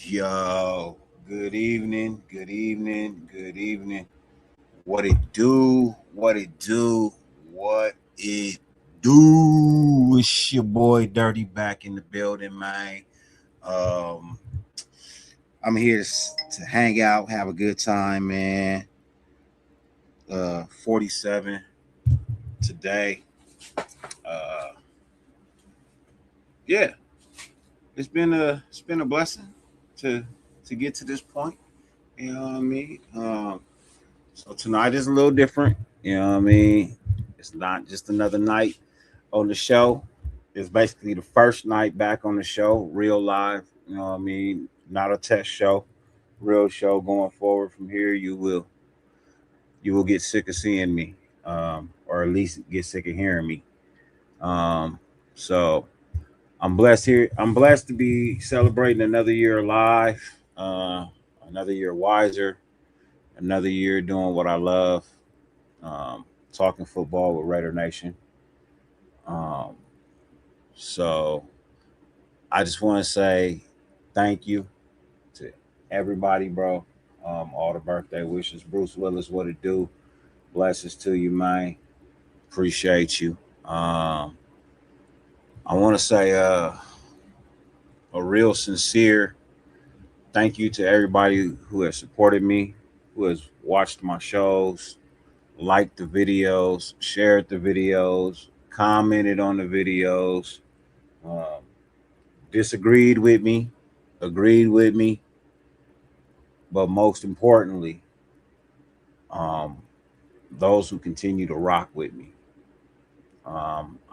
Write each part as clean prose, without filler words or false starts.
Yo, good evening, good evening, good evening. What it do, what it do, what it do. It's your boy Dirty back in the building, man. Um, I'm here to hang out, have a good time, man. 47 today. Yeah, it's been a blessing to get to this point. You know what I mean? So tonight is a little different. You know what I mean? It's not just another night on the show. It's basically the first night back on the show, real live. You know what I mean? Not a test show, real show going forward from here. You will get sick of seeing me, or at least get sick of hearing me. So I'm blessed here. I'm blessed to be celebrating another year alive, another year wiser, another year doing what I love, talking football with Raider Nation. Um, so I just want to say thank you to everybody, bro. All the birthday wishes. Bruce Willis, what it do? Blessings to you, man. Appreciate you. I want to say a real sincere thank you to everybody who has supported me, who has watched my shows, liked the videos, shared the videos, commented on the videos, disagreed with me, agreed with me, but most importantly, those who continue to rock with me.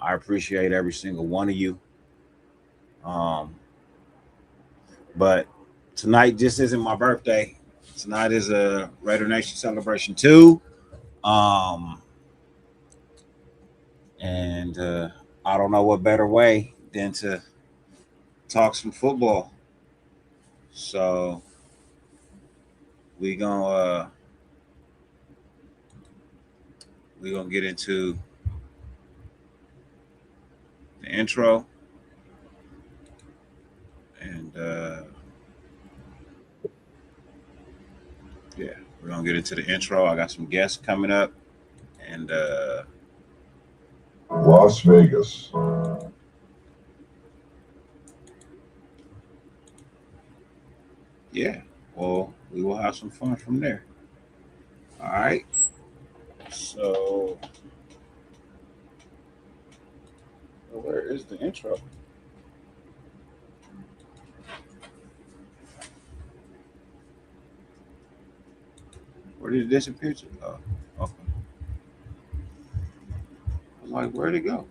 I appreciate every single one of you. But tonight just isn't my birthday. Tonight is a Raider Nation Celebration 2. And I don't know what better way than to talk some football. So we're gonna get into the intro, and yeah, we're gonna get into the intro. I got some guests coming up, and Las Vegas. Yeah, well, we will have some fun from there. All right, so where is the intro? Where did it disappear to? Oh, okay. I'm like, where'd it go?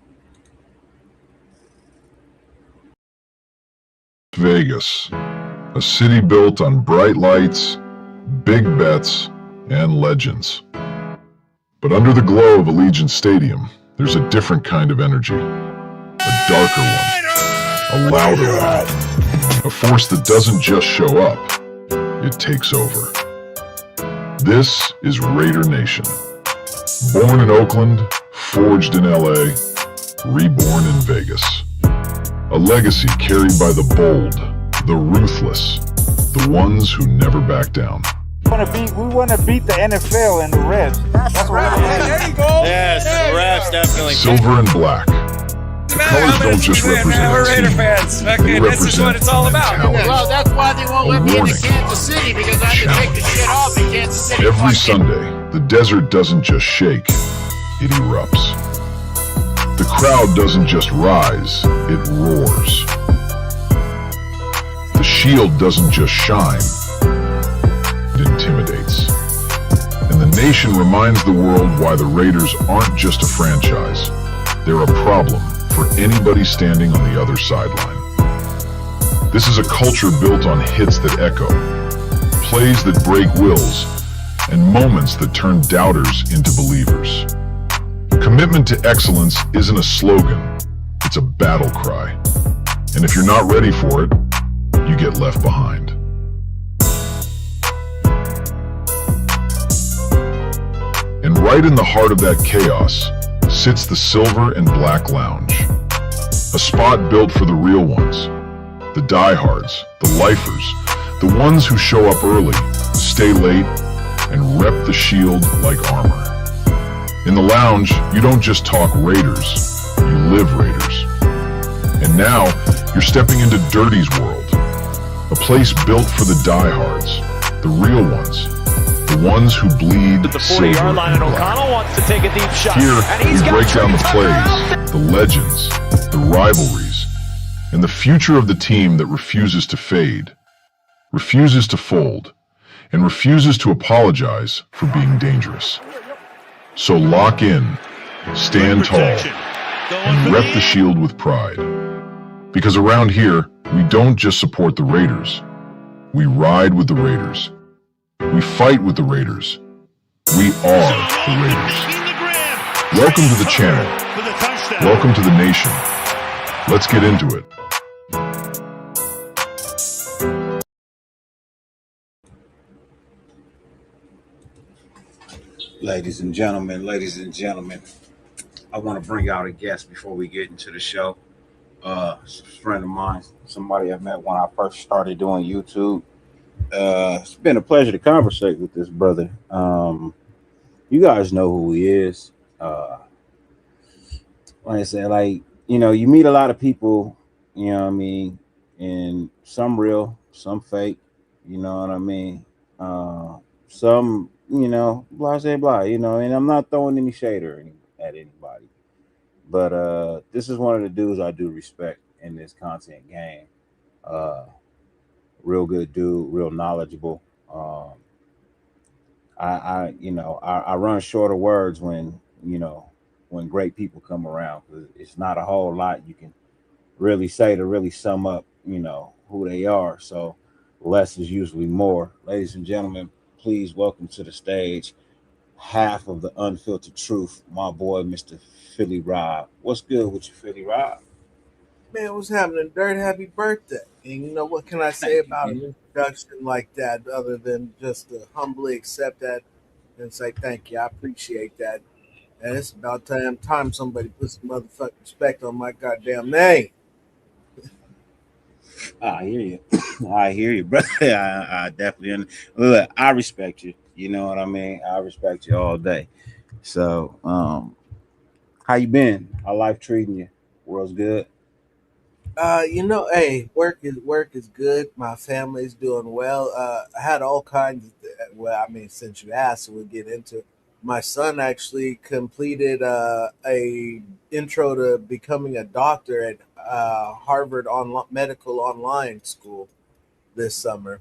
Vegas, a city built on bright lights, big bets, and legends. But under the glow of Allegiant Stadium, there's a different kind of energy. A darker one, a louder one, a force that doesn't just show up, it takes over. This is Raider Nation. Born in Oakland, forged in LA, reborn in Vegas. A legacy carried by the bold, the ruthless, the ones who never back down. We want to beat the NFL and the Reds. That's what we're doing. There you go. Yes, the refs definitely. Silver and black. The colors don't just represent We're a Raider team. fans. They Okay, this is what represent it's all about. talent. Well, that's why they won't let me into warning. Kansas City, because I have to take the shit off in Kansas City. Every Sunday, the desert doesn't just shake, it erupts. The crowd doesn't just rise, it roars. The shield doesn't just shine, it intimidates. And the nation reminds the world why the Raiders aren't just a franchise. They're a problem for anybody standing on the other sideline. This is a culture built on hits that echo, plays that break wills, and moments that turn doubters into believers. Commitment to excellence isn't a slogan, it's a battle cry. And if you're not ready for it, you get left behind. And right in the heart of that chaos sits the Silver and Black Lounge, a spot built for the real ones, The diehards, the lifers, the ones who show up early, stay late, and rep the shield like armor. In the lounge, you don't just talk Raiders, you live Raiders. And now, you're stepping into Dirty's world, a place built for the diehards, the real ones, the ones who bleed At the 40-yard line, and O'Connell wants to take a deep shot. Here, and we break down the plays, the legends, the rivalries, and the future of the team that refuses to fade, refuses to fold, and refuses to apologize for being dangerous. So lock in, stand tall, and rep the shield with pride. Because around here, we don't just support the Raiders. We ride with the Raiders. We fight with the Raiders. We are the Raiders. Welcome to the channel. Welcome to the nation. Let's get into it. Ladies and gentlemen, I want to bring out a guest before we get into the show. It's a friend of mine, somebody I met when I first started doing YouTube. It's been a pleasure to conversate with this brother. You guys know who he is. Like I said, you meet a lot of people, you know what I mean, and some real, some fake, you know what I mean? Some, blah, blah, blah, and I'm not throwing any shade at anybody. But this is one of the dudes I do respect in this content game. Real good dude, real knowledgeable. I run short of words when great people come around, because it's not a whole lot you can really say to really sum up, who they are. So less is usually more. Ladies and gentlemen, please welcome to the stage half of the unfiltered truth, my boy, Mr. Philly Rob. What's good with you, Philly Rob? Man, what's happening, Dirt? Happy birthday. And you know, what can I say about an introduction like that other than just to humbly accept that and say thank you. I appreciate that. And it's about time somebody puts some motherfucking respect on my goddamn name. I hear you. I hear you, brother. I definitely look. I respect you. You know what I mean? I respect you all day. So, how you been? How life treating you? World's good. Hey, work is good. My family's doing well. I had all kinds of since you asked, so we'll get into it. My son actually completed a intro to becoming a doctor at Harvard Medical Online School this summer.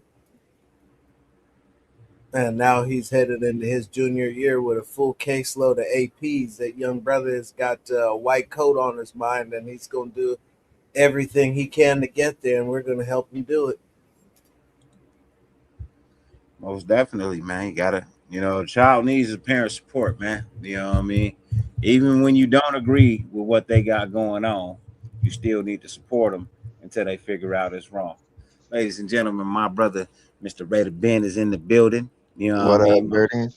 And now he's headed into his junior year with a full caseload of APs. That young brother has got a white coat on his mind, and he's going to do everything he can to get there, and we're going to help him do it. Most definitely, man. You gotta, the child needs his parent support, man. You know what I mean? Even when you don't agree with what they got going on, you still need to support them until they figure out it's wrong. Ladies and gentlemen, my brother, Mr. Raider Ben, is in the building. You know what I mean? Dirty?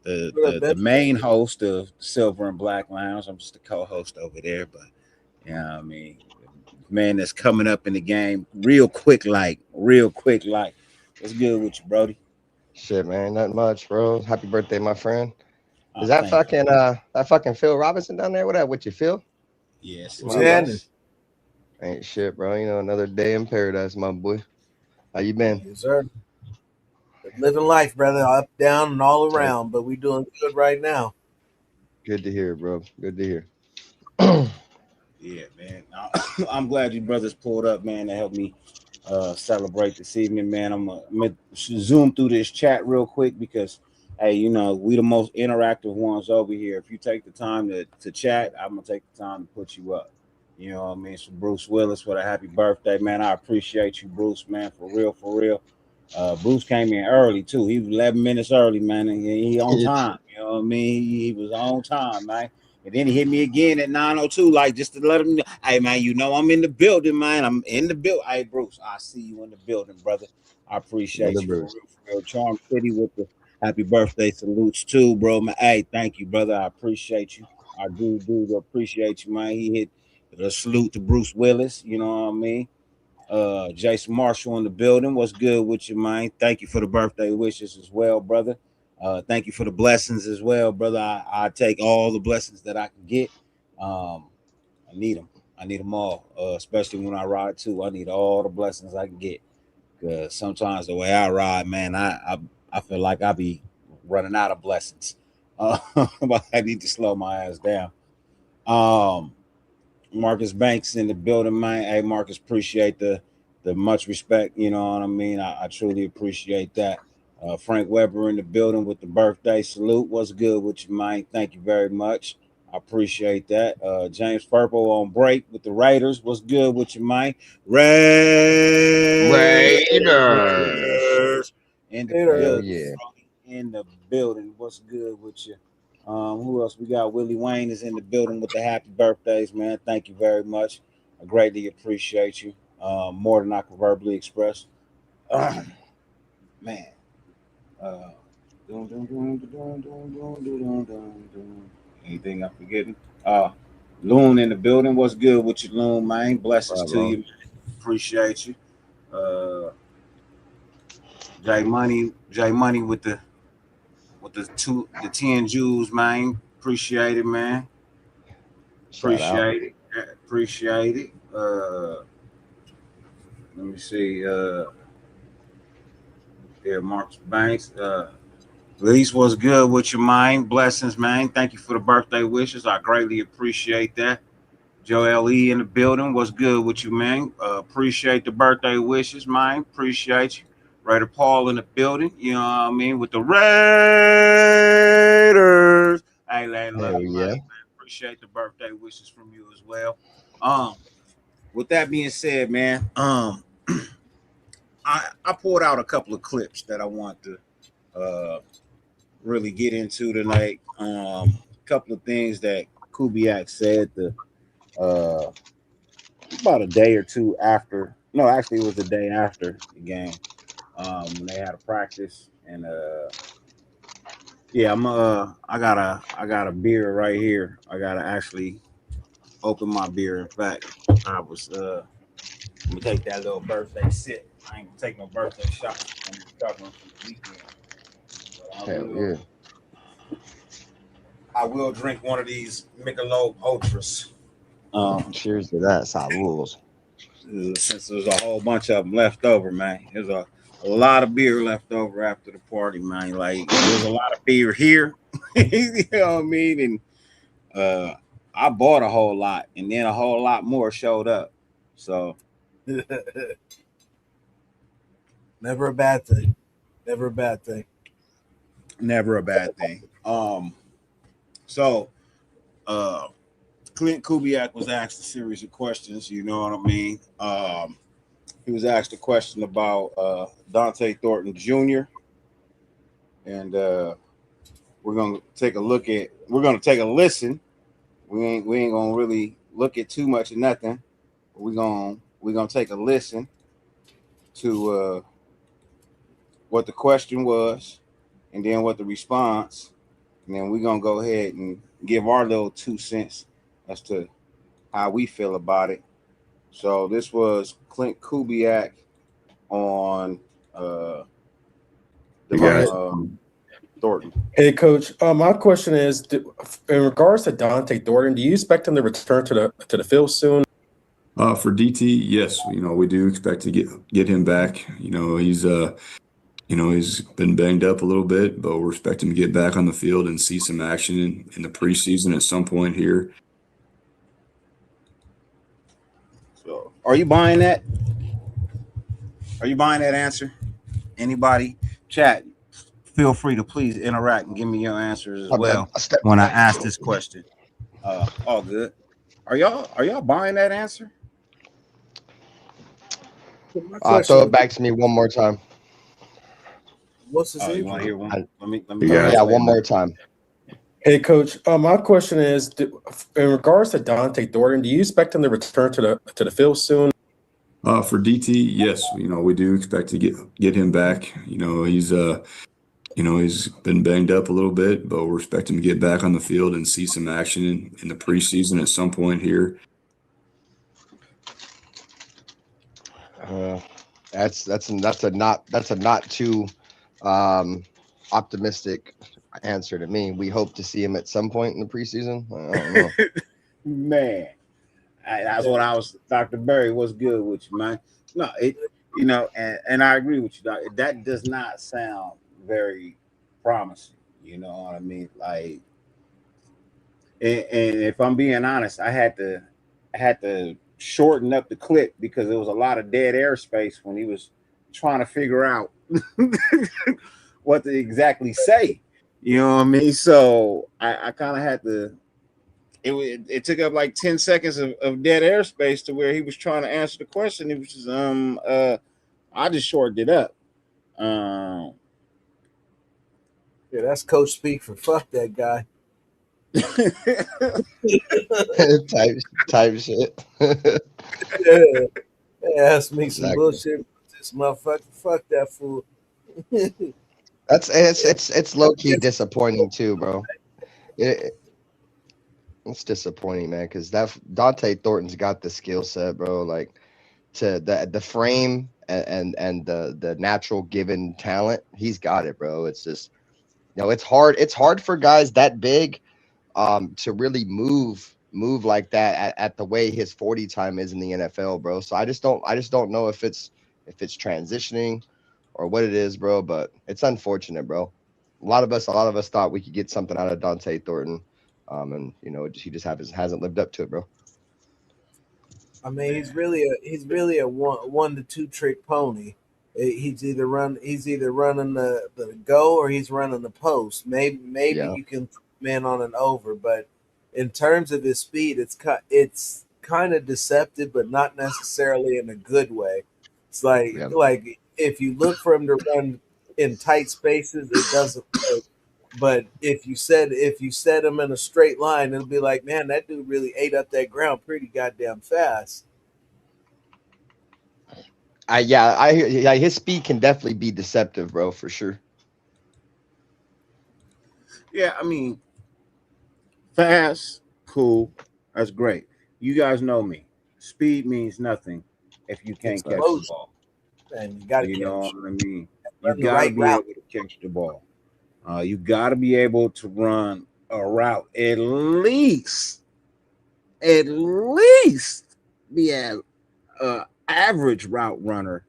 The main host of Silver and Black Lounge. I'm just the co-host over there, but man that's coming up in the game real quick. What's good with you, Brody? Shit, man, nothing much, bro. Happy birthday, my friend. Is that fucking Phil Robinson down there? What up with you, Phil? Yes. Ain't shit, bro. Another day in paradise, my boy. How you been? Yes, sir. Living life, brother, up, down, and all around, but we doing good right now. Good to hear, bro. Good to hear. Yeah, man. I'm glad you brothers pulled up, man, to help me celebrate this evening, man. I'm gonna zoom through this chat real quick because, hey, we the most interactive ones over here. If you take the time to chat, I'm gonna take the time to put you up. You know what I mean? So Bruce Willis, what a happy birthday, man. I appreciate you, Bruce, man, for real. Bruce came in early too. He was 11 minutes early, man, and he on time. You know what I mean? He was on time, man. And then he hit me again at 9:02, like just to let him know, hey man, I'm in the building, man. I'm in the building. Hey Bruce, I see you in the building, brother. I appreciate you for real. Charm City with the happy birthday salutes too, bro. Man, hey, thank you, brother. I appreciate you. I do appreciate you, man. He hit a salute to Bruce Willis, you know what I mean? Jason Marshall in the building. What's good with you, man? Thank you for the birthday wishes as well, brother. Thank you for the blessings as well, brother. I take all the blessings that I can get. I need them. I need them all, especially when I ride too. I need all the blessings I can get. Because sometimes the way I ride, man, I feel like I be running out of blessings. But I need to slow my ass down. Marcus Banks in the building, man. Hey, Marcus, appreciate the much respect. You know what I mean? I truly appreciate that. Frank Weber in the building with the birthday salute. What's good with you, man? Thank you very much. I appreciate that. James Purple on break with the Raiders. What's good with you, man? Raiders in the building. Yeah. In the building. What's good with you? Who else? We got Willie Wayne is in the building with the happy birthdays, man. Thank you very much. I greatly appreciate you. More than I can verbally express. Man. Anything I'm forgetting? Loon in the building. What's good with you, Loon, man? Blessings to you, man. Appreciate you. J Money with the 10 Jews, man. Appreciate it, man. Appreciate it. Appreciate it. Let me see. There, Marcus Banks. Lease, what's good with your mind? Blessings, man. Thank you for the birthday wishes. I greatly appreciate that. Joel E in the building. What's good with you, man? Appreciate the birthday wishes, man. Appreciate you. Raider Paul in the building. You know what I mean? With the Raiders. Hey, love you, man. Appreciate the birthday wishes from you as well. With that being said, man, I pulled out a couple of clips that I want to really get into tonight. A couple of things that Kubiak said about a day or two after. No, actually, it was the day after the game. When they had a practice, and yeah, I got a beer right here. I gotta actually open my beer. In fact, I was let me take that little birthday sip. I ain't gonna take no birthday shot. I'm recovering from the weekend. I will drink one of these Michelob Ultras. Cheers to that, Saludos. Since there's a whole bunch of them left over, man. There's a lot of beer left over after the party, man. Like, there's a lot of beer here. You know what I mean? And I bought a whole lot, and then a whole lot more showed up. So never a bad thing. Never a bad thing. Never a bad thing. So Clint Kubiak was asked a series of questions, you know what I mean? He was asked a question about Dante Thornton Jr. And we're gonna take a listen. We ain't gonna really look at too much of nothing. We're gonna take a listen to what the question was, and then what the response, and then we're gonna go ahead and give our little 2 cents as to how we feel about it. So this was Clint Kubiak on Thornton. Hey, Coach. My question is, in regards to Dante Thornton, do you expect him to return to the field soon? For DT, yes. We do expect to get him back. He's been banged up a little bit, but we're expecting him to get back on the field and see some action in the preseason at some point here. So, are you buying that? Are you buying that answer? Anybody? Chat, feel free to please interact and give me your answers as well when I ask this question. All good. Are y'all buying that answer? Throw it back to me one more time. What's the you want to hear one? Let me one more time. Hey, Coach. My question is, in regards to Dante Thornton, do you expect him to return to the field soon? For DT, yes. We do expect to get him back. He's been banged up a little bit, but we're expecting him to get back on the field and see some action in the preseason at some point here. That's a not too optimistic answer to me. We hope to see him at some point in the preseason. I don't know. Man, that's what I was. Dr. Berry, what's good with you, man? No, and I agree with you. Doc. That does not sound very promising. You know what I mean? Like, and if I'm being honest, I had to shorten up the clip because there was a lot of dead airspace when he was trying to figure out what to exactly say. You know what I mean? So I kind of had to. It took up like 10 seconds of dead airspace to where he was trying to answer the question. It was just I just shortened it up. Yeah, that's coach speak for fuck that guy. type shit. Yeah, ask me some bullshit. This motherfucker, fuck that fool. It's low key disappointing too, bro. It's disappointing, man, because that Dante Thornton's got the skill set, bro. Like to the frame and the natural given talent, he's got it, bro. It's just, it's hard. It's hard for guys that big to really move like that at the way his 40 time is in the NFL, bro. So I just don't know if it's transitioning or what it is, bro. But it's unfortunate, bro. A lot of us thought we could get something out of Dante Thornton, and he just hasn't lived up to it, bro. I mean, he's really a one to two trick pony. He's either running the go or he's running the post. Maybe you can man on an over, but in terms of his speed, it's kind of deceptive, but not necessarily in a good way. It's like if you look for him to run in tight spaces, it doesn't work. But if you set him in a straight line, it'll be like, man, that dude really ate up that ground pretty goddamn fast. His speed can definitely be deceptive, bro, for sure. Yeah, I mean, fast, cool, that's great. You guys know me. Speed means nothing if you can't catch the ball. And you got to know what I mean? You got to be able to catch the ball. You got to be able to run a route at least be an average route runner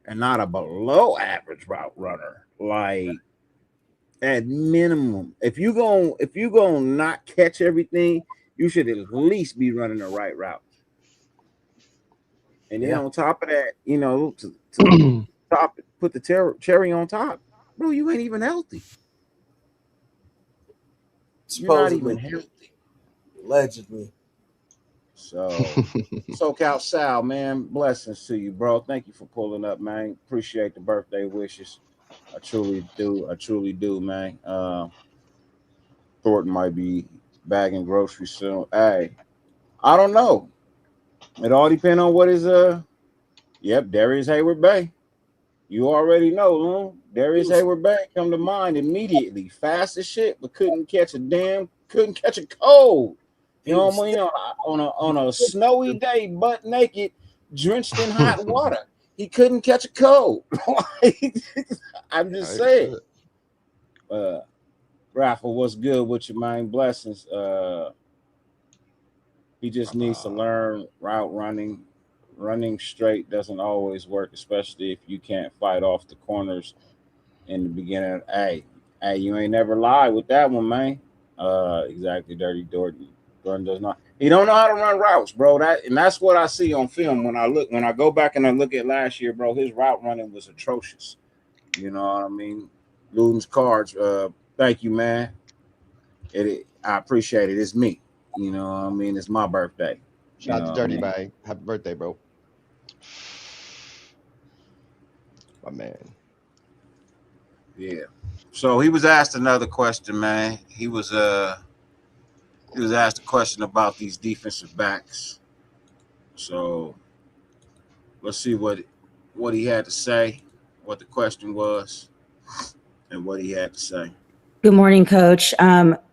and not a below average route runner. Like at minimum, if you gonna not catch everything, you should at least be running the right route. And then on top of that, to put the cherry on top, bro, you ain't even healthy. You're not even healthy. Allegedly. So, SoCal Sal, man, blessings to you, bro. Thank you for pulling up, man. Appreciate the birthday wishes. I truly do, man. Thornton might be bagging groceries soon. Hey, I don't know. It all depends on what is Darius Hayward Bay. You already know, Loon. Darius Hayward Bay come to mind immediately. Fast as shit, but couldn't catch a cold. You know what I mean? On a snowy day, butt naked, drenched in hot water. He couldn't catch a cold. I'm just saying. Raffle, what's good with you, man? Blessings. He just needs to learn route running. Running straight doesn't always work, especially if you can't fight off the corners in the beginning. Hey, you ain't never lied with that one, man. Exactly, Dirty Dorton. Dorton does not. He don't know how to run routes, bro. That's what I see on film when I go back and I look at last year, bro. His route running was atrocious. You know what I mean? Luden's cards. Thank you, man. I appreciate it. It's me. You know what I mean? It's my birthday. Shout out to Dirty Bag. Happy birthday, bro. My man. Yeah. So he was asked another question, man. He was asked a question about these defensive backs. So let's see what he had to say, what the question was, and what he had to say. Good morning, Coach.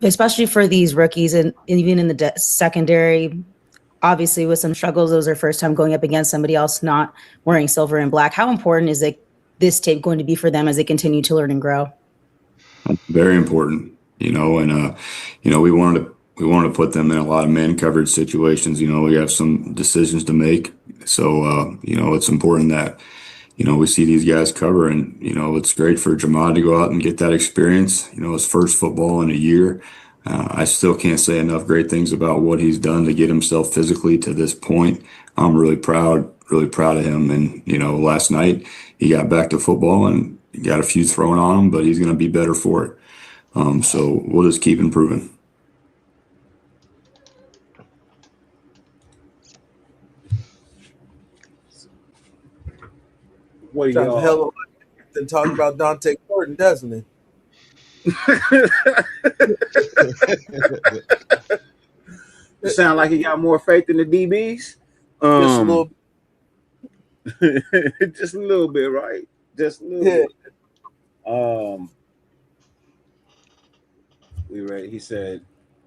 Especially for these rookies and even in the secondary, obviously with some struggles. It was their first time going up against somebody else not wearing silver and black. How important is this tape going to be for them as they continue to learn and grow? Very important, and we wanted to put them in a lot of man coverage situations. We have some decisions to make, so it's important that we see these guys cover, and it's great for Jamad to go out and get that experience. His first football in a year. I still can't say enough great things about what he's done to get himself physically to this point. I'm really proud of him. And last night he got back to football and got a few thrown on him, but he's going to be better for it. So we'll just keep improving. What do you hell than talk about Dante Gordon, doesn't it? You sound like he got more faith in the DBs. Just a little. Just a little bit, right? Just a little bit. We ready. He said,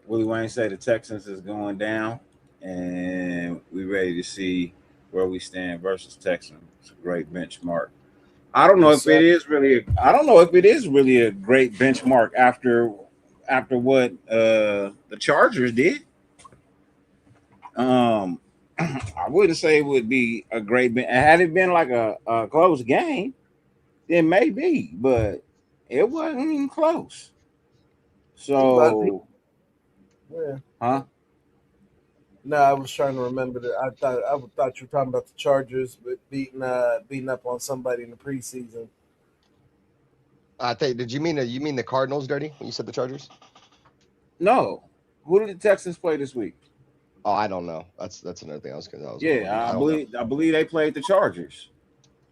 Willie Wayne said the Texans is going down, and we ready to see where we stand versus Texans. It's a great benchmark. I don't know if it is really a great benchmark after what the Chargers did. I wouldn't say it would be a great had it been like a close game, then maybe, but it wasn't even close. So, yeah. Huh? No, I was trying to remember that. I thought you were talking about the Chargers, but beating up on somebody in the preseason. I think. Did you mean the Cardinals, Dirty? When you said the Chargers? No. Who did the Texans play this week? Oh, I don't know. That's another thing I was I believe they played the Chargers.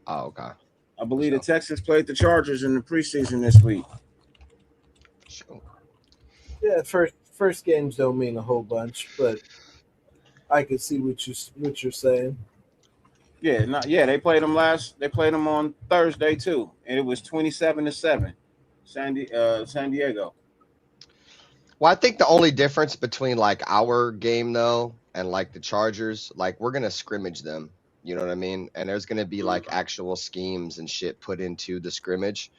Oh, okay. I believe the Texans played the Chargers in the preseason this week. Sure. Yeah, first games don't mean a whole bunch, but I can see what you're saying. They played them on Thursday too, and it was 27-7, San Diego. Well, I think the only difference between like our game though and like the Chargers, like we're gonna scrimmage them. You know what I mean? And there's gonna be like actual schemes and shit put into the scrimmage.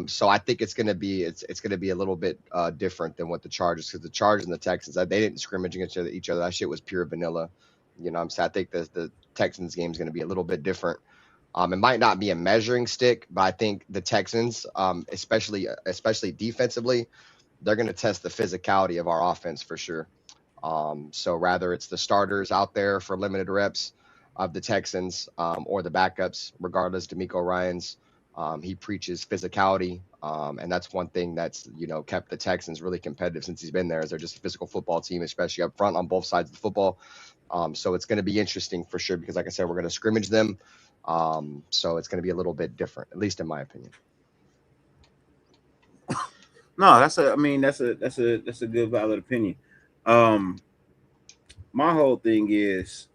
So I think it's gonna be a little bit different than what the Chargers, because the Chargers and the Texans, they didn't scrimmage against each other. That shit was pure vanilla. You know what I'm saying? I think the Texans game is gonna be a little bit different. It might not be a measuring stick, but I think the Texans, especially defensively, they're gonna test the physicality of our offense for sure. So rather it's the starters out there for limited reps of the Texans, or the backups, regardless, D'Amico Ryans. He preaches physicality, and that's one thing that's kept the Texans really competitive since he's been there. Is they're just a physical football team, especially up front on both sides of the football. So it's going to be interesting for sure because, like I said, we're going to scrimmage them. So it's going to be a little bit different, at least in my opinion. No, that's a good valid opinion. My whole thing is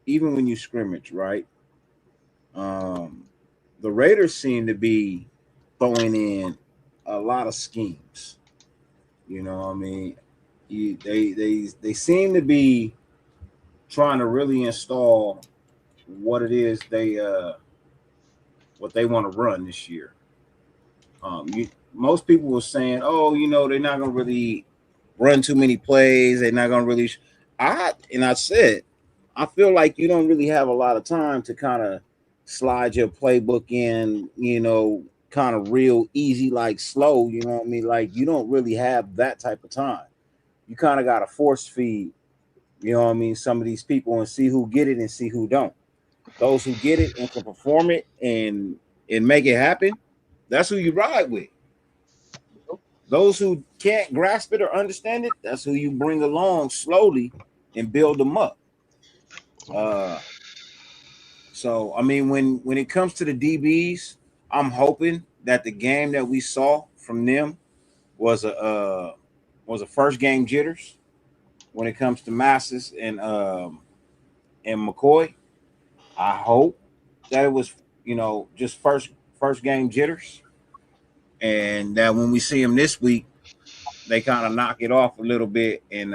even when you scrimmage, right? The Raiders seem to be throwing in a lot of schemes. You know what I mean? They seem to be trying to really install what it is what they want to run this year. Most people were saying, "Oh, they're not going to really run too many plays. They're not going to really." I said, I feel like you don't really have a lot of time to kind of slide your playbook in, kind of real easy, like slow, you know what I mean? Like you don't really have that type of time. You kind of got to force feed, you know what I mean, some of these people and see who get it and see who don't. Those who get it and can perform it and make it happen, that's who you ride with. Those who can't grasp it or understand it, that's who you bring along slowly and build them up. So I mean, when it comes to the DBs, I'm hoping that the game that we saw from them was a first game jitters when it comes to Masses and McCoy. I hope that it was just first game jitters, and that when we see them this week, they kind of knock it off a little bit and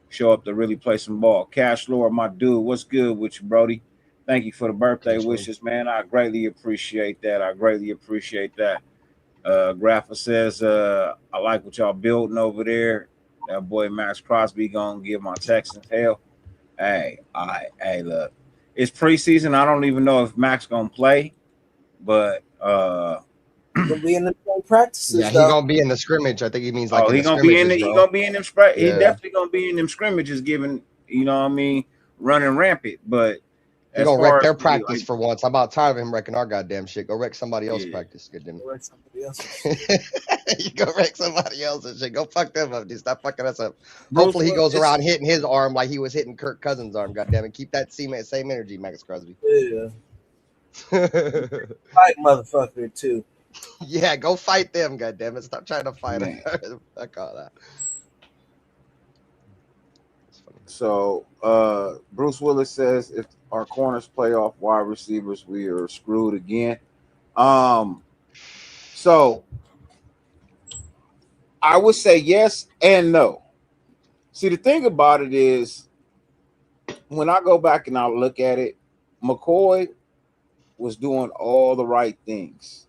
show up to really play some ball. Cash Lord, my dude, what's good with you, Brody? Thank you for the birthday wishes, man. I greatly appreciate that. Graffa says, I like what y'all building over there. That boy Max Crosby gonna give my Texans hell. Hey, look, it's preseason. I don't even know if Max gonna play, but He'll be in the practices. Yeah, he's gonna be in the scrimmage. I think he means like he gonna be in the, he definitely gonna be in them scrimmages, giving, you know what I mean, running rampant. But he's gonna wreck their practice for once. I'm about tired of him wrecking our goddamn shit. Go wreck somebody else's practice. Good damn. Wreck somebody else. You go wreck somebody else's shit. Go fuck them up, dude. Stop fucking us up. Hopefully he goes around hitting his arm like he was hitting Kirk Cousins' arm. Goddamn it. Keep that same energy, Max Crosby. Yeah. Fight motherfucker too. Yeah, go fight them, goddammit. Stop trying to fight them. I call that. So Bruce Willis says if our corners play off wide receivers, we are screwed again. So I would say yes and no. See, the thing about it is, when I go back and I look at it, McCoy was doing all the right things.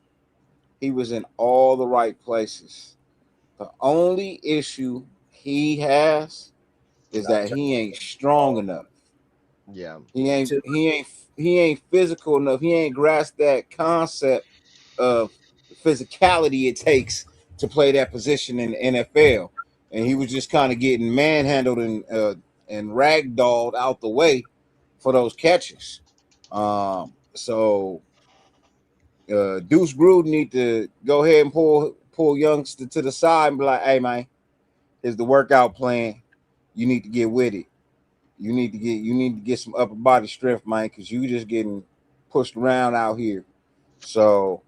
He was in all the right places. The only issue he has is that he ain't strong enough. Yeah. He ain't physical enough. He ain't grasped that concept of physicality it takes to play that position in the NFL. And he was just kind of getting manhandled and ragdolled out the way for those catches. So Deuce Gruden need to go ahead and pull youngster to the side and be like, hey man, here's the workout plan. You need to get with it. You need to get some upper body strength, man, because you just getting pushed around out here. So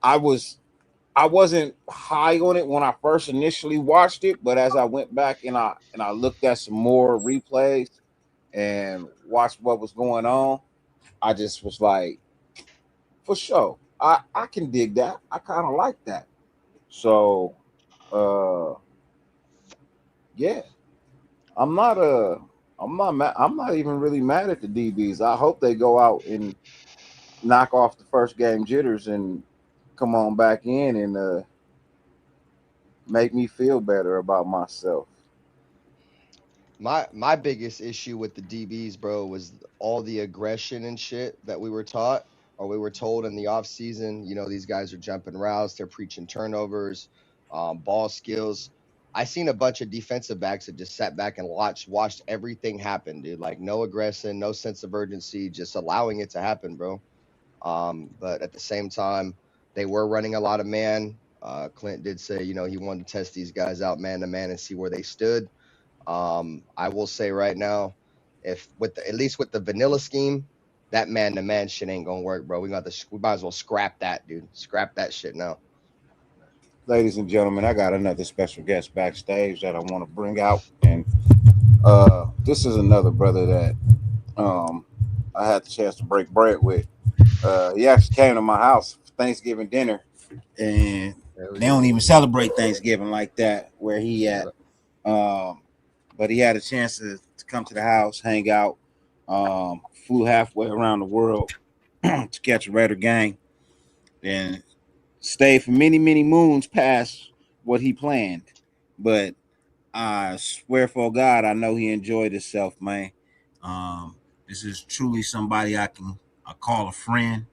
I wasn't high on it when I first initially watched it, but as I went back and I looked at some more replays and watched what was going on, I just was like, for sure, I can dig that. I kind of like that. So, yeah, I'm not even really mad at the DBs. I hope they go out and knock off the first game jitters and come on back in and make me feel better about myself. My biggest issue with the DBs, bro, was all the aggression and shit that we were taught or we were told in the offseason. You know, these guys are jumping routes, they're preaching turnovers, ball skills. I seen a bunch of defensive backs that just sat back and watched everything happen, dude. Like no aggression, no sense of urgency, just allowing it to happen, bro. But at the same time, they were running a lot of man. Clint did say, you know, he wanted to test these guys out man to man and see where they stood. I will say right now, at least with the vanilla scheme, that man to man shit ain't gonna work, bro. We might as well scrap that, dude. Scrap that shit now. Ladies and gentlemen, I got another special guest backstage that I want to bring out, and this is another brother that I had the chance to break bread with. He actually came to my house for Thanksgiving dinner, and they don't even celebrate Thanksgiving like that where he at. But he had a chance to come to the house, hang out, flew halfway around the world to catch a Raider game, and stayed for many, many moons past what he planned. But I swear for God, I know he enjoyed himself, man. This is truly somebody I call a friend.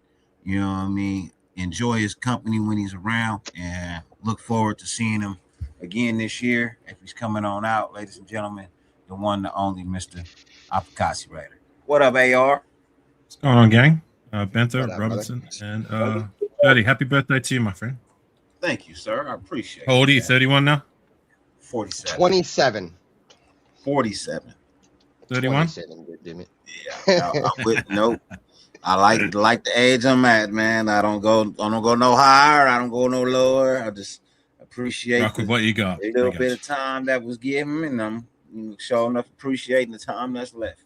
You know what I mean? Enjoy his company when he's around, and look forward to seeing him again this year if he's coming on out. Ladies and gentlemen, the one, the only Mr. Apokasi Raider. What up, AR? What's going on, gang? Bento, Robinson, and Eddie, happy birthday to you, my friend. Thank you, sir. I appreciate it. How old are you? 31 now? 47. 27. 47. 31? Yeah. I'm with nope. I like the age I'm at, man. I don't go no higher. I don't go no lower. I just appreciate what you got. A little bit of time that was given, and I'm sure enough appreciating the time that's left.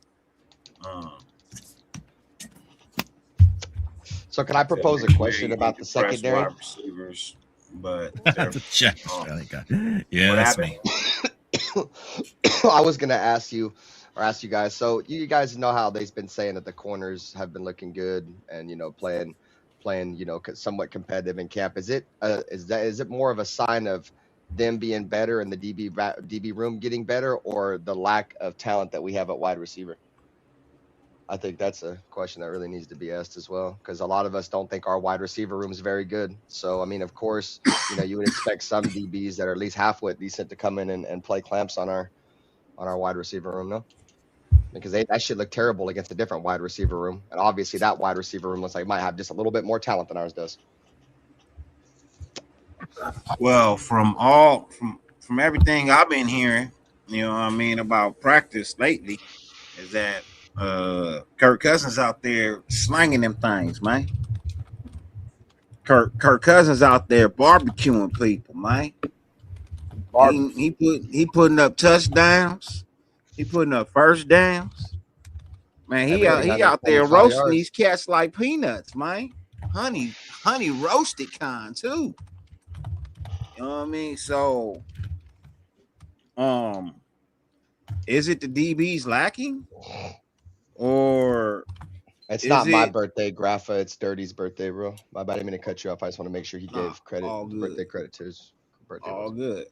So can I propose a question about the secondary? Wide receivers, but yeah, that's me. I was gonna ask you guys. So you guys know how they've been saying that the corners have been looking good and playing somewhat competitive in camp. Is it more of a sign of them being better and the DB room getting better, or the lack of talent that we have at wide receiver? I think that's a question that really needs to be asked as well, because a lot of us don't think our wide receiver room is very good. So, I mean, of course, you would expect some DBs that are at least halfway decent to come in and play clamps on our wide receiver room, no? Because that should look terrible against a different wide receiver room. And obviously that wide receiver room looks like it might have just a little bit more talent than ours does. Well, from everything I've been hearing, about practice lately, is that Kirk Cousins out there slanging them things, man. Kirk Cousins out there barbecuing people, man. He putting up touchdowns. He putting up first downs. Man, he out there roasting these cats like peanuts, man. Honey roasted kind too. You know what I mean? So, is it the DBs lacking, or it's not my birthday, Grapha? It's Dirty's birthday, bro. My bad. I didn't mean to cut you off. I just want to make sure he gave birthday credit to his birthday. All good.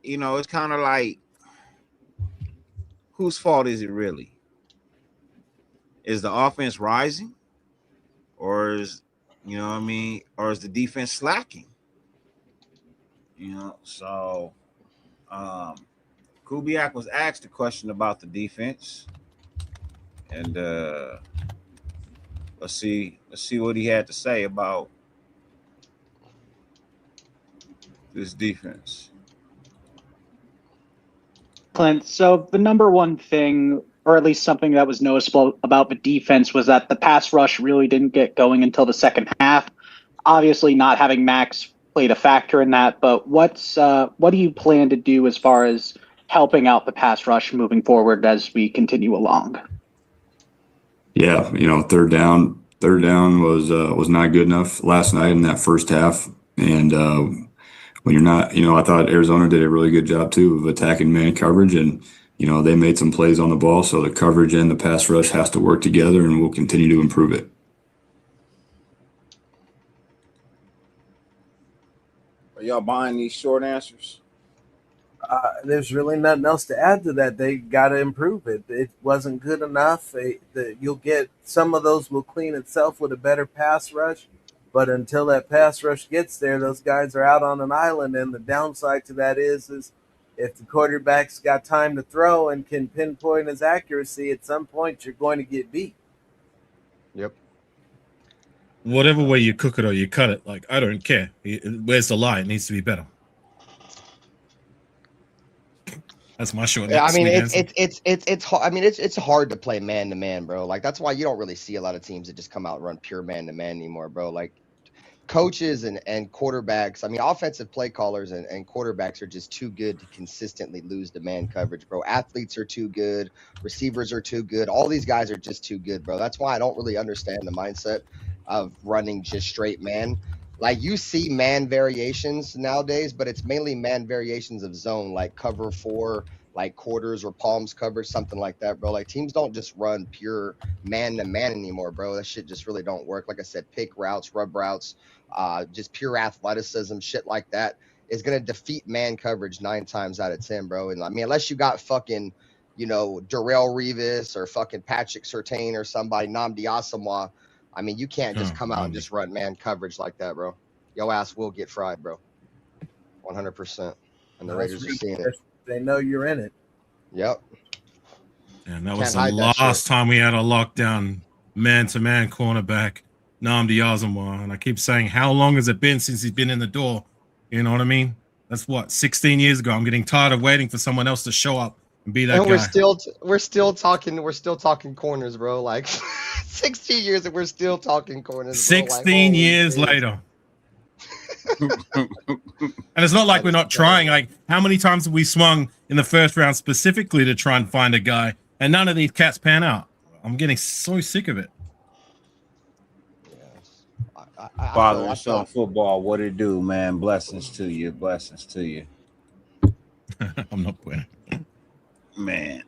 It's kind of like, whose fault is it really? Is the offense rising, or is or is the defense slacking? So Kubiak was asked a question about the defense, and let's see what he had to say about this defense. Clint, so the number one thing, or at least something that was noticeable about the defense, was that the pass rush really didn't get going until the second half. Obviously, not having Max played a factor in that, but what do you plan to do as far as helping out the pass rush moving forward as we continue along? Yeah, third down was not good enough last night in that first half, and when you're not, I thought Arizona did a really good job too of attacking man coverage, and they made some plays on the ball. So the coverage and the pass rush has to work together, and we'll continue to improve it. Are y'all buying these short answers? There's really nothing else to add to that. They got to improve it. It wasn't good enough. You'll get some of those will clean itself with a better pass rush. But until that pass rush gets there, those guys are out on an island. And the downside to that is if the quarterback's got time to throw and can pinpoint his accuracy, at some point you're going to get beat. Yep. Whatever way you cook it or you cut it, like, I don't care. Where's the lie? It needs to be better. That's my short. Yeah, I mean, it's hard. I mean, it's hard to play man to man, bro. Like, that's why you don't really see a lot of teams that just come out and run pure man to man anymore, bro. Like, coaches and quarterbacks, I mean, offensive play callers and quarterbacks are just too good to consistently lose to man coverage, bro. Athletes are too good. Receivers are too good. All these guys are just too good, bro. That's why I don't really understand the mindset of running just straight man. Like, you see man variations nowadays, but it's mainly man variations of zone, like cover 4, like quarters or palms coverage, something like that, bro. Like, teams don't just run pure man-to-man anymore, bro. That shit just really don't work. Like I said, pick routes, rub routes, just pure athleticism, shit like that is going to defeat man coverage 9 times out of 10, bro. And, I mean, unless you got fucking, Darrelle Revis or fucking Patrick Surtain or somebody, Nnamdi Asomugha, I mean, you can't just come out and just run man coverage like that, bro. Yo ass will get fried, bro. 100%. And the Raiders are seeing it. They know you're in it. Yep. And that was the last time we had a lockdown man-to-man cornerback, Nnamdi Asomugha. And I keep saying, how long has it been since he's been in the door? You know what I mean? That's what, 16 years ago. I'm getting tired of waiting for someone else to show up and be that guy. We're still talking corners, bro. Like 16 years and we're still talking corners. 16 years later. And it's not like we're not trying. Like, how many times have we swung in the first round specifically to try and find a guy, and none of these cats pan out? I'm getting so sick of it. Father I and son football, what it do, man? Blessings to you. Blessings to you. I'm not playing. Man.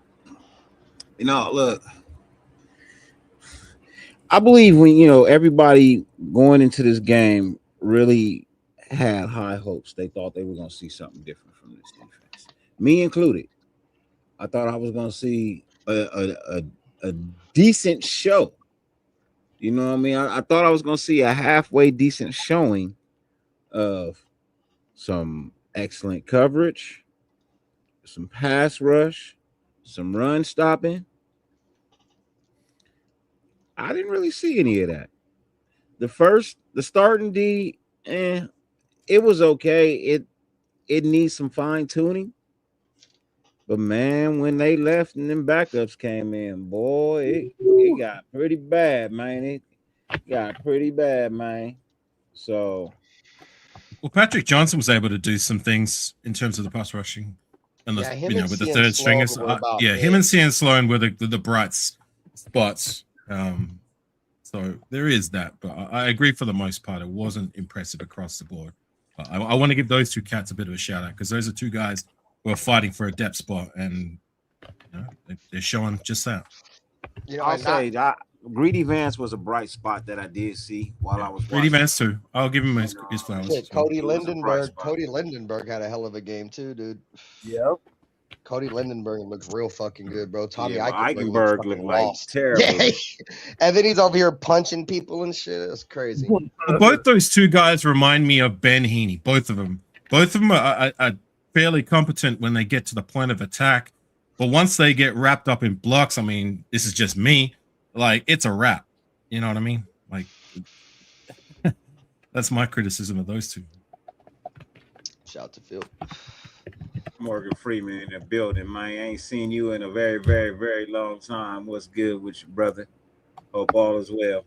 You know, look. I believe when, everybody going into this game really had high hopes. They thought they were going to see something different from this defense. Me included. I thought I was going to see a decent show. You know what I mean? I thought I was going to see a halfway decent showing of some excellent coverage, some pass rush, some run stopping. I didn't really see any of that. The starting D, it was okay. It needs some fine tuning. But man, when they left and then backups came in, boy, it got pretty bad, man. It got pretty bad, man. So, well, Patrick Johnson was able to do some things in terms of the pass rushing, and Yeah, him and with the Cian third Sloan stringers. were about Him it. and Cian Sloan were the bright spots. So there is that, but I agree for the most part. It wasn't impressive across the board. I want to give those two cats a bit of a shout out because those are two guys who are fighting for a depth spot, and they're showing just that. I'll say Greedy Vance was a bright spot that I did see while I was watching. Greedy Vance too. I'll give him his flowers. Shit, Cody Lindenberg had a hell of a game too, dude. Yep. Cody Lindenberg looks real fucking good, bro. Tommy Eichenberg looked like terrible. Yeah. And then he's over here punching people and shit. That's crazy. Well, both those two guys remind me of Ben Heaney. Both of them are fairly competent when they get to the point of attack. But once they get wrapped up in blocks, I mean, this is just me. Like, it's a wrap. You know what I mean? Like, that's my criticism of those two. Shout out to Phil. Morgan Freeman in the building, man. I ain't seen you in a very, very, very long time. What's good with you, brother? Hope all is well.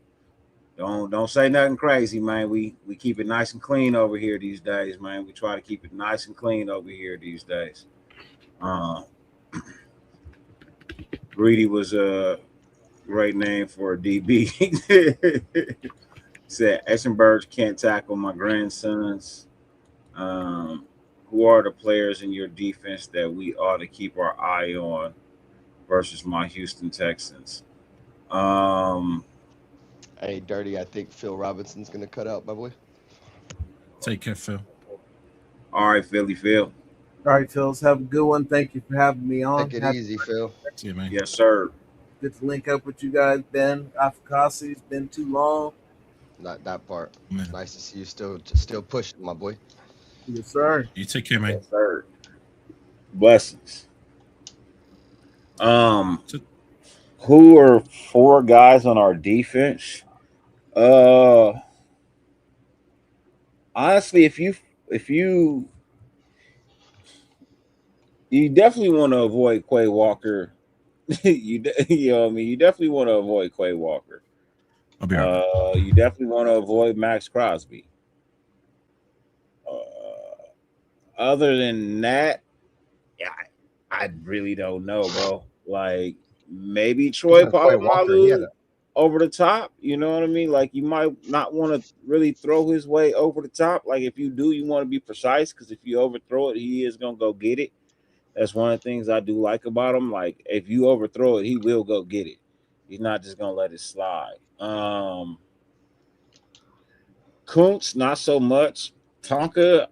Don't say nothing crazy, man. We keep it nice and clean over here these days, man. We try to keep it nice and clean over here these days. Greedy was a great name for a DB. Said Eschenberg can't tackle my grandsons. Who are the players in your defense that we ought to keep our eye on versus my Houston Texans? Hey, Dirty, I think Phil Robinson's going to cut out, my boy. Take care, Phil. All right, Philly Phil. All right, Phils, have a good one. Thank you for having me on. Take it easy, Phil. See you, man. Yes, sir. Good to link up with you guys, Ben. Afakasi, it's been too long. Not that part. Man. Nice to see you still pushing, my boy. Yes, sir. You take care, man. Yes, sir. Blessings. Who are four guys on our defense? Honestly, if you definitely want to avoid Quay Walker. you know what I mean? You definitely want to avoid Quay Walker. I'll be right. You definitely want to avoid Max Crosby. Other than that, yeah, I really don't know, bro. Like maybe Troy Polamalu over the top. You know what I mean? Like you might not want to really throw his way over the top. Like if you do, you want to be precise because if you overthrow it, he is gonna go get it. That's one of the things I do like about him. Like if you overthrow it, he will go get it. He's not just gonna let it slide. Kuntz, not so much. Tonka,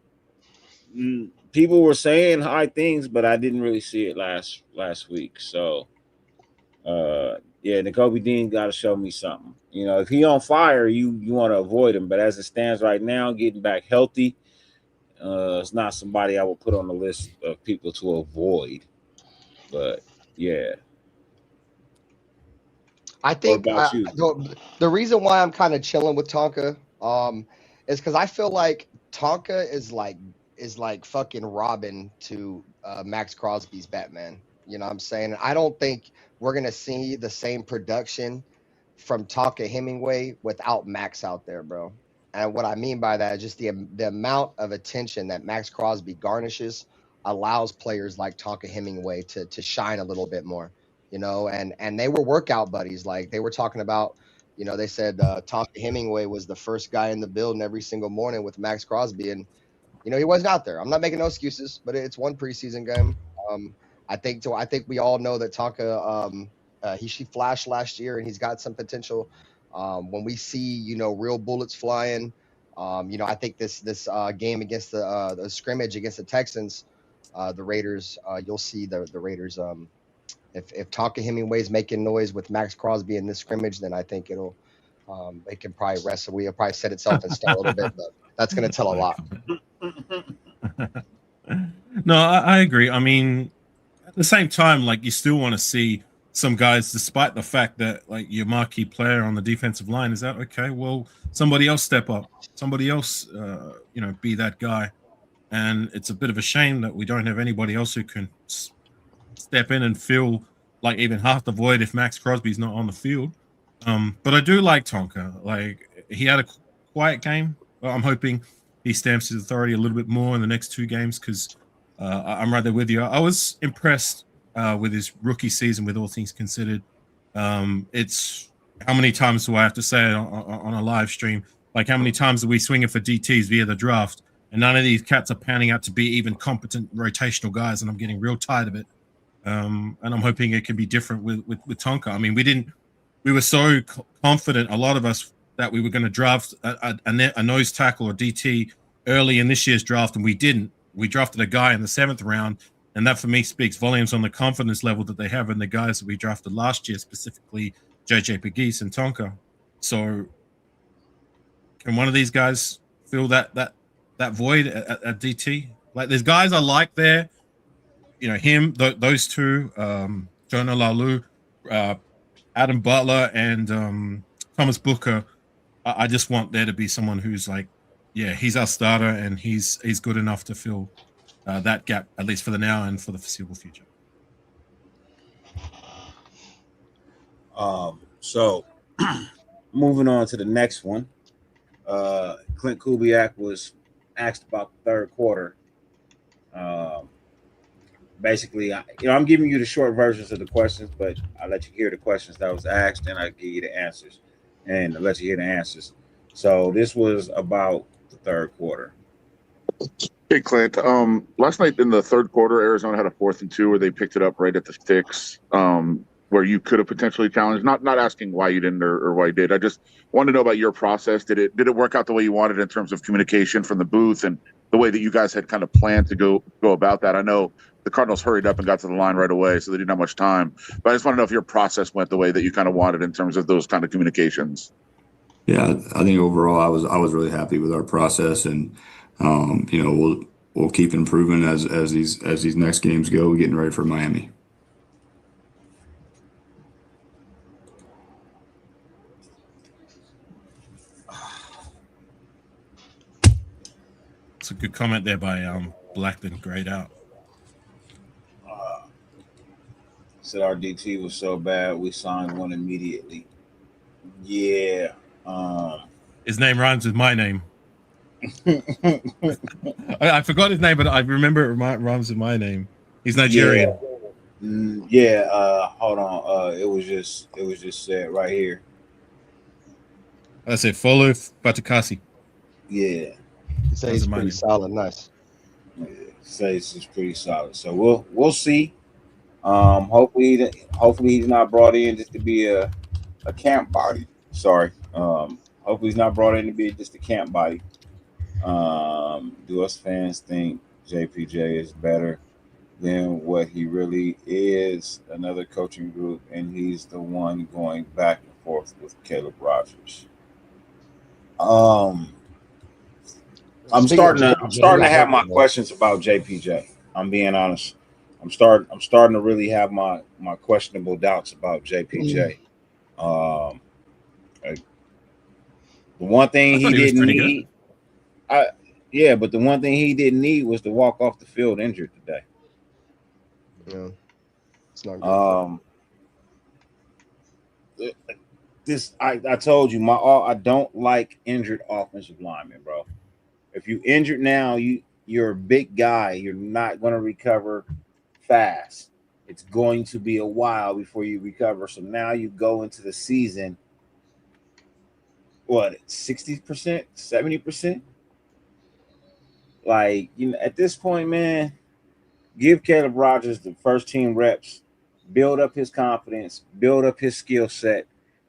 people were saying high things, but I didn't really see it last week. So, N'Kobe Dean got to show me something. You know, if he on fire, you want to avoid him. But as it stands right now, getting back healthy, it's not somebody I would put on the list of people to avoid. But yeah. I think the reason why I'm kind of chilling with Tonka is because I feel like Tonka is like fucking Robin to Max Crosby's Batman. You know what I'm saying? I don't think we're going to see the same production from Tonka Hemingway without Max out there, bro. And what I mean by that is just the amount of attention that Max Crosby garnishes allows players like Tonka Hemingway to shine a little bit more. You know, and they were workout buddies. Like they were talking about You know, they said Tonka Hemingway was the first guy in the building every single morning with Max Crosby, and you know he wasn't out there. I'm not making no excuses, but it's one preseason game. I think we all know that Tonka she flashed last year, and he's got some potential. When we see, you know, real bullets flying, you know, I think this game against the scrimmage against the Texans, the Raiders, you'll see the Raiders. If Tonka Hemingway's making noise with Max Crosby in this scrimmage, then I think it can probably rest. We'll probably set itself in stone a little bit, but that's going to tell a lot. No, I agree. I mean, at the same time, like, you still want to see some guys, despite the fact that, like, your marquee player on the defensive line is out. Okay, well, somebody else step up. Somebody else, you know, be that guy. And it's a bit of a shame that we don't have anybody else who can step in and fill like even half the void if Max Crosby's not on the field. But I do like Tonka. Like, he had a quiet game. I'm hoping he stamps his authority a little bit more in the next 2 games, because I'm right there with you. I was impressed with his rookie season, with all things considered. It's how many times do I have to say it on a live stream? Like, how many times are we swinging for DTs via the draft, and none of these cats are panning out to be even competent rotational guys, and I'm getting real tired of it. And I'm hoping it can be different with Tonka. I mean, we were so confident, a lot of us, that we were going to draft a nose tackle or DT early in this year's draft, and we didn't. We drafted a guy in the 7th round, and that for me speaks volumes on the confidence level that they have in the guys that we drafted last year, specifically JJ Pegues and Tonka. So can one of these guys fill that void at DT? Like, there's guys I like there, you know, him, those two, Jonah Lalu, Adam Butler, and Thomas Booker. I just want there to be someone who's like, yeah, he's our starter, and he's good enough to fill that gap, at least for the now and for the foreseeable future. So moving on to the next one. Clint Kubiak was asked about the 3rd quarter. Basically, I'm giving you the short versions of the questions, but I'll let you hear the questions that was asked, and I'll give you the answers, and I'll let you hear the answers. So this was about the 3rd quarter. Hey, Clint. Last night in the 3rd quarter, Arizona had a 4th and 2 where they picked it up right at the sticks, where you could have potentially challenged. Not asking why you didn't or why you did. I just wanted to know about your process. Did it work out the way you wanted in terms of communication from the booth and the way that you guys had kind of planned to go about that? I know the Cardinals hurried up and got to the line right away, so they didn't have much time. But I just want to know if your process went the way that you kind of wanted in terms of those kind of communications. Yeah, I think overall I was really happy with our process, and you know, we'll keep improving as these next games go, getting ready for Miami. It's a good comment there by Blackton. Grayed out. Said our DT was so bad we signed one immediately. Yeah. His name rhymes with my name. I forgot his name, but I remember it rhymes with my name. He's Nigerian. Hold on. It was just said right here. I said Folu Batukasi. Yeah. He says he's pretty solid. Nice. Yeah, says he's pretty solid. So we'll see. Hopefully he's not brought in just to be a camp body. Sorry. Hopefully he's not brought in to be just a camp body. Do us fans think JPJ is better than what he really is? Another coaching group, and he's the one going back and forth with Caleb Rogers. I'm starting to have my questions about JPJ. I'm being honest. I'm starting to really have my questionable doubts about JPJ. The one thing he didn't need, but the one thing he didn't need was to walk off the field injured today. Yeah, it's not good. I told you I don't like injured offensive linemen, bro. If you injured now, you're a big guy. You're not going to recover fast. It's going to be a while before you recover. So now you go into the season what 60%, 70%. Like, at this point, man, give Caleb Rogers the first team reps, build up his confidence, build up his skill set,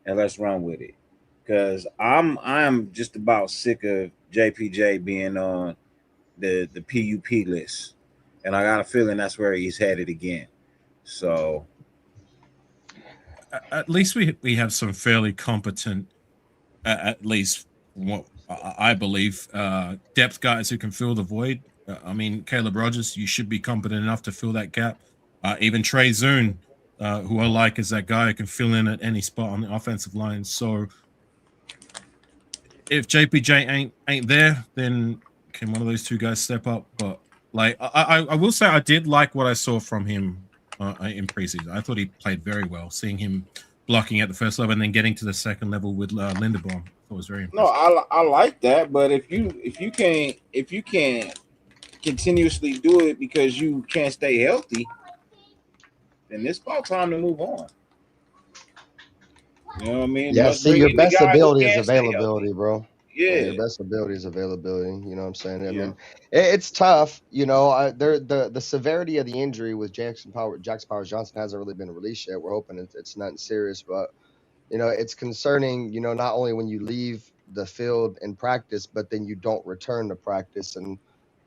and let's run with it. Because I'm just about sick of JPJ being on the PUP list, and I got a feeling that's where he's headed again. So at least we have some fairly competent, at least what I believe, depth guys who can fill the void. I mean, Caleb Rogers, you should be competent enough to fill that gap. Even Trey Zune, who I like, is that guy who can fill in at any spot on the offensive line. So if JPJ ain't there, then can one of those two guys step up? But like I will say, I did like what I saw from him in preseason. I thought he played very well. Seeing him blocking at the first level and then getting to the second level with Linderbaum, it was very impressive. No, I like that, but if you can't continuously do it because you can't stay healthy, then it's about time to move on. You know what I mean? Yeah, see, your best ability is availability, bro. Yeah, your best ability is availability. You know what I'm saying? I mean, it's tough. You know, the severity of the injury with Jackson Powers Johnson hasn't really been released yet. We're hoping it's nothing serious, but you know, it's concerning. You know, not only when you leave the field in practice, but then you don't return to practice, and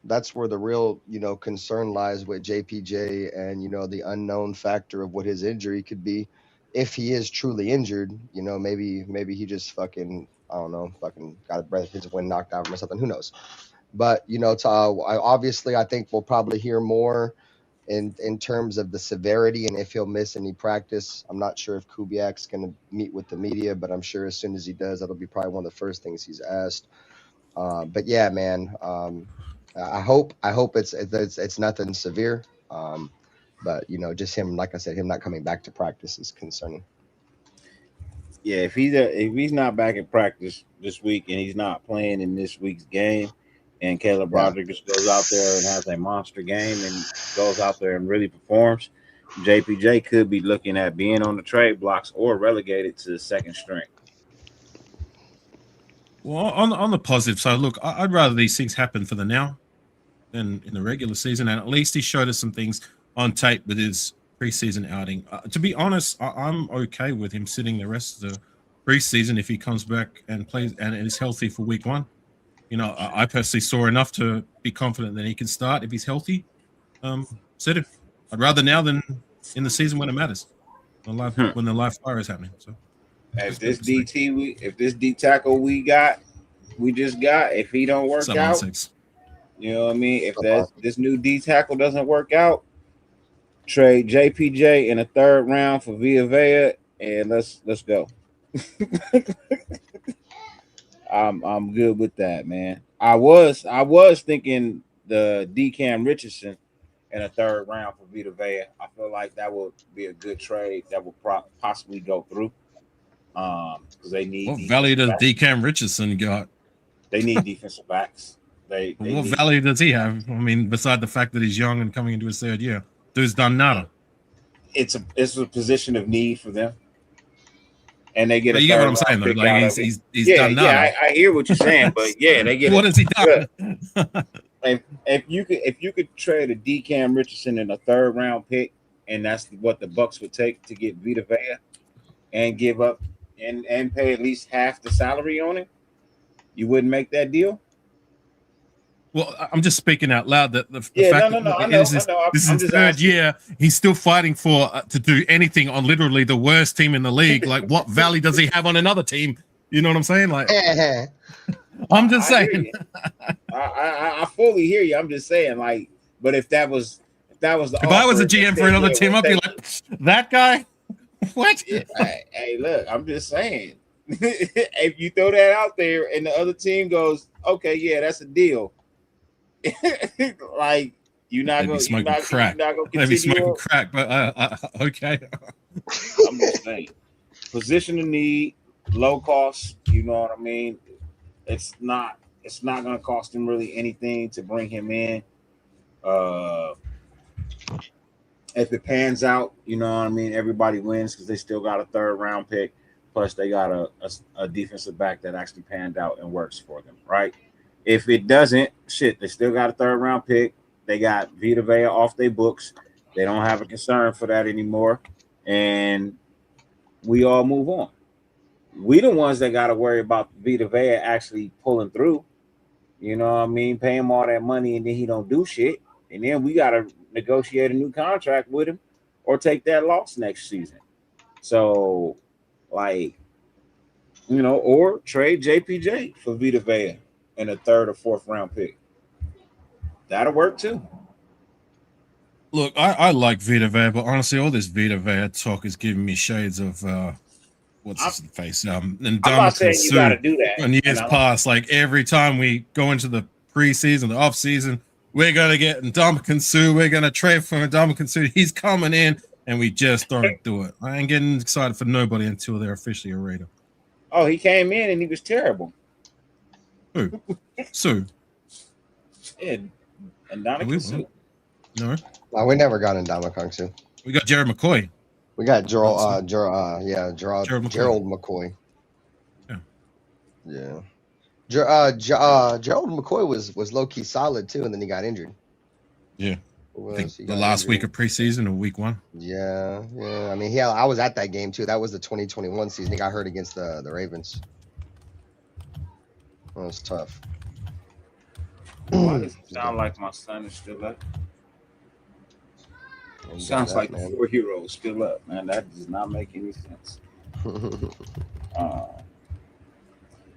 that's where the real, you know, concern lies with JPJ, and you know, the unknown factor of what his injury could be. If he is truly injured, you know, maybe he just fucking, I don't know, fucking got a breath, his wind knocked out of him or something. Who knows? But you know, obviously, I think we'll probably hear more in terms of the severity and if he'll miss any practice. I'm not sure if Kubiak's going to meet with the media, but I'm sure as soon as he does, that'll be probably one of the first things he's asked. But yeah, man, I hope it's nothing severe. But you know, just him, like I said, him not coming back to practice is concerning. Yeah, if he's not back in practice this week and he's not playing in this week's game, and Caleb Rodriguez goes out there and has a monster game and goes out there and really performs, JPJ could be looking at being on the trade blocks or relegated to the second string. Well, on the positive side, look, I'd rather these things happen for the now than in the regular season, and at least he showed us some things on tape with his preseason outing. To be honest, I'm okay with him sitting the rest of the preseason if he comes back and plays and is healthy for week one. You know, I personally saw enough to be confident that he can start if he's healthy. Sit him. I'd rather now than in the season when it matters, when the live fire is happening. So, if this D tackle we just got, if he don't work out, you know what I mean? If this new D tackle doesn't work out, trade JPJ in a third round for Villa, and let's go. I'm good with that, man. I was thinking the DCam Richardson in a third round for Vita Vea. I feel like that would be a good trade that will possibly go through. Because they need. What value does DCam Richardson got? They need defensive backs. What value does he have? I mean, beside the fact that he's young and coming into his third year, dude's done nada. It's a position of need for them. And they get. You get what I'm saying, though. Like he's done nada. Yeah, I hear what you're saying, but yeah, they get. What has he done? If you could trade a DCam Richardson in a third round pick, and that's what the Bucks would take to get Vita Vea, and give up and pay at least half the salary on it, you wouldn't make that deal. Well, I'm just speaking out loud that the fact that this is his third year, he's still fighting for to do anything on literally the worst team in the league. Like, what value does he have on another team? You know what I'm saying? Like, I'm just saying. I fully hear you. I'm just saying, like, but if that was the if I was a GM for another team, I'd be like, that guy. What? Hey, look, I'm just saying. If you throw that out there and the other team goes, okay, yeah, that's a deal. Like you're not going to smoking crack. Maybe smoking crack, but okay. I'm just saying, position of need, low cost. You know what I mean? It's not going to cost him really anything to bring him in. If it pans out, you know what I mean. Everybody wins because they still got a third round pick. Plus, they got a defensive back that actually panned out and works for them, right? If it doesn't, shit, they still got a 3rd-round pick. They got Vita Vea off their books. They don't have a concern for that anymore. And we all move on. We the ones that got to worry about Vita Vea actually pulling through. You know what I mean? Pay him all that money and then he don't do shit. And then we got to negotiate a new contract with him or take that loss next season. So, like, you know, or trade JPJ for Vita Vea and a 3rd or 4th round pick. That'll work too. Look, I like Vita Vea, but honestly, all this Vita Vea talk is giving me shades of what's his face? And I'm not saying you got to do that. In years past, like every time we go into the preseason, the off season, we're gonna get Ndamukong Suh. We're gonna trade for Ndamukong Suh. He's coming in, and we just don't do it. I ain't getting excited for nobody until they're officially a Raider. Oh, he came in and he was terrible. Who? Suh. Yeah, Ndamukong Suh. No, we never got Ndamukong Suh. We got Gerald McCoy. We got Gerald McCoy. Yeah. Gerald McCoy was low key solid too, and then he got injured. Yeah. I think the last week of preseason or week 1. Yeah. I mean, I was at that game too. That was the 2021 season. He got hurt against the Ravens. That was tough. Why does it sound like my son is still up? It sounds like the 4 heroes still up, man. That does not make any sense.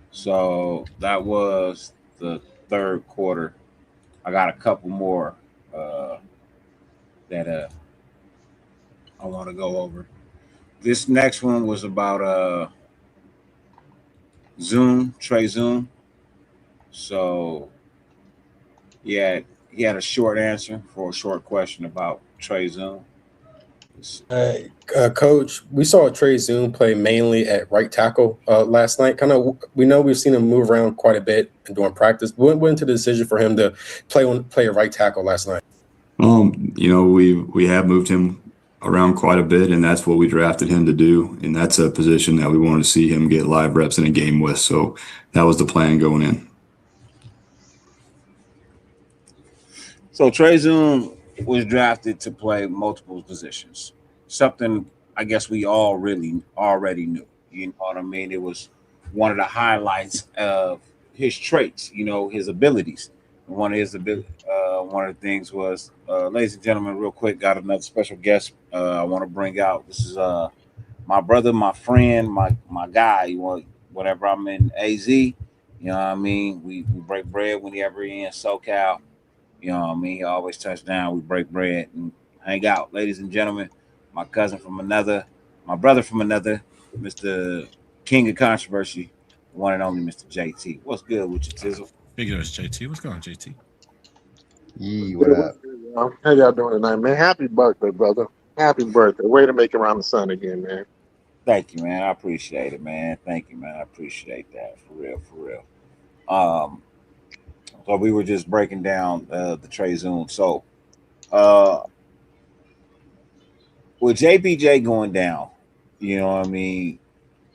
So that was the 3rd quarter. I got a couple more that I want to go over. This next one was about Trey Zoom. So he had a short answer for a short question about Trey Zoom. Coach, we saw Trey Zoom play mainly at right tackle last night. We know we've seen him move around quite a bit during practice. What went into the decision for him to play a right tackle last night? You know, we have moved him around quite a bit, and that's what we drafted him to do. And that's a position that we wanted to see him get live reps in a game with. So that was the plan going in. So Trey Zoom was drafted to play multiple positions. Something I guess we all really already knew. You know what I mean? It was one of the highlights of his traits, you know, his abilities. One of the things was, ladies and gentlemen, real quick, got another special guest I want to bring out. This is my brother, my friend, my guy. Whenever I'm in AZ, you know what I mean? We break bread whenever he in SoCal. You know what I mean? He always touch down. We break bread and hang out. Ladies and gentlemen, my cousin from another, my brother from another, Mr. King of Controversy, one and only Mr. JT. What's good with you, Tizzle? Big as JT. What's going on, JT? Yee, what up? How y'all doing tonight, man? Happy birthday, brother. Happy birthday. Way to make it around the sun again, man. Thank you, man. I appreciate it, man. Thank you, man. I appreciate that. For real. So we were just breaking down the Trey Zoom. So with JPJ going down, you know what I mean,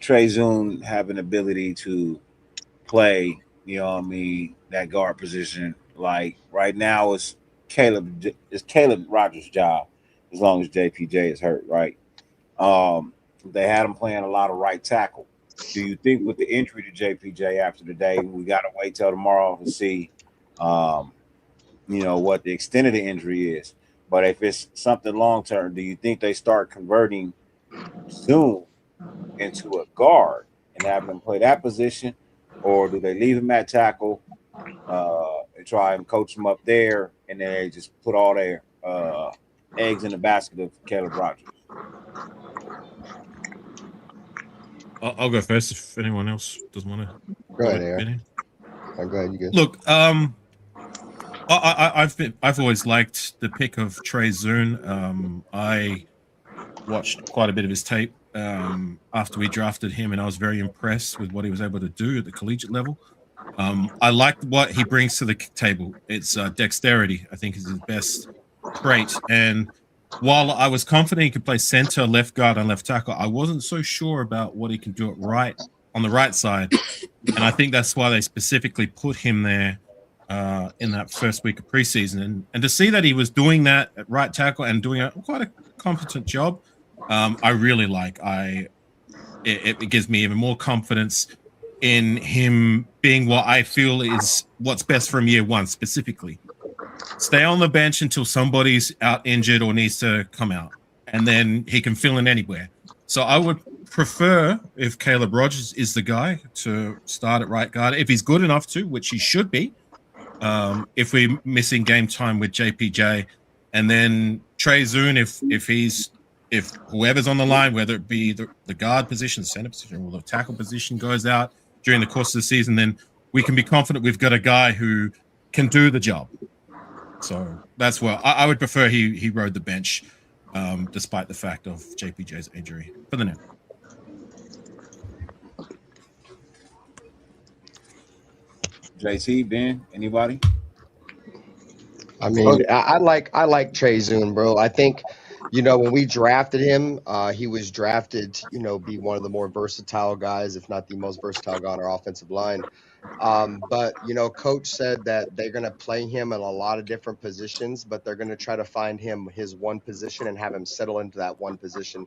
Trey Zoom having ability to play, you know what I mean, that guard position. Like right now it's Caleb Rogers' job as long as JPJ is hurt, right? They had him playing a lot of right tackle. Do you think with the injury to JPJ after today, we got to wait till tomorrow to see what the extent of the injury is? But if it's something long term, do you think they start converting Zoom into a guard and have him play that position, or do they leave him at tackle and try and coach him up there, and then they just put all their eggs in the basket of Caleb Rogers? I'll go first if anyone else doesn't want to. Go ahead, Aaron. Go ahead, you go. Look, I've always liked the pick of Trey Zoom. I watched quite a bit of his tape after we drafted him, and I was very impressed with what he was able to do at the collegiate level. I liked what he brings to the table. It's dexterity, I think, is his best trait. And while I was confident he could play center, left guard, and left tackle, I wasn't so sure about what he can do on the right side. And I think that's why they specifically put him there in that first week of preseason. And to see that he was doing that at right tackle and doing quite a competent job, I really like. It gives me even more confidence in him being what I feel is what's best from year one specifically. Stay on the bench until somebody's out injured or needs to come out, and then he can fill in anywhere. So I would prefer if Caleb Rogers is the guy to start at right guard, if he's good enough to, which he should be. If we're missing game time with JPJ, and then Trey Zoon, if whoever's on the line, whether it be the guard position, center position, or the tackle position goes out during the course of the season, then we can be confident we've got a guy who can do the job. So that's why I would prefer he rode the bench, despite the fact of JPJ's injury for the now. JT, Ben, anybody? I mean, I like Trey Zoon, bro. I think, when we drafted him, he was drafted, be one of the more versatile guys, if not the most versatile guy on our offensive line. But, coach said that they're going to play him in a lot of different positions, but they're going to try to find him his one position and have him settle into that one position.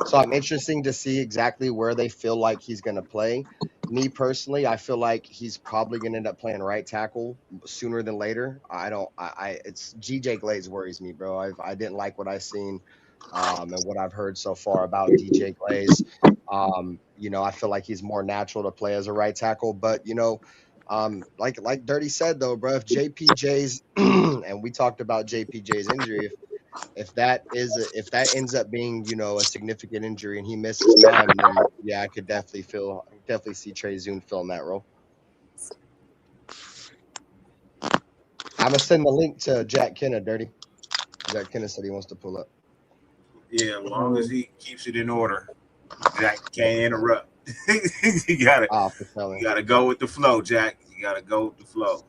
So I'm interested to see exactly where they feel like he's going to play. Me personally, I feel like he's probably going to end up playing right tackle sooner than later. It's GJ Glaze worries me, bro. I didn't like what I've seen and what I've heard so far about DJ Glaze. I feel like he's more natural to play as a right tackle, but like Dirty said though, bro, if JPJ's and we talked about JPJ's injury, if that ends up being a significant injury and he misses time, then yeah, I could definitely see Trey Zoon filling that role. I'm gonna send the link to Jack Kenna, Dirty. Jack Kenna said he wants to pull up. Yeah, as long as he keeps it in order. Jack can't interrupt. you gotta go with the flow, Jack. You gotta go with the flow.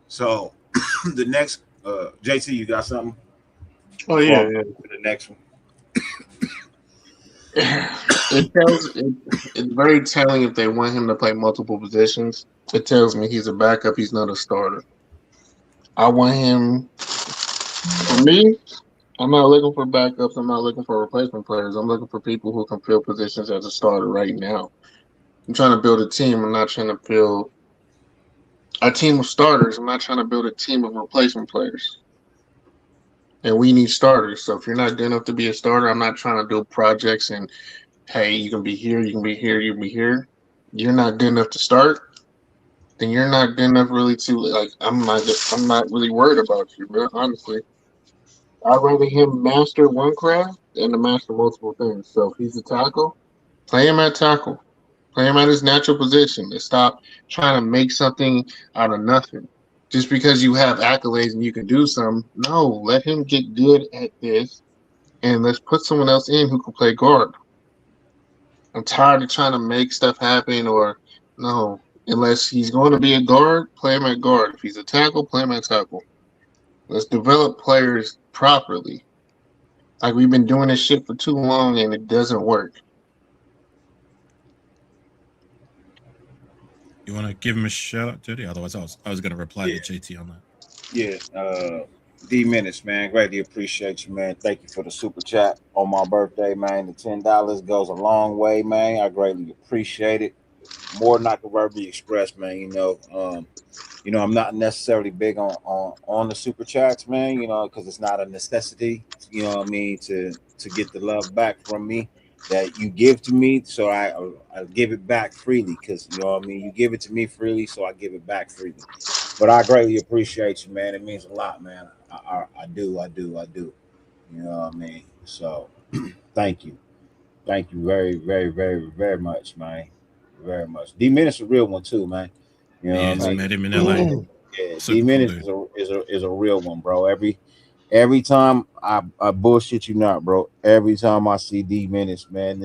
So the next JT, you got something? Oh yeah. The next one. It's very telling if they want him to play multiple positions. It tells me he's a backup, he's not a starter. I want him. For me, I'm not looking for backups. I'm not looking for replacement players. I'm looking for people who can fill positions as a starter right now. I'm trying to build a team. I'm not trying to build a team of starters. I'm not trying to build a team of replacement players. And we need starters. So if you're not good enough to be a starter, I'm not trying to do projects and, hey, you can be here, you can be here, you can be here. You're not good enough to start, then you're not good enough really to, I'm not really worried about you, bro, honestly. I'd rather him master one craft than to master multiple things. So if he's a tackle, play him at tackle. Play him at his natural position. And stop trying to make something out of nothing. Just because you have accolades and you can do something, no, let him get good at this, and let's put someone else in who can play guard. I'm tired of trying to make stuff happen, or no, unless he's going to be a guard, play him at guard. If he's a tackle, play him at tackle. Let's develop players properly. Like, we've been doing this shit for too long and it doesn't work. You want to give him a shout out, Dirty? Otherwise, I was going to reply to JT on that. Yeah, D Minutes, man. Greatly appreciate you, man. Thank you for the super chat on my birthday, man. The $10 goes a long way, man. I greatly appreciate it. More than I can verbally express, man. I'm not necessarily big on the super chats, man. Because it's not a necessity. You know what I mean, to get the love back from me that you give to me, so I give it back freely, because you give it to me freely, so I give it back freely. But I greatly appreciate you, man. It means a lot, man. I do. You know what I mean? So thank you very, very, very, very much, man. Very much. D Minutes a real one too, man. You know what I mean? Met him in LA. Yeah, D Minutes is a real one, bro. Every time I bullshit you not, bro. Every time I see D Minutes, man,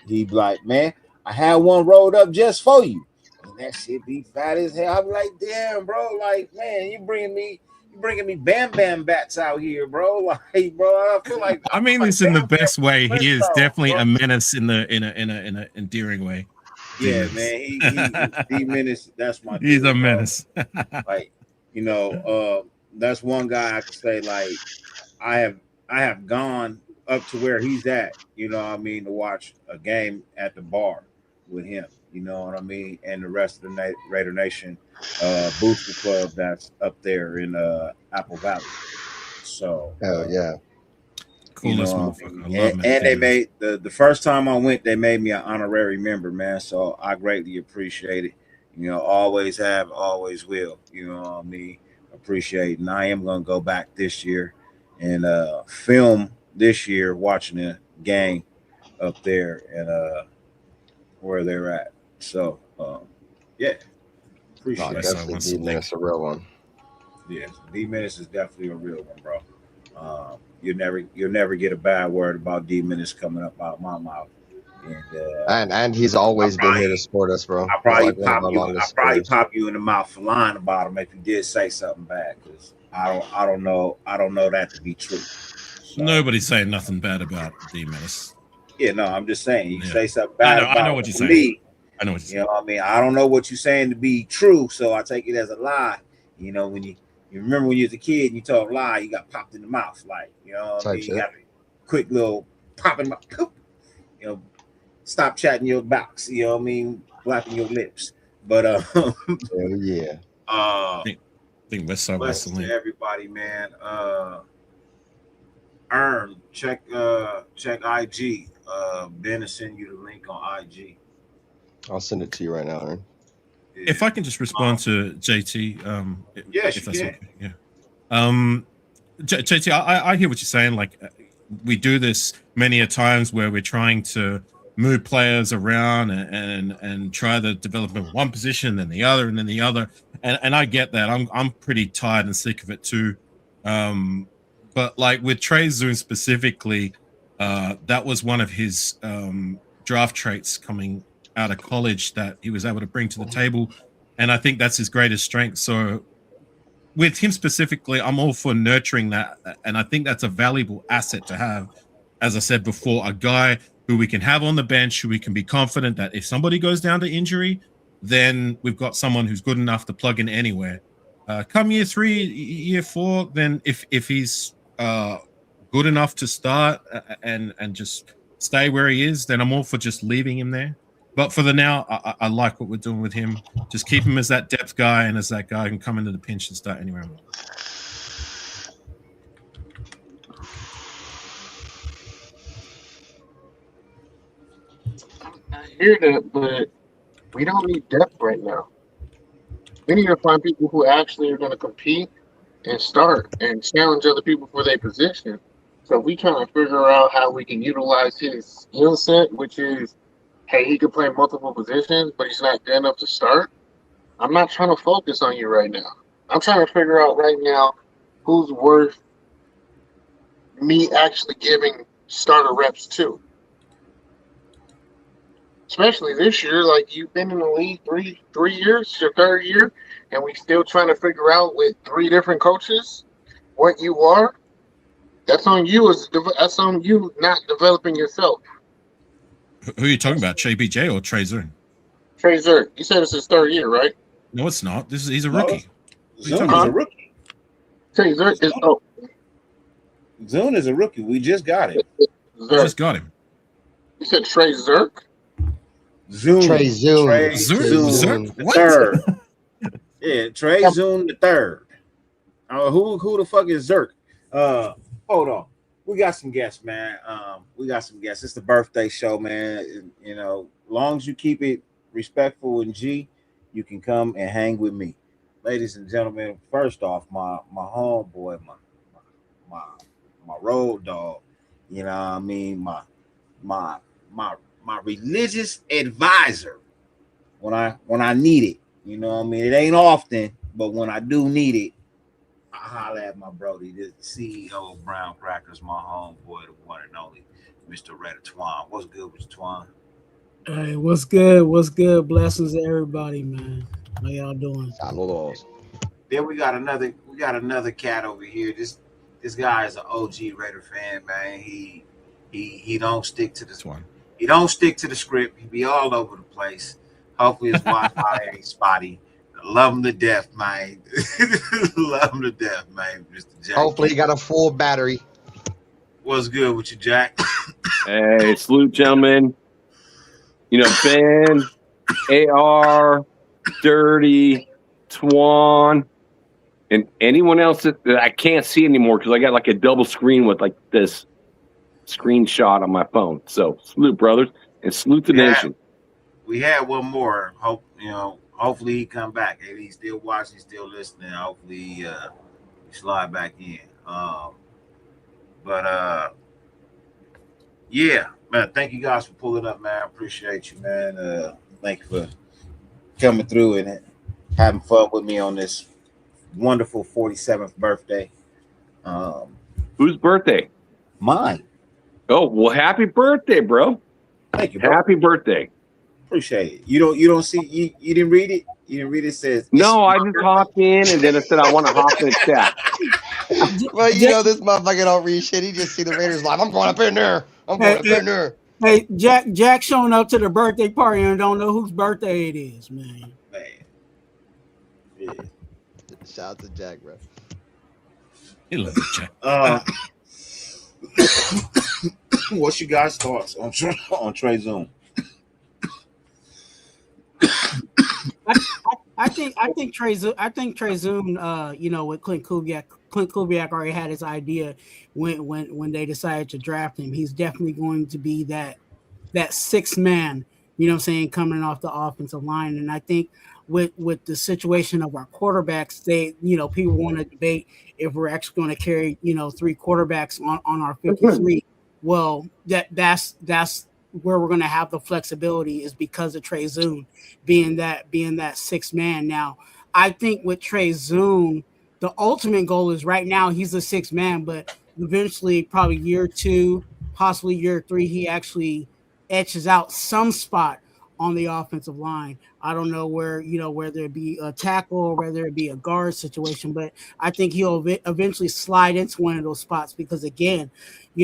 he be like, man, I had one rolled up just for you. And that shit be fat as hell. I be like, damn, bro, like, man, you bringing me You bringing me Bam Bam bats out here, bro? Like, bro, I feel like I mean this in the best way. He is definitely a menace in a endearing way. Yeah, man. He D Menace. That's my. He's dude, a menace. Like, you know, that's one guy I could say like I have gone up to where he's at. You know what I mean, to watch a game at the bar with him. You know what I mean, and the rest of the Raider Nation booster club that's up there in Apple Valley. So, yeah. Coolest motherfucker. I love him. And they made the first time I went, they made me an honorary member, man. So I greatly appreciate it. You know, always have, always will. You know what I mean? Appreciate it. And I am gonna go back this year and film this year watching the game up there and where they're at. So yeah. Appreciate it. Definitely D-Menace a real one. Yeah, D-Menace is definitely a real one, bro. You'll never get a bad word about D-Menace coming up out my mouth. And he's always been here to support us, bro. I probably pop you in the mouth for lying about him if you did say something bad, because I don't know that to be true. So, nobody's saying nothing bad about D-Menace. Yeah, no, I'm just saying you say something bad. I know what you're saying. Me, I know what you're saying. You know what I mean? I don't know what you're saying to be true, so I take it as a lie. You know, when you remember when you was a kid and you told a lie, you got popped in the mouth, like, you know what I mean? You got a quick little pop in the mouth, you know, stop chatting your box, you know what I mean? Flapping your lips. But yeah. I think West Side Wrestling. To everybody, man. Earn, check IG. Ben will send you the link on IG. I'll send it to you right now, Aaron. If I can just respond to JT, yes, if that's okay. Yeah. JT, I hear what you're saying. Like, we do this many a times where we're trying to move players around and try the development of one position, then the other, and then the other. And I get that. I'm pretty tired and sick of it too. But like with Trey Zoon specifically, that was one of his draft traits coming out of college that he was able to bring to the table, and I think that's his greatest strength. So with him specifically, I'm all for nurturing that, and I think that's a valuable asset to have. As I said before, a guy who we can have on the bench, who we can be confident that if somebody goes down to injury, then we've got someone who's good enough to plug in anywhere. Come year 3, year 4, then if he's good enough to start and just stay where he is, then I'm all for just leaving him there. But for the now, I like what we're doing with him. Just keep him as that depth guy and as that guy who can come into the pinch and start anywhere. I hear that, but we don't need depth right now. We need to find people who actually are going to compete and start and challenge other people for their position. So we trying to figure out how we can utilize his skill set, which is, hey, he can play multiple positions, but he's not good enough to start. I'm not trying to focus on you right now. I'm trying to figure out right now who's worth me actually giving starter reps to. Especially this year, like you've been in the league three years, your third year, and we still trying to figure out with 3 different coaches what you are. That's on you. That's on you not developing yourself. Who are you talking about, JBJ or Trey Zoon? Trey Zoon. You said it's his 3rd year, right? No, it's not. He's a rookie. Zoon is a rookie. Trey Zoon is Zoon is a rookie. We just got him. Just got him. You said Trey Zerk? Zoom. Trey Zoom. Trey Zoom the third. Yeah, Trey Zoom the third. Who the fuck is Zerk? Hold on. We got some guests, man. We got some guests. It's the birthday show, man. You know, long as you keep it respectful and G, you can come and hang with me. Ladies and gentlemen, first off, my homeboy, my road dog, you know what I mean? My religious advisor when I need it. You know what I mean? It ain't often, but when I do need it, I holler at my brody, the CEO of Brown Crackers, my homeboy, the one and only Mr. Redder Twan. What's good with you, Twan? Hey, what's good? What's good? Blessings to everybody, man. How y'all doing? Then we got another we got another cat over here. This guy is an OG Raider fan, man. He don't stick to this one. He don't stick to the script. He be all over the place. Hopefully his Wi-Fi ain't spotty. Love him to death, man. Love him to death, man. Mr. Jack. Hopefully he got a full battery. What's good with you, Jack? Hey, salute, gentlemen. You know, Ben, AR, Dirty, Twan, and anyone else that I can't see anymore because I got like a double screen with like this screenshot on my phone. So salute, brothers, and salute the nation. We had one more. Hopefully he come back. If he's still watching, still listening. Hopefully he slide back in. Yeah, man. Thank you guys for pulling up, man. I appreciate you, man. Thank you for coming through and having fun with me on this wonderful 47th birthday. Whose birthday? Mine. Oh, well, happy birthday, bro. Thank you, bro. Happy birthday. Appreciate it. You don't see you didn't read it? You didn't read it? It says no, I just hopped in and then it said I want to hop in the chat. Well, you know this motherfucker don't read shit. He just see the Raiders live. I'm going up in there. I'm going up in there. Hey, Jack showing up to the birthday party and don't know whose birthday it is, man. Yeah. Shout out to Jack, bro. He loves Jack. What's your guys' thoughts on Trey Zoom? I think Trey Zoom, with Clint Kubiak already had his idea when they decided to draft him. He's definitely going to be that sixth man, coming off the offensive line. And I think with the situation of our quarterbacks, people want to debate if we're actually going to carry, 3 quarterbacks on our 53. Well, that's where we're going to have the flexibility is because of Trey Zoom being that sixth man. Now, I think with Trey Zoom, the ultimate goal is right now he's the sixth man, but eventually, probably year 2, possibly year 3, he actually etches out some spot on the offensive line. I don't know whether it be a tackle or whether it be a guard situation, but I think he'll eventually slide into one of those spots because, again,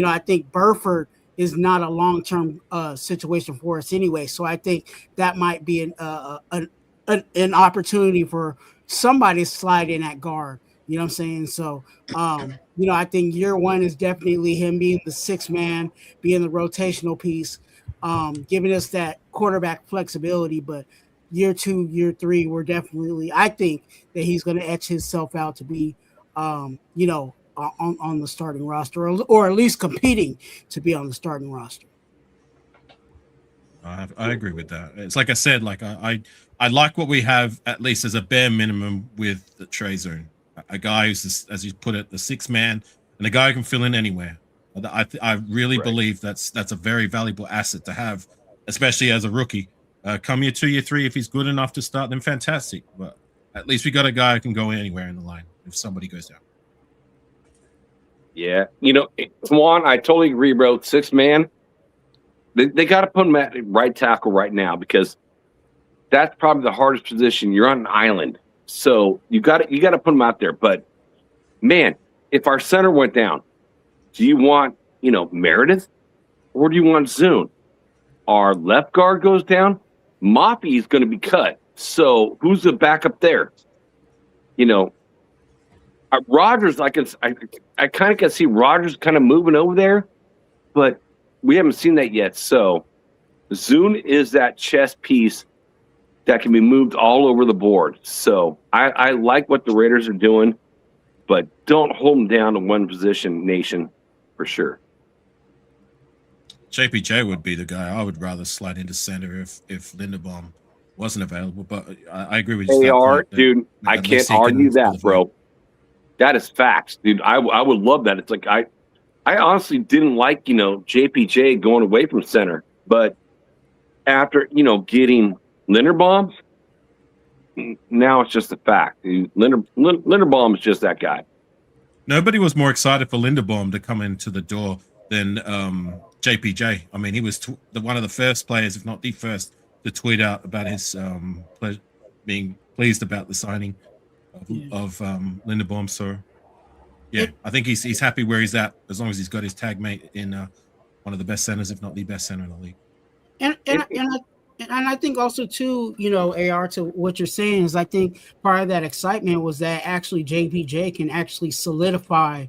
I think Burford is not a long-term situation for us anyway. So I think that might be an opportunity for somebody to slide in at guard. You know what I'm saying? So, I think year 1 is definitely him being the sixth man, being the rotational piece, giving us that quarterback flexibility. But year 2, year 3, I think that he's going to etch himself out to be, on the starting roster, or at least competing to be on the starting roster. I agree with that. It's like I said, like I like what we have at least as a bare minimum with the Trey Zoom, a guy who's, as you put it, the sixth man, and a guy who can fill in anywhere. I really believe that's a very valuable asset to have, especially as a rookie. Come year 2, year 3, if he's good enough to start, then fantastic. But at least we got a guy who can go anywhere in the line if somebody goes down. Yeah, Juan, I totally agree, bro. Sixth man, they got to put him at right tackle right now because that's probably the hardest position. You're on an island, so you got to put him out there. But man, if our center went down, do you want Meredith or do you want Zune? Our left guard goes down, Moppy is going to be cut. So who's the backup there? Rodgers, I kind of can see Rodgers kind of moving over there, but we haven't seen that yet. So Zune is that chess piece that can be moved all over the board. So I like what the Raiders are doing, but don't hold them down to one position, nation, for sure. JPJ would be the guy I would rather slide into center if Linderbaum wasn't available. But I agree with you. AR, dude, I can't argue that, bro. That is facts, dude. I would love that. It's like I honestly didn't like, JPJ going away from center. But after, getting Linderbaum, now it's just a fact. Linderbaum is just that guy. Nobody was more excited for Linderbaum to come into the door than JPJ. I mean, he was one of the first players, if not the first, to tweet out about his being pleased about the signing. of Linderbaum. So yeah, I think he's happy where he's at as long as he's got his tag mate in one of the best centers, if not the best center in the league. And I think also too, AR, to what you're saying is, I think part of that excitement was that actually JPJ can actually solidify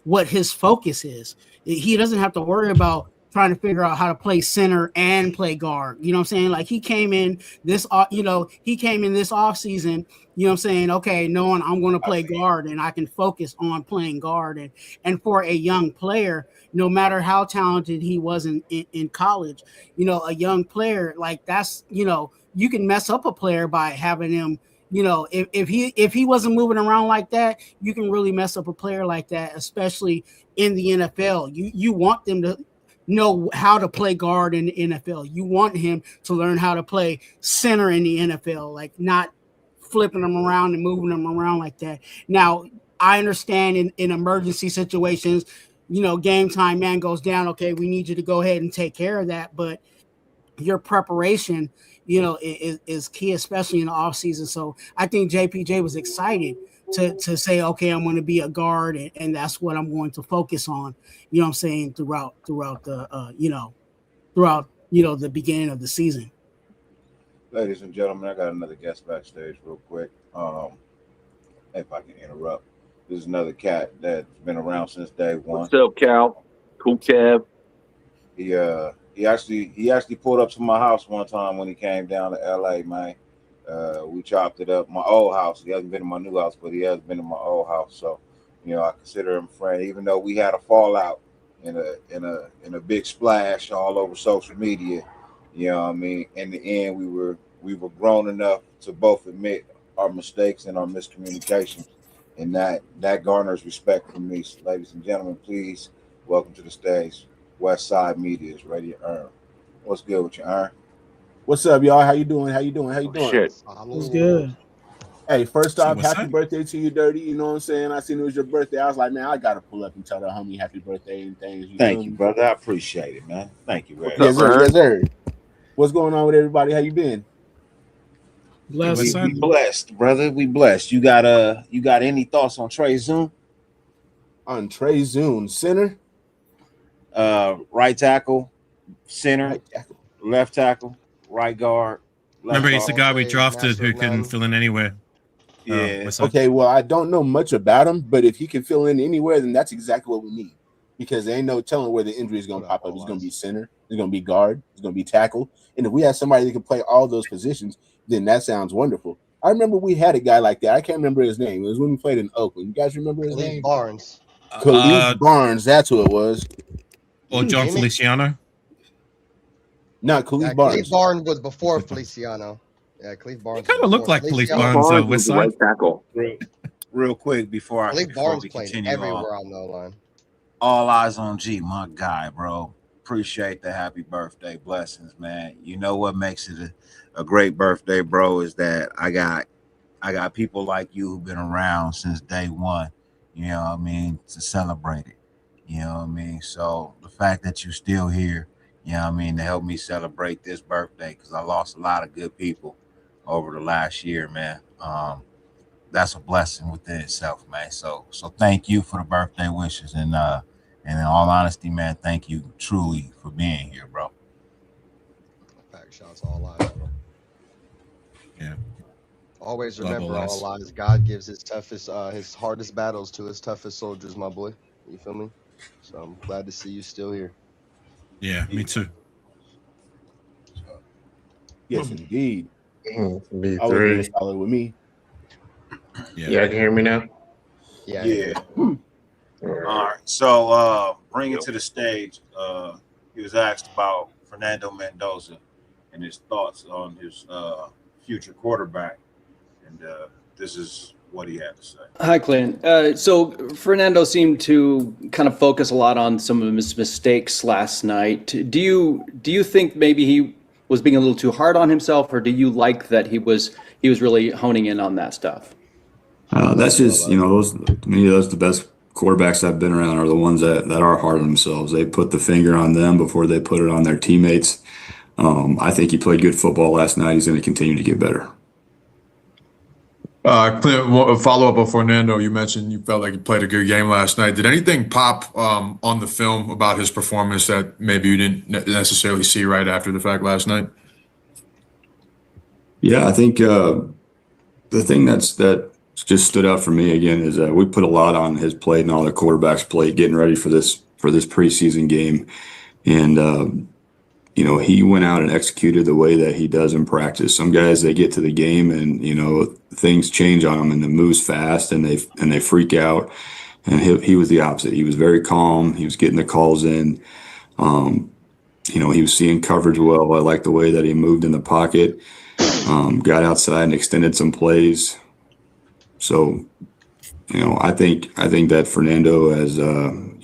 what his focus is. He doesn't have to worry about trying to figure out how to play center and play guard. You know what I'm saying? Like he came in this off season, you know what I'm saying? Okay, knowing I'm going to play guard and I can focus on playing guard. And for a young player, no matter how talented he was in college, a young player like that's, you can mess up a player by having him, if he wasn't moving around like that, you can really mess up a player like that, especially in the NFL. You want them to know how to play guard in the NFL. You want him to learn how to play center in the NFL, like not flipping them around and moving them around like that. Now, I understand in emergency situations, game time, man goes down. Okay, we need you to go ahead and take care of that. But your preparation, is key, especially in the off season. So I think JPJ was excited to say, okay, I'm going to be a guard, and that's what I'm going to focus on. You know what I'm saying, throughout the the beginning of the season. Ladies and gentlemen, I got another guest backstage real quick. If I can interrupt. This is another cat that's been around since day one. What's up, Cal? Cool Kev. He actually pulled up to my house one time when he came down to LA, man. We chopped it up. My old house. He hasn't been in my new house, but he has been in my old house. So, I consider him a friend, even though we had a fallout in a big splash all over social media. You know what I mean? In the end, we were grown enough to both admit our mistakes and our miscommunications, and that garners respect from me. So, ladies and gentlemen, please welcome to the stage, West Side Media's Radio Earn. What's good with you, Earn? What's up, y'all? How you doing? Shit. What's good? Hey, first off, happy birthday to you, Dirty. You know what I'm saying? I seen it was your birthday. I was like, man, I gotta pull up and tell the homie happy birthday and things. Thank you, brother. I appreciate it, man. Thank you very much. much. Yes, sir. What's going on with everybody? How you been? Blessed. We blessed, brother. We blessed. You got any thoughts on Trey Zoom? On Trey Zoom, center, right tackle, center, left tackle, right guard. Remember, he's the guy we drafted who can fill in anywhere. Yeah. Okay, well, I don't know much about him, but if he can fill in anywhere, then that's exactly what we need. Because there ain't no telling where the injury is going to pop up. He's going to be center. He's going to be guard. He's going to be tackle. And if we have somebody that can play all those positions, then that sounds wonderful. I remember we had a guy like that. I can't remember his name. It was when we played in Oakland. You guys remember his name? Barnes. Khalif Barnes. That's who it was. Or John Feliciano. No, Khalif Barnes. Khalif Barnes was before Feliciano. Yeah, Khalif Barnes. Kind of looked like Khalif Barnes. Was the right tackle. Real quick before Khalif Barnes we played continue everywhere on the line. All eyes on G, my guy, bro. Appreciate the happy birthday blessings, man. You know what makes it a great birthday, bro, is that I got people like you who've been around since day one, you know what I mean, to celebrate it. You know what I mean? So the fact that you're still here, you know what I mean, to help me celebrate this birthday, because I lost a lot of good people over the last year, man. That's a blessing within itself, man. So thank you for the birthday wishes, and in all honesty, man, thank you truly for being here, bro. Back shots all lives, bro. Yeah. Always remember, all lives. God gives his hardest battles to his toughest soldiers, my boy. You feel me? So I'm glad to see you still here. Yeah, me too. Yes, indeed. B3. Always solid with me. Yeah, can hear me now? Yeah. All right. So bring it to the stage. He was asked about Fernando Mendoza and his thoughts on his future quarterback, and this is what he had to say. Hi, Clint. So Fernando seemed to kind of focus a lot on some of his mistakes last night. Do you think maybe he was being a little too hard on himself, or do you like that he was really honing in on that stuff? That's just, those to me, those the best quarterbacks I've been around are the ones that are hard on themselves. They put the finger on them before they put it on their teammates. I think he played good football last night. He's going to continue to get better. Clint, a follow-up on Fernando. You mentioned you felt like he played a good game last night. Did anything pop on the film about his performance that maybe you didn't necessarily see right after the fact last night? Yeah, I think the thing that just stood out for me again is that we put a lot on his plate and all the quarterbacks' plate getting ready for this preseason game, and he went out and executed the way that he does in practice. Some guys, they get to the game and things change on them and it moves fast and they freak out, and he was the opposite. He was very calm. He was getting the calls in. He was seeing coverage well. I like the way that he moved in the pocket. Got outside and extended some plays. So, I think that Fernando has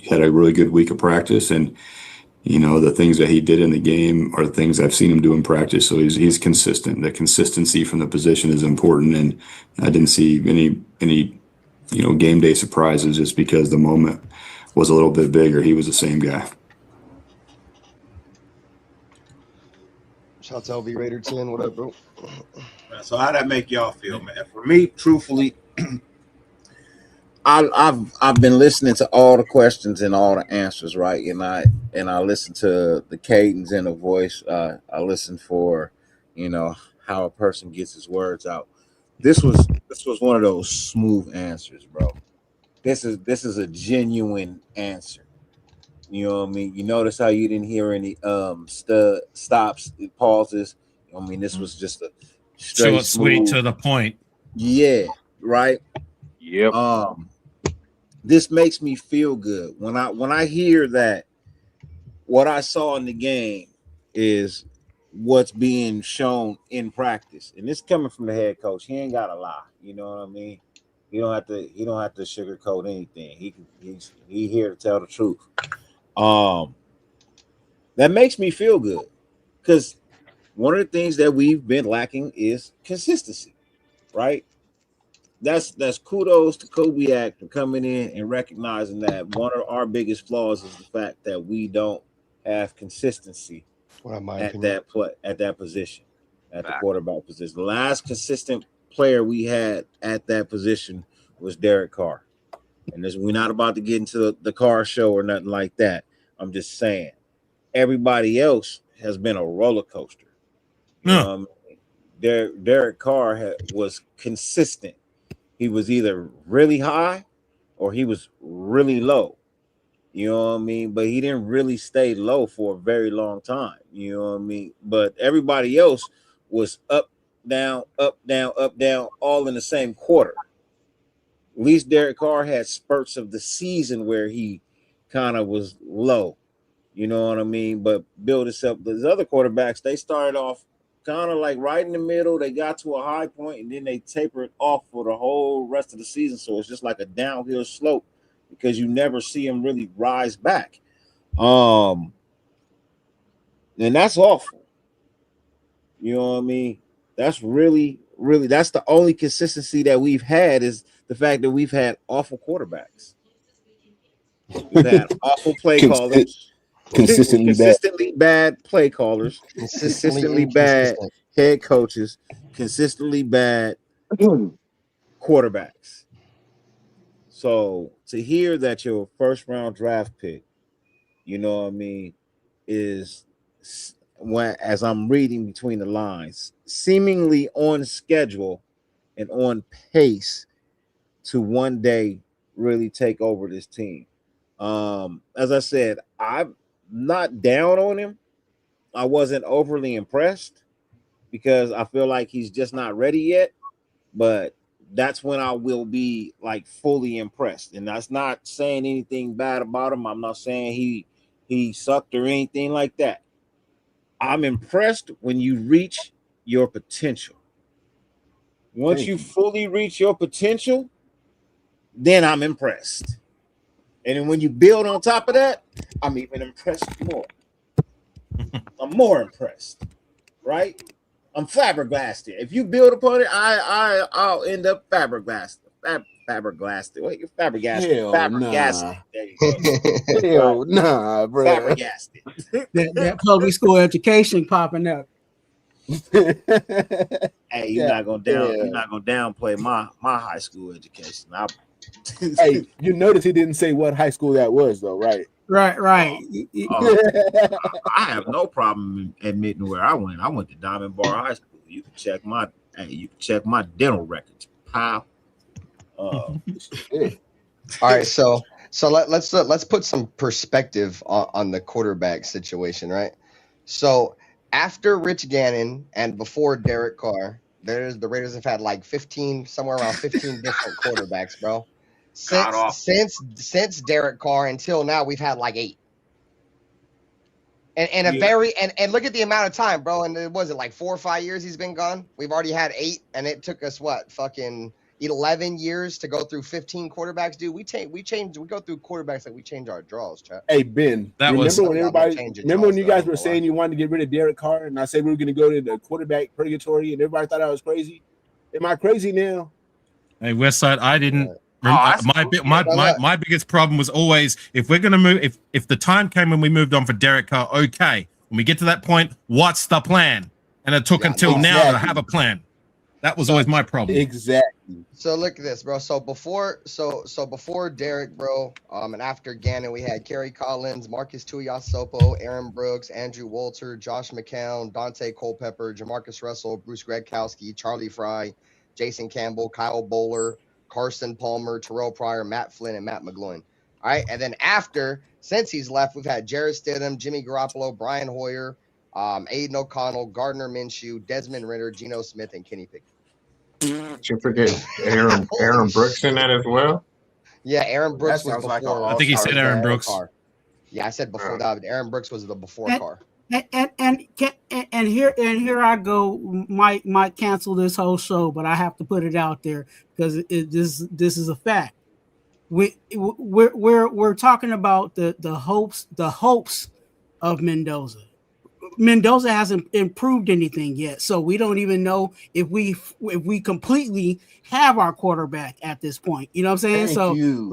had a really good week of practice, and the things that he did in the game are things I've seen him do in practice. So he's consistent. The consistency from the position is important, and I didn't see any game day surprises just because the moment was a little bit bigger. He was the same guy. Shouts out LV Raider 10. What up, bro? So how that make y'all feel, man? For me, truthfully, I've been listening to all the questions and all the answers, right? And I listen to the cadence and the voice. I listen for, how a person gets his words out. This was one of those smooth answers, bro. This is a genuine answer. You know what I mean? You notice how you didn't hear any stops, pauses. I mean, this was just a straight, short, sweet, to the point. Yeah, right. Yep. This makes me feel good when I hear that what I saw in the game is what's being shown in practice, and this coming from the head coach. He ain't got to lie. You know what I mean? He don't have to sugarcoat anything. He's here to tell the truth. That makes me feel good because one of the things that we've been lacking is consistency, right? That's kudos to Kubiak for coming in and recognizing that one of our biggest flaws is the fact that we don't have consistency at that position, at the quarterback position. The last consistent player we had at that position was Derek Carr. And we're not about to get into the Carr show or nothing like that. I'm just saying everybody else has been a roller coaster. Derek Carr was consistent. He was either really high or he was really low. You know what I mean? But he didn't really stay low for a very long time. You know what I mean? But everybody else was up, down, all in the same quarter. At least Derek Carr had spurts of the season where he kind of was low. You know what I mean? But build us up. Those other quarterbacks, they started off kind of like right in the middle. They got to a high point and then they tapered off for the whole rest of the season. So it's just like a downhill slope because you never see them really rise back. And that's awful. You know what I mean? That's really, that's the only consistency that we've had is the fact that we've had awful quarterbacks. We've had awful play callers. Consistently bad play callers, consistently bad head coaches, consistently bad quarterbacks. So to hear that your first round draft pick, you know what I mean, is as I'm reading between the lines, seemingly on schedule and on pace to one day really take over this team. As I said, I'm not down on him. I wasn't overly impressed because I feel like he's just not ready yet, but that's when I will be like fully impressed. And that's not saying anything bad about him. I'm not saying he sucked or anything like that. I'm impressed when you reach your potential. Once you fully reach your potential, then I'm impressed. And then when you build on top of that, I'm even impressed more. I'm more impressed, right? I'm flabbergasted. If you build upon it, I'll end up flabbergasted. Flabbergasted. Wait, you're flabbergasted. Flabbergasted. Nah. There you go. Hell nah, bro. Flabbergasted. that public school education popping up. Hey, you're not gonna downplay my high school education. Hey, you notice he didn't say what high school that was, though, right? Right. I have no problem admitting where I went. I went to Diamond Bar High School. You can check my dental records, pal. All right, so let's put some perspective on the quarterback situation, right? So after Rich Gannon and before Derek Carr, the Raiders have had like 15, somewhere around 15 different quarterbacks, bro. Since Derek Carr until now, we've had like 8. And and look at the amount of time, bro. And it was like 4 or 5 years he's been gone. We've already had 8, and it took us fucking 11 years to go through 15 quarterbacks, dude. We go through quarterbacks like we change our draws, chat. Hey Ben, remember when you guys were saying you wanted to get rid of Derek Carr, and I said we were going to go to the quarterback purgatory, and everybody thought I was crazy? Am I crazy now? Hey, Westside, I didn't. My biggest problem was always if we're going to move. If the time came when we moved on for Derek Carr, okay. When we get to that point, what's the plan? And it took until now to have a plan. That was always my problem. Exactly. So look at this, bro. So before Derek, bro, and after Gannon, we had Kerry Collins, Marcus Tuiasopo, Aaron Brooks, Andrew Walter, Josh McCown, Dante Culpepper, Jamarcus Russell, Bruce Gradkowski, Charlie Fry, Jason Campbell, Kyle Bowler, Carson Palmer, Terrell Pryor, Matt Flynn, and Matt McGloin. All right, and then since he's left, we've had Jarrett Stidham, Jimmy Garoppolo, Brian Hoyer, Aiden O'Connell, Gardner Minshew, Desmond Ritter, Geno Smith, and Kenny Pickett. You forget Aaron Brooks in that as well? Yeah, Aaron Brooks was before. I think he said Aaron Brooks. Carr. Yeah, I said before that. Aaron Brooks was the before Carr. And here I go. Might cancel this whole show, but I have to put it out there because this is a fact. We're talking about the hopes of Mendoza. Mendoza hasn't improved anything yet, so we don't even know if we completely have our quarterback at this point. You know what I'm saying?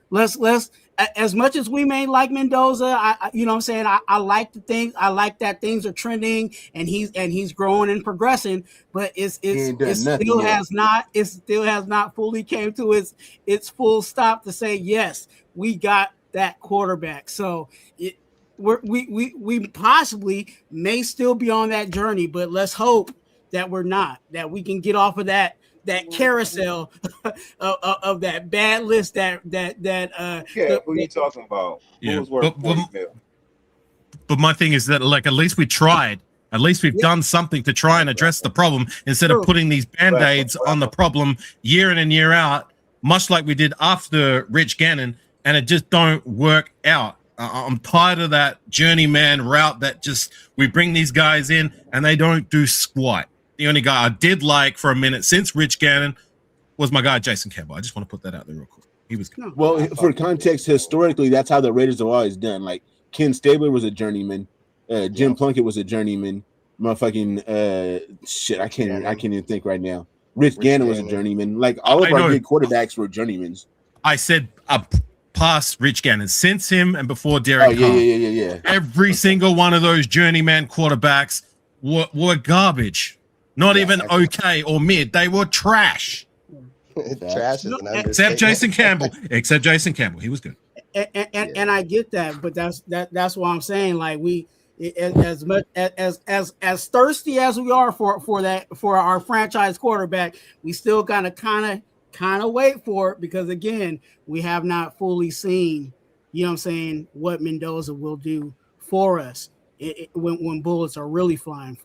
Let's as much as we may like Mendoza, I like that things are trending and he's growing and progressing, but it still has not fully came to its full stop to say yes, we got that quarterback. So we possibly may still be on that journey, but let's hope that we're not, that we can get off of that carousel of that bad list who you talking about? Yeah, but my thing is that like at least we tried. At least we've done something to try and address the problem instead of putting these band-aids on the problem year in and year out, much like we did after Rich Gannon, and it just don't work out. I'm tired of that journeyman route that just we bring these guys in and they don't do squat. The only guy I did like for a minute since Rich Gannon was my guy Jason Campbell. I just want to put that out there real quick. He was good. Well, for context, historically, that's how the Raiders have always done. Like Ken Stabler was a journeyman, Jim Plunkett was a journeyman. Motherfucking shit, I can't even think right now. Rich Gannon was a journeyman. Like all of our good quarterbacks were journeymans. I said past Rich Gannon, since him and before Derek Carr. Yeah. Every single one of those journeyman quarterbacks were garbage. Not even okay or mid. They were trash. Trash is an understatement. Except Jason Campbell. He was good. And I get that, but that's what I'm saying. Like we, as much as thirsty as we are for our franchise quarterback, we still gotta kind of wait for it, because again, we have not fully seen, you know what I'm saying, what Mendoza will do for us when bullets are really flying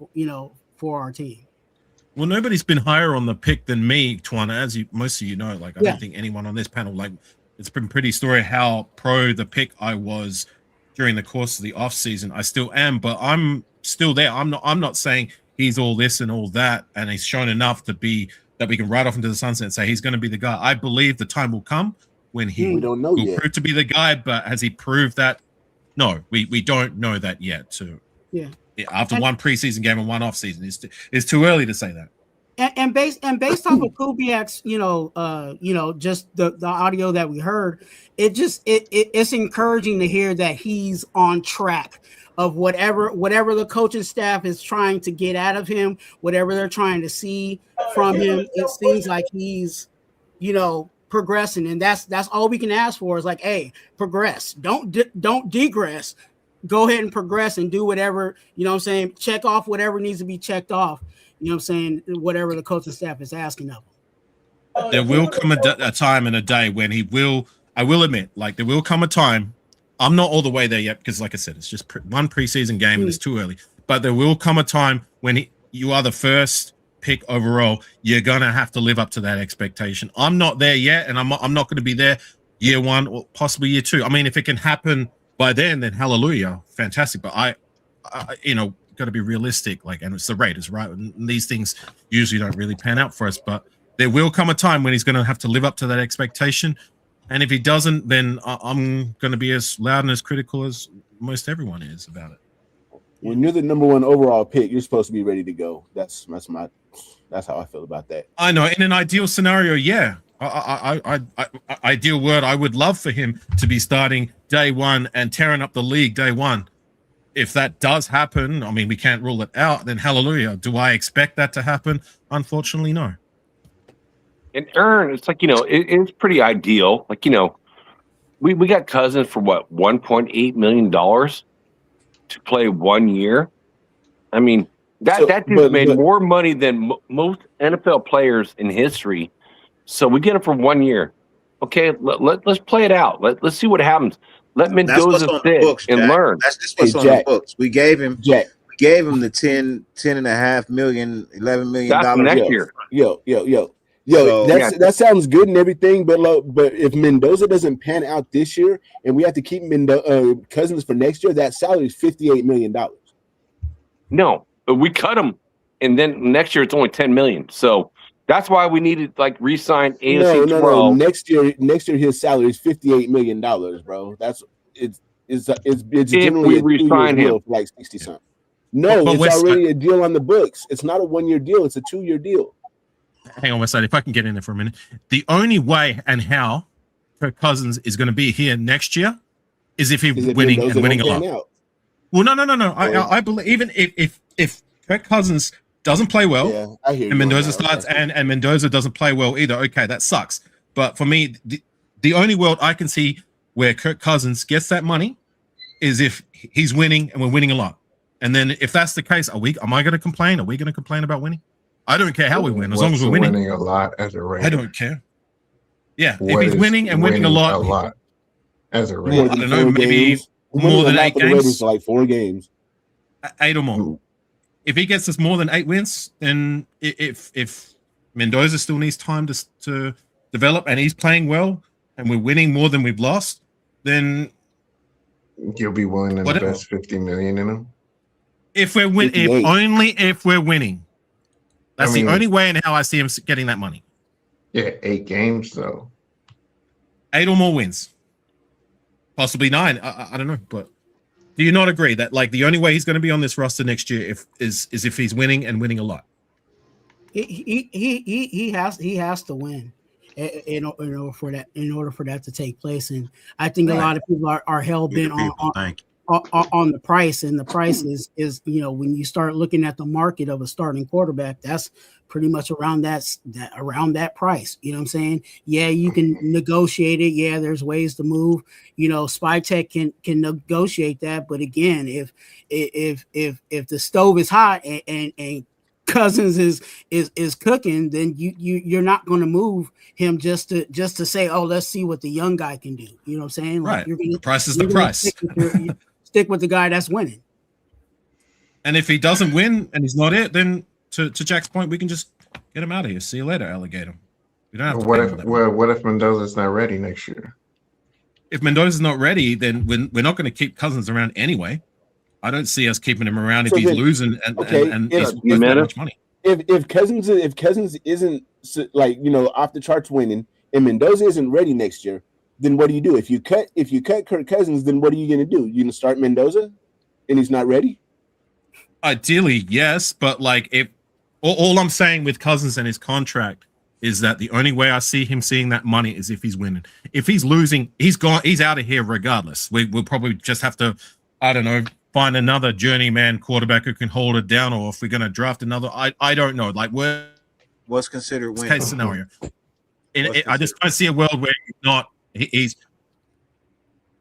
for our team. Well, nobody's been higher on the pick than me, Twana, as most of you know. Like, I don't think anyone on this panel, like, it's been pretty story how pro the pick I was during the course of the off season. I still am, but I'm still there. I'm not saying he's all this and all that, and he's shown enough to be that we can ride off into the sunset and say he's going to be the guy. I believe the time will come when he will prove to be the guy, but has he proved that? No, we don't know that yet. So after one preseason game and one off season, it's too early to say that. And based off of Kubiak's, just the audio that we heard, it's encouraging to hear that he's on track. of whatever the coaching staff is trying to get out of him, whatever they're trying to see from him. It seems like he's, progressing, and that's all we can ask for is like, hey, progress. Don't degress. Go ahead and progress and do whatever, check off whatever needs to be checked off, whatever the coaching staff is asking of him. There will come a time and a day when I will admit, like there will come a time, I'm not all the way there yet because like I said, it's just one preseason game and it's too early, but there will come a time when you are the first pick overall, you're going to have to live up to that expectation. I'm not there yet, and I'm not going to be there year one or possibly year two. I mean, if it can happen by then hallelujah, fantastic. But I got to be realistic. Like, and it's the Raiders, right? And these things usually don't really pan out for us. But there will come a time when he's going to have to live up to that expectation. And if he doesn't, then I'm going to be as loud and as critical as most everyone is about it. When you're the number one overall pick, you're supposed to be ready to go. That's how I feel about that. I know. In an ideal scenario, yeah. Ideal word. I would love for him to be starting day one and tearing up the league day one. If that does happen, I mean, we can't rule it out. Then hallelujah. Do I expect that to happen? Unfortunately, no. And Aaron, it's like, it's pretty ideal. Like, we got Cousins for what, $1.8 million to play 1 year. I mean, that dude made more money than most NFL players in history. So we get him for 1 year. Okay, let's play it out. Let's see what happens. Let Mendoza sit and learn. That's just what's on the books. We gave him the $10.5 million, $11 million next year. That sounds good and everything, but if Mendoza doesn't pan out this year and we have to keep Cousins for next year, that salary is $58 million. No, but we cut him, and then next year it's only $10 million. So that's why we needed re-sign AOC. No. Next year his salary is $58 million, bro. It's generally a 2 year deal for like 60 something. No, it's already a deal on the books. It's not a 1 year deal. It's a 2 year deal. Hang on, Westside. If I can get in there for a minute, the only way and how Kirk Cousins is going to be here next year is if he's winning a lot. Well, no. I believe even if Kirk Cousins doesn't play well, and Mendoza starts and Mendoza doesn't play well either, okay, that sucks. But for me, the only world I can see where Kirk Cousins gets that money is if he's winning and we're winning a lot. And then if that's the case, am I going to complain? Are we going to complain about winning? I don't care how we win, as long as we're winning a lot as a Raider. I don't care. Yeah, if he's winning and winning a lot as a Raider. I don't know, maybe more than 8 games. Like 4 games. 8 or more. If he gets us more than 8 wins, then if Mendoza still needs time to develop and he's playing well and we're winning more than we've lost, then you'll be willing to invest $50 million in him. If we're if we're winning. That's the only way in how I see him getting that money. Yeah, 8 games though. 8 or more wins. Possibly 9. I don't know, but do you not agree that the only way he's going to be on this roster next year is if he's winning and winning a lot? He has to win in order for that to take place, and I think a lot of people are hell bent on the price, and the price is when you start looking at the market of a starting quarterback, that's pretty much around that price. You know what I'm saying? Yeah, you can negotiate it. Yeah, there's ways to move. Spy Tech can negotiate that, but again, if the stove is hot and Cousins is cooking, then you're not going to move him just to say, oh, let's see what the young guy can do. You know what I'm saying? Right. The price is the price. Stick with the guy that's winning. And if he doesn't win and he's not it, then to Jack's point, we can just get him out of here. See you later, alligator. We don't have to. What if Mendoza's not ready next year? If Mendoza's not ready, then we're not going to keep Cousins around anyway. I don't see us keeping him around if he's losing and he's worth that much money. If Cousins isn't off the charts winning and Mendoza isn't ready next year, then what do you do? If you cut Kirk Cousins, then what are you going to do? You going to start Mendoza, and he's not ready? Ideally, yes, but if all I'm saying with Cousins and his contract is that the only way I see him seeing that money is if he's winning. If he's losing, he's gone. He's out of here regardless. We'll probably just have to, I don't know, find another journeyman quarterback who can hold it down, or if we're going to draft another. I don't know. Like, what's considered worst case scenario? I just I see a world where he's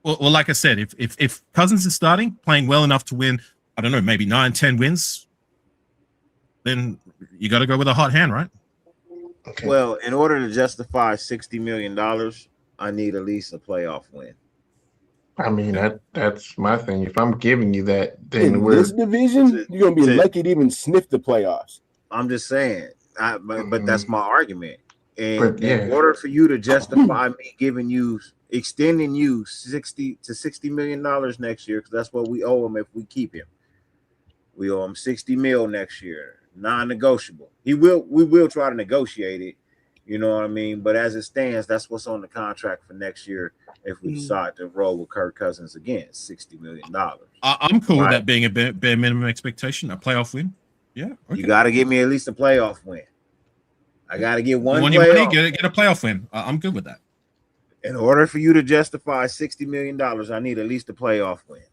well, like I said, if Cousins is starting, playing well enough to win, I don't know, maybe 9-10 wins, then you got to go with a hot hand, right? Okay. Well, in order to justify $60 million, I need at least a playoff win. I mean, that's my thing. If I'm giving you that, then in this division, you're gonna be lucky to even sniff the playoffs. I'm just saying, but that's my argument. And in order for you to justify me extending you $60 million next year, because that's what we owe him if we keep him. We owe him $60 million next year, non-negotiable. We will try to negotiate it, you know what I mean? But as it stands, that's what's on the contract for next year. If we decide to roll with Kirk Cousins again, $60 million. I'm cool with that being a bare minimum expectation, a playoff win. Yeah, okay. You got to give me at least a playoff win. I got to get one. Get a playoff win. I'm good with that. In order for you to justify $60 million, I need at least a playoff win.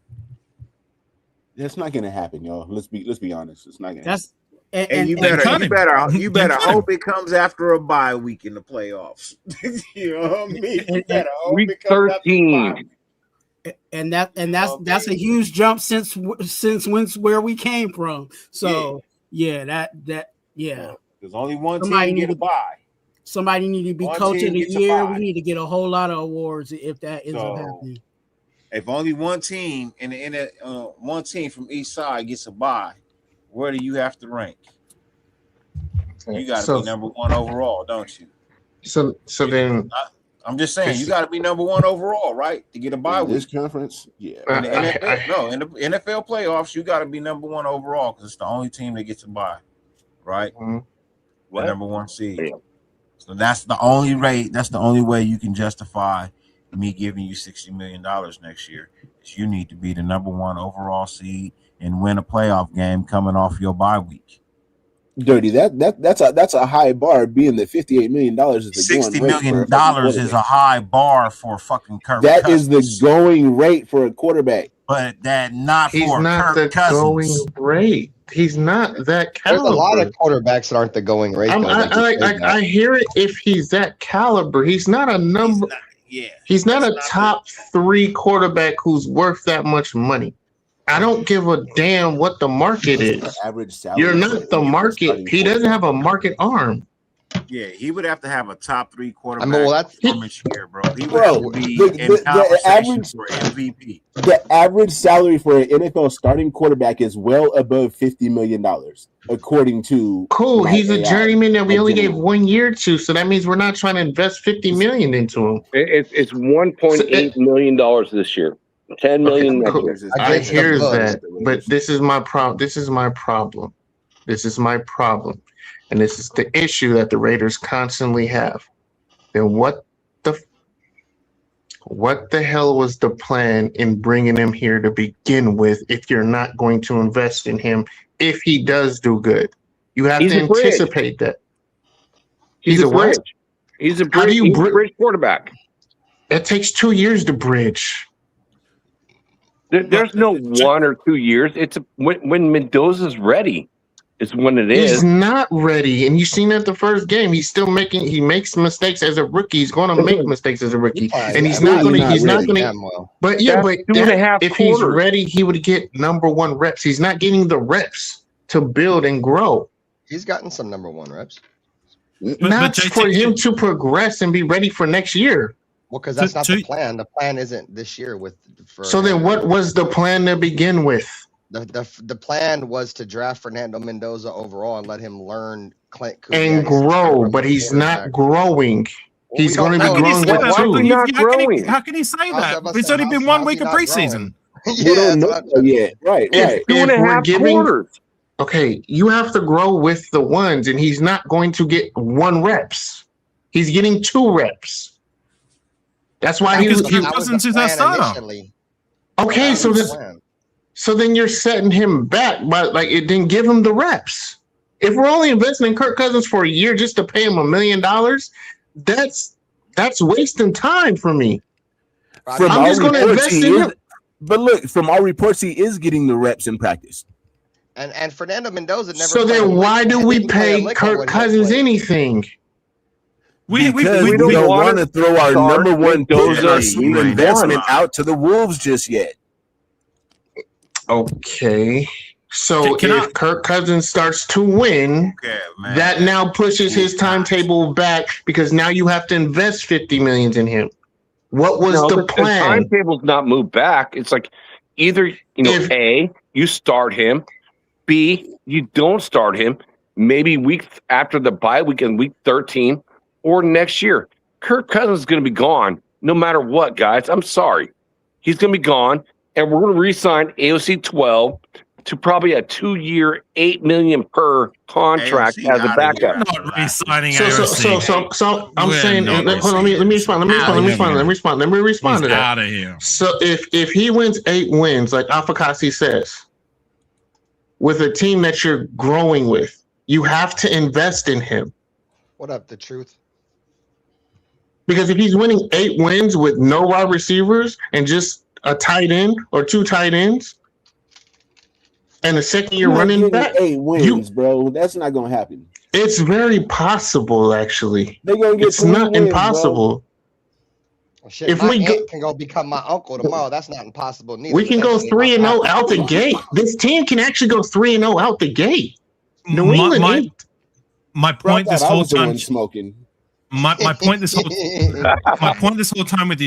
That's not going to happen, y'all. Let's be honest. It's not going to happen. And you better hope it comes after a bye week in the playoffs. You know what I mean? You better hope week it comes 13. And that's a huge jump since where we came from. So there's only one team get a bye. Somebody need to be coach of the year. We need to get a whole lot of awards if that ends up happening. If only one team one team from each side gets a bye, where do you have to rank? You got to be number one overall, don't you? So then I'm just saying you got to be number one overall, right, to get a bye week. This conference, yeah. In the NFL playoffs, you got to be number one overall because it's the only team that gets a bye, right? The number one seed. So that's the only rate. That's the only way you can justify me giving you $60 million next year. Is you need to be the number one overall seed and win a playoff game coming off your bye week. Dirty, that's a high bar. Being the $58 million is the $60 million is a high bar for fucking Kirk. That is the going rate for a quarterback. But that not he's for not Kirk the Cousins. Going rate. He's not that caliber. There's a lot of quarterbacks that aren't the going rate. I hear it. If he's that caliber, he's not a number. He's not a top 3 quarterback who's worth that much money. I don't give a damn what the market is. Average salary. You're not the market. He doesn't have a market arm. Yeah, he would have to have a top 3 quarterback performance year, bro. He would have to be in conversation for MVP. The average salary for an NFL starting quarterback is well above $50 million, according to Cool. He's a journeyman that we only gave 1 year to, so that means we're not trying to invest $50 million into him. It's $1.8 million this year. $10 million next year. I hear that, but this is my problem. This is my problem. And this is the issue that the Raiders constantly have. Then what the hell was the plan in bringing him here to begin with if you're not going to invest in him if he does do good? You have to anticipate that. He's a bridge. He's a bridge quarterback. It takes 2 years to bridge. There's no 1 or 2 years. It's when Mendoza's ready. Is when it is. He's not ready, and you've seen that the first game. He makes mistakes as a rookie. He's going to make mistakes as a rookie, and he's not going to. But if he's ready, he would get number 1 reps. He's not getting the reps to build and grow. He's gotten some number 1 reps. Not for him to progress and be ready for next year. Well, because that's not the plan. The plan isn't this year. So then, what was the plan to begin with? The plan was to draft Fernando Mendoza overall and let him learn Clint Kubiak and grow, but he's not growing. He's going to be growing with 2. How can he say that? It's only been 1 week of preseason. We don't know yet. Right. If 2.5 quarters. Okay, you have to grow with the ones, and he's not going to get 1 reps. He's getting 2 reps. That's why he Cousins is our starter. Okay, so then you're setting him back, but it didn't give him the reps. If we're only investing in Kirk Cousins for a year just to pay him $1 million, that's wasting time for me. I'm just going to invest in him. But look, from our reports, he is getting the reps in practice. And Fernando Mendoza never. So then, why do we pay Kirk Cousins anything? We don't want to throw our number one pick and our senior investment out to the Wolves just yet. Okay. So if Kirk Cousins starts to win, that now pushes his timetable back because now you have to invest $50 million in him. What was the plan? The timetable's not moved back. It's like either A, you start him, B, you don't start him. Maybe week after the bye week in week 13 or next year. Kirk Cousins is going to be gone no matter what, guys. I'm sorry. He's going to be gone, and we're going to re-sign AOC 12 to probably a 2-year, $8 million per contract as a backup. Not re-signing AOC. So I'm saying, hold on, let me respond to that. Out of here. So if he wins 8 wins, like Afakasi says, with a team that you're growing with, you have to invest in him. What up, the truth? Because if he's winning 8 wins with no wide receivers and just a tight end or 2 tight ends, and the second year running back, 8 wins, bro. That's not gonna happen. It's very possible, actually. They're gonna get. It's not wins, impossible. Well, shit, if my aunt can go become my uncle tomorrow, that's not impossible neither. We can go 3-0 out the gate. This team can actually go 3-0 out the gate. New England. My point this whole time smoking. My point this whole time with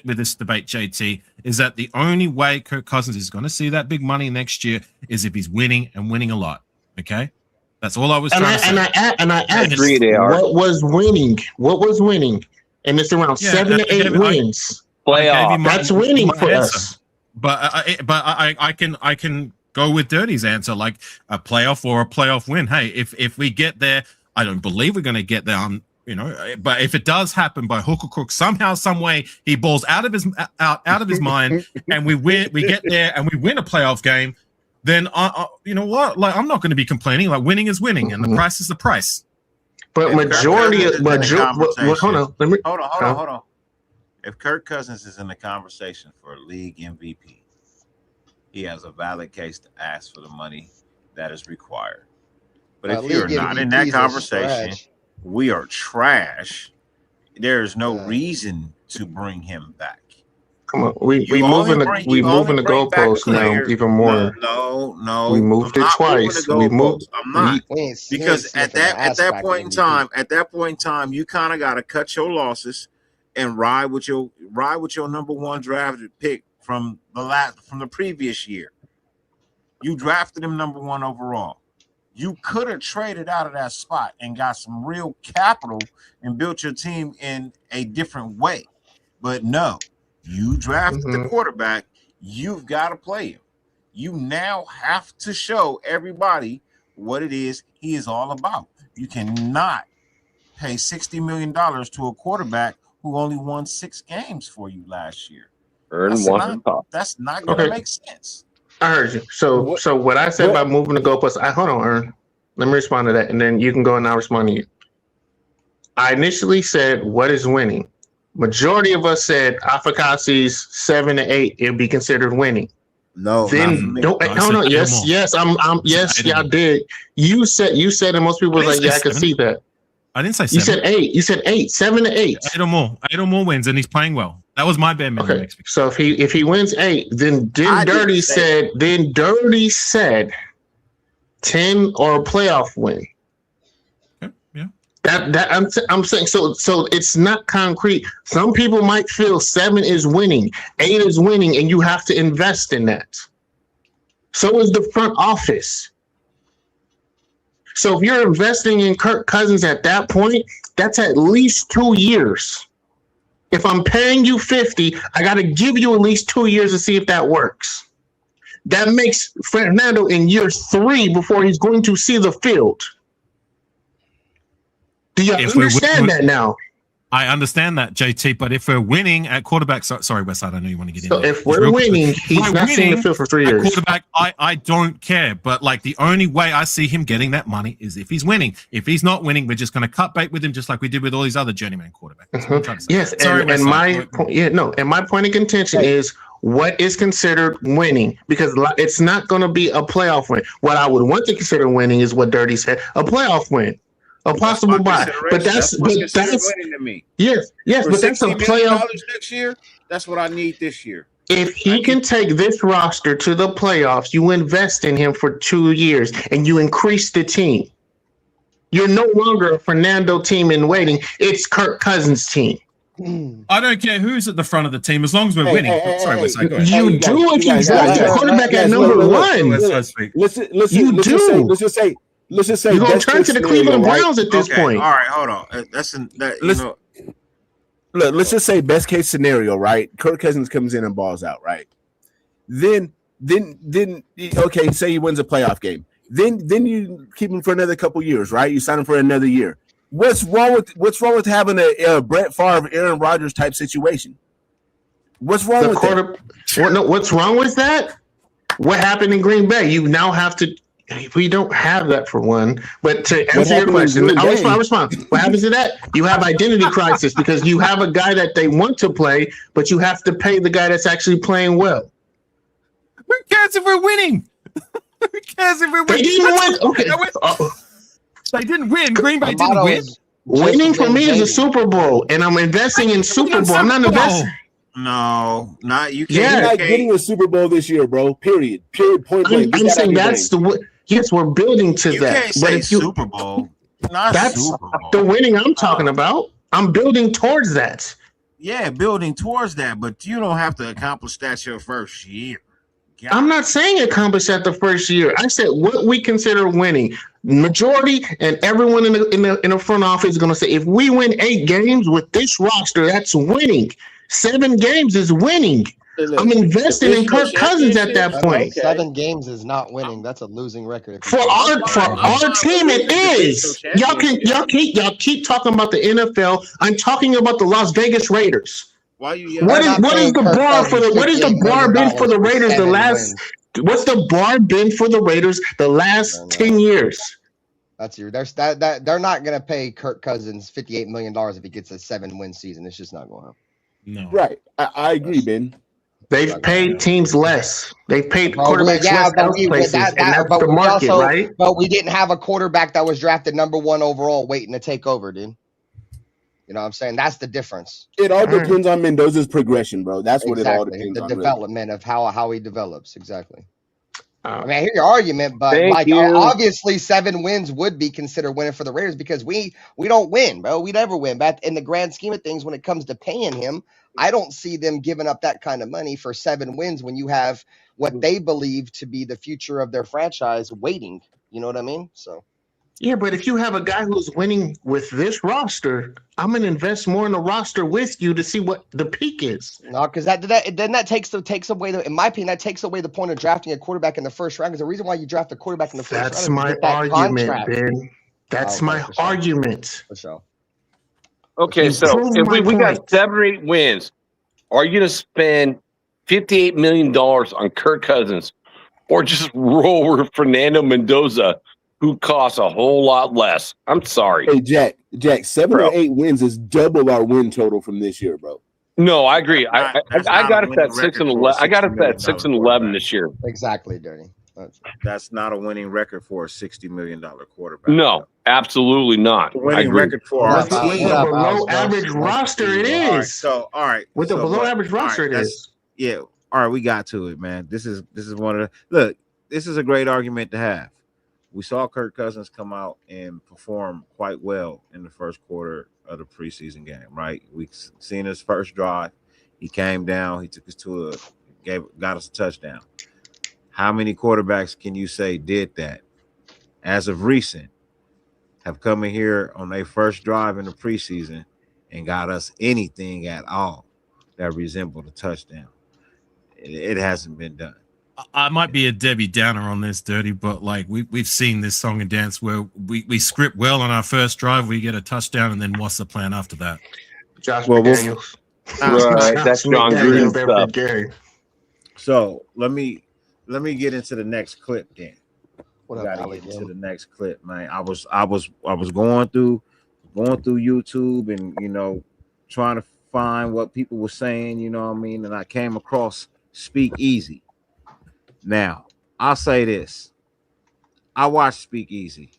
this debate, JT, is that the only way Kirk Cousins is going to see that big money next year is if he's winning and winning a lot. Okay, that's all I was trying to say. And I asked, what was winning? What was winning? And it's around 7 to 8 wins. Playoff. That's winning for us. But I can go with Dirty's answer, like a playoff or a playoff win. Hey, if we get there, I don't believe we're going to get there. But if it does happen by hook or crook, somehow, some way, he balls out of his mind, and we get there, and we win a playoff game. Then you know what? Like, I'm not going to be complaining. Like, winning is winning, and the price is the price. But hold on. If Kirk Cousins is in the conversation for league MVP, he has a valid case to ask for the money that is required. But if you're not in that conversation, we are trash. There is no reason to bring him back. Come on, we moving the goalposts now even more. No. We moved it twice. I'm not because at that point in time, you kind of got to cut your losses and ride with your number one drafted pick from the previous year. You drafted him number 1 overall. You could have traded out of that spot and got some real capital and built your team in a different way. But no, you drafted the quarterback. You've got to play him. You now have to show everybody what it is he is all about. You cannot pay $60 million to a quarterback who only won 6 games for you last year. That's not going to make sense. I heard you. So what I said about moving the goalposts, hold on, Ern. Let me respond to that, and then you can go and I'll respond to you. I initially said, what is winning? Majority of us said Afakasi's 7 to 8, it'd be considered winning. No, then yes, y'all did. You said, and most people was like, yeah, I can see that. I didn't say 7. You said 8. You said 8. 7 to 8. 8 or more. 8 or more wins, and he's playing well. That was my bare minimum. Okay. So if he wins 8, then Dirty said 10 or a playoff win. Okay. Yeah. That I'm saying so it's not concrete. Some people might feel 7 is winning, 8 is winning, and you have to invest in that. So is the front office. So if you're investing in Kirk Cousins at that point, that's at least 2 years. If I'm paying you 50, I got to give you at least 2 years to see if that works. That makes Fernando in year 3 before he's going to see the field. Do you understand that now? I understand that, JT, but if we're winning at quarterback, sorry, Westside, I know you want to get in. So if we're winning, he's not seeing the field for 3 years. Quarterback, I don't care, but like the only way I see him getting that money is if he's winning. If he's not winning, we're just going to cut bait with him, just like we did with all these other journeyman quarterbacks. Yes, sorry, and my point of contention is what is considered winning, because it's not going to be a playoff win. What I would want to consider winning is what Dirty said, a playoff win, a possible bye. But that's winning to me. Yes, For but that's a $60 million playoff. next year. That's what I need this year. If he can take this roster to the playoffs, you invest in him for 2 years and you increase the team. You're no longer a Fernando team in waiting. It's Kirk Cousins' team. I don't care who's at the front of the team as long as we're winning. Sorry, Wes, go ahead. You do if you draft a quarterback at number one. Listen. You do. Let's just say. You're gonna turn to the Cleveland Browns at this point. All right, hold on. Look, let's just say best case scenario, right? Kirk Cousins comes in and balls out, right? Then okay, say he wins a playoff game. Then you keep him for another couple years, right? You sign him for another year. What's wrong with having a Brett Favre, Aaron Rodgers type situation? What's wrong with that? What's wrong with that? What happened in Green Bay? You now have to. We don't have that for one. But to answer your question, I'll respond. What happens to that? You have identity crisis because you have a guy that they want to play, but you have to pay the guy that's actually playing well. Who cares if we're winning? Who cares if we're winning? They didn't win. Okay. They didn't win. Green Bay didn't win. Winning for me is a Super Bowl, and I'm investing in Super Bowl. I'm not investing. No, not you. You're not getting a Super Bowl this year, bro. Period. Point blank. I'm saying that's the. Yes, we're building to that. Can't say Super Bowl. That's Super Bowl. The winning I'm talking about. I'm building towards that. Yeah, building towards that, but you don't have to accomplish that your first year. I'm not saying accomplish that the first year. I said what we consider winning. Majority and everyone in the front office is going to say if we win 8 games with this roster, that's winning. 7 games is winning. I'm investing in Kirk Cousins at that point. 7 games is not winning. That's a losing record. For our team, it is. Y'all keep talking about the NFL. I'm talking about the Las Vegas Raiders. Why you? What is the bar for the? What is the bar been for the Raiders the last? What's the bar been for the Raiders the last 10 years? They're not going to pay Kirk Cousins $58 million if he gets a 7-win season. It's just not going to happen. No. Right. I agree, Ben. They've paid teams less. They've paid quarterbacks less places, and that's the market, right? But we didn't have a quarterback that was drafted number 1 overall waiting to take over, dude. You know what I'm saying? That's the difference. It all depends on Mendoza's progression, bro. That's what it all depends on. The development of how he develops, exactly. I mean, I hear your argument, but obviously 7 wins would be considered winning for the Raiders because we don't win, bro. We never win. But in the grand scheme of things, when it comes to paying him, I don't see them giving up that kind of money for 7 wins when you have what they believe to be the future of their franchise waiting. You know what I mean? So. Yeah, but if you have a guy who's winning with this roster, I'm going to invest more in the roster with you to see what the peak is. No, because that takes away in my opinion, that takes away the point of drafting a quarterback in the first round. Because the reason why you draft a quarterback in the first round is my argument, Ben. That's my argument. For sure. Okay, so if we got 7 or 8 wins, are you going to spend $58 million on Kirk Cousins or just roll with Fernando Mendoza, who costs a whole lot less? I'm sorry. Hey, Jack, 7 or 8 wins is double our win total from this year, bro. No, I agree. I got it at 6 and 11. I got it at 6 and 11 this year. Exactly, Dirty. That's not a winning record for a $60 million quarterback. No, absolutely not. The winning record for our team. With a below average roster, it is. All right. With a below average roster, it is. Yeah. All right, we got to it, man. This is one of the look. This is a great argument to have. We saw Kirk Cousins come out and perform quite well in the first quarter of the preseason game, right? We seen his first drive. He came down. He took us to got us a touchdown. How many quarterbacks can you say did that as of recent have come in here on their first drive in the preseason and got us anything at all that resembled a touchdown? It hasn't been done. I might be a Debbie Downer on this, Dirty, but like we've seen this song and dance where we script well on our first drive, we get a touchdown, and then what's the plan after that? Josh McDaniels. Right, that's John Gruden stuff. So let me get into the next clip then. Gotta get into the next clip, man. I was going through YouTube and trying to find what people were saying, you know what I mean, and I came across Speak Easy. Now, I'll say this. I watch Speak Easy.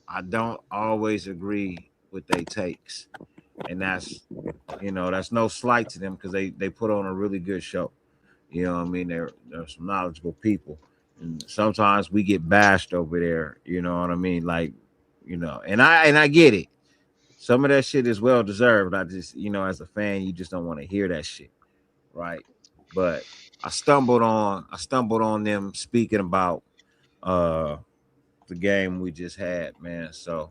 I don't always agree with their takes. And that's that's no slight to them because they put on a really good show. You know what I mean? They're some knowledgeable people. And sometimes we get bashed over there, you know what I mean? Like, and I get it. Some of that shit is well deserved. I just, as a fan, you just don't want to hear that shit. Right. But I stumbled on them speaking about the game we just had, man. So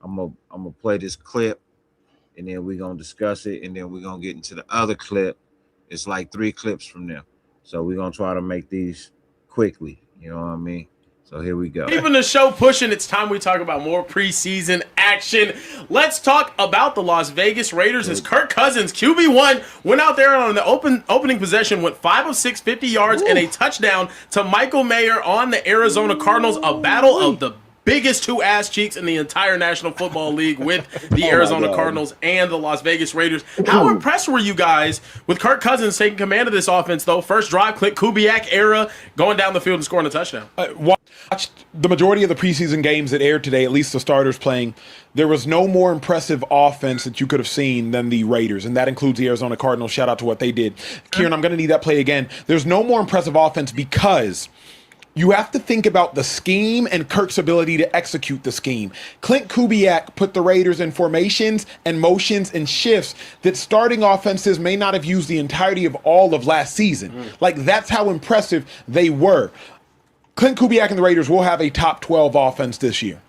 I'm gonna play this clip and then we're gonna discuss it, and then we're gonna get into the other clip. It's like 3 clips from them. So we're gonna try to make these quickly, you know what I mean? So here we go. Even the show pushing, it's time we talk about more preseason action. Let's talk about the Las Vegas Raiders as Kirk Cousins, QB1, went out there on the opening possession, went 5 of 6, 50 yards, and a touchdown to Michael Mayer on the Arizona Cardinals, a battle of the biggest 2 ass cheeks in the entire National Football League with the Arizona Cardinals and the Las Vegas Raiders. How impressed were you guys with Kirk Cousins taking command of this offense, though? First drive, Clint Kubiak era, going down the field and scoring a touchdown. Watched the majority of the preseason games that aired today, at least the starters playing. There was no more impressive offense that you could have seen than the Raiders, and that includes the Arizona Cardinals. Shout out to what they did. Kieran, I'm going to need that play again. There's no more impressive offense because you have to think about the scheme and Kirk's ability to execute the scheme. Clint Kubiak put the Raiders in formations and motions and shifts that starting offenses may not have used the entirety of all of last season. Like, that's how impressive they were. Clint Kubiak and the Raiders will have a top 12 offense this year,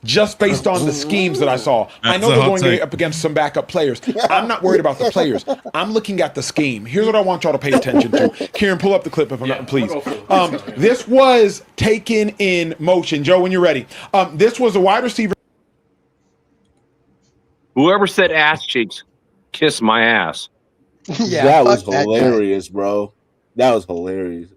just based on the schemes that I saw. I know they're going up against some backup players. I'm not worried about the players. I'm looking at the scheme. Here's what I want y'all to pay attention to. Kieran, pull up the clip if I'm not, please. This was taken in motion. Joe, when you're ready. This was a wide receiver. Whoever said ass cheeks, kiss my ass. That was hilarious, bro. That was hilarious.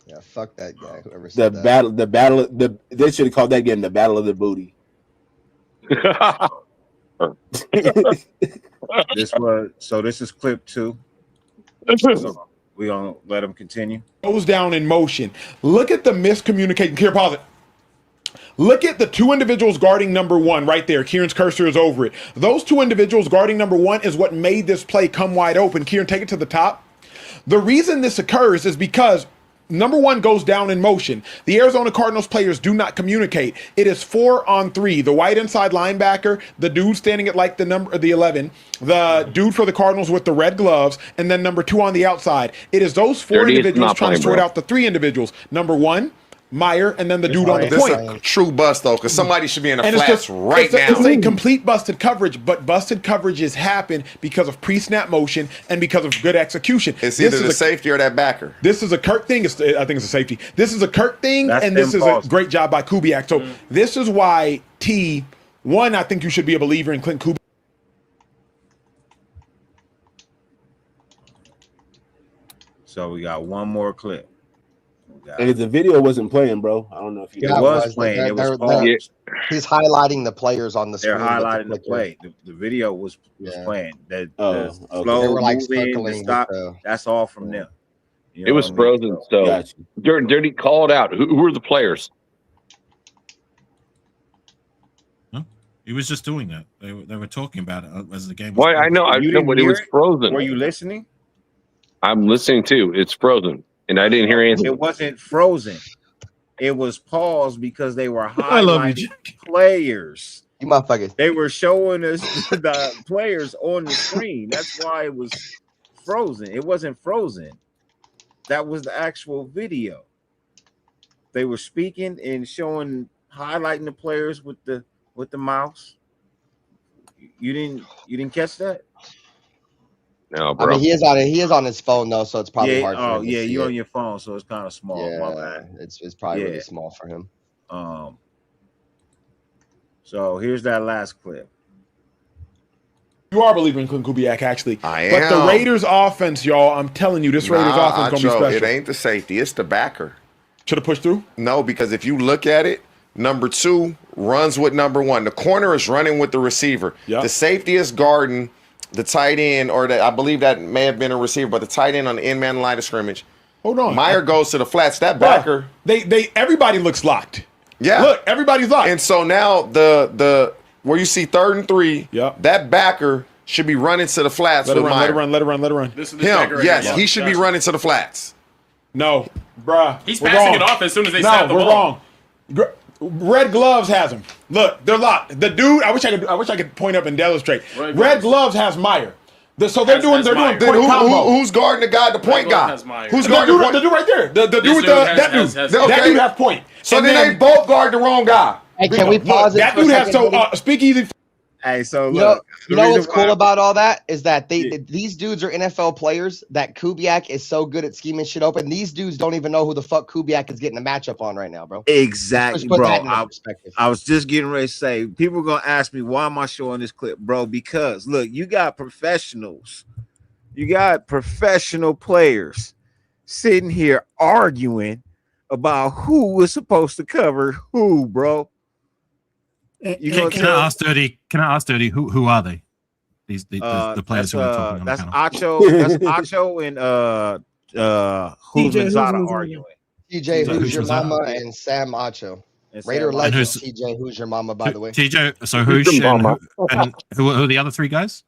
Yeah, fuck that guy. Whoever said that. They should have called that game the Battle of the Booty. This is clip 2. So we gonna let him continue. Goes down in motion. Look at the miscommunication. Kieran, pause it. Look at the 2 individuals guarding number 1 right there. Kieran's cursor is over it. Those 2 individuals guarding number 1 is what made this play come wide open. Kieran, take it to the top. The reason this occurs is because number 1 goes down in motion. The Arizona Cardinals players do not communicate. It is 4-on-3. The white inside linebacker, the dude standing at like the 11, the dude for the Cardinals with the red gloves, and then number 2 on the outside. It is those 4 individuals trying to sort out the 3 individuals. Number 1, Meyer, and then the dude on the point. This is a true bust, though, because somebody should be in the flats right now. It's a complete busted coverage, but busted coverages happen because of pre-snap motion and because of good execution. It's either the safety or that backer. This is a Kirk thing. I think it's a safety. This is a Kirk thing, and this is a great job by Kubiak. So this is why I think you should be a believer in Clint Kubiak. So we got one more clip. And the video wasn't playing, bro. I don't know if you it was playing. It was paused. He's highlighting the players on the They're screen. highlighting the play. The video was playing. The okay. slow They were like moving, the stop. That's all from them. You It was frozen. So Dirty, call it out. Who were the players? He was just doing that. They were talking about it as the game was Why? I know. I know, but it was frozen. Were you listening? I'm listening too. It's frozen. And I didn't hear anything. It wasn't frozen. It was paused because they were I love you, highlighting players. You motherfuckers. They were showing us the players on the screen. That's why it was frozen. It wasn't frozen. That was the actual video. They were speaking and highlighting the players with the mouse. You didn't catch that? No, bro. I mean, he is on his phone though, so it's probably hard. Oh, yeah, you're on your phone, so it's kind of small. Yeah, my bad. It's probably really small for him. So here's that last clip. You are believing in Clint Kubiak, actually. I am. But the Raiders offense, y'all, I'm telling you, this Raiders offense is going to be special. It ain't the safety. It's the backer. Should have pushed through? No, because if you look at it, number 2 runs with number 1. The corner is running with the receiver. Yep. The safety is guarding the tight end, or I believe that may have been a receiver, but the tight end on the end man line of scrimmage. Hold on. Meyer goes to the flats. That backer. Everybody looks locked. Yeah. Look, everybody's locked. And so now the where you see 3rd and 3, that backer should be running to the flats with Meyer. Let it run. This yes, he should be running to the flats. No, bruh. He's passing it off as soon as they snap the ball. We're wrong. Red Gloves has him. Look, they're locked. The dude, I wish I could point up and demonstrate. Red Gloves has Meyer. So they're doing point combo. Who's guarding the guy, the point guy? Who's guarding the point? The dude right there. The dude with that dude. That dude has point. So then they both guard the wrong guy. Hey, can we pause it? That dude has speakeasy. Hey, so look, you know what's cool about all that is that these dudes are NFL players. That Kubiak is so good at scheming shit open. These dudes don't even know who the fuck Kubiak is getting a matchup on right now, bro. Exactly, bro. I was just getting ready to say, people are gonna ask me why am I showing this clip, bro? Because look, you got professionals, you got professional players sitting here arguing about who was supposed to cover who, bro. Can I ask Dirty? Who are they? The players who are talking on the panel. That's Acho and who's Gonzaga arguing. TJ, who's your mama, and Sam Acho. Raider legend TJ, who's your mama, by the way. TJ, so who's and who are the other 3 guys?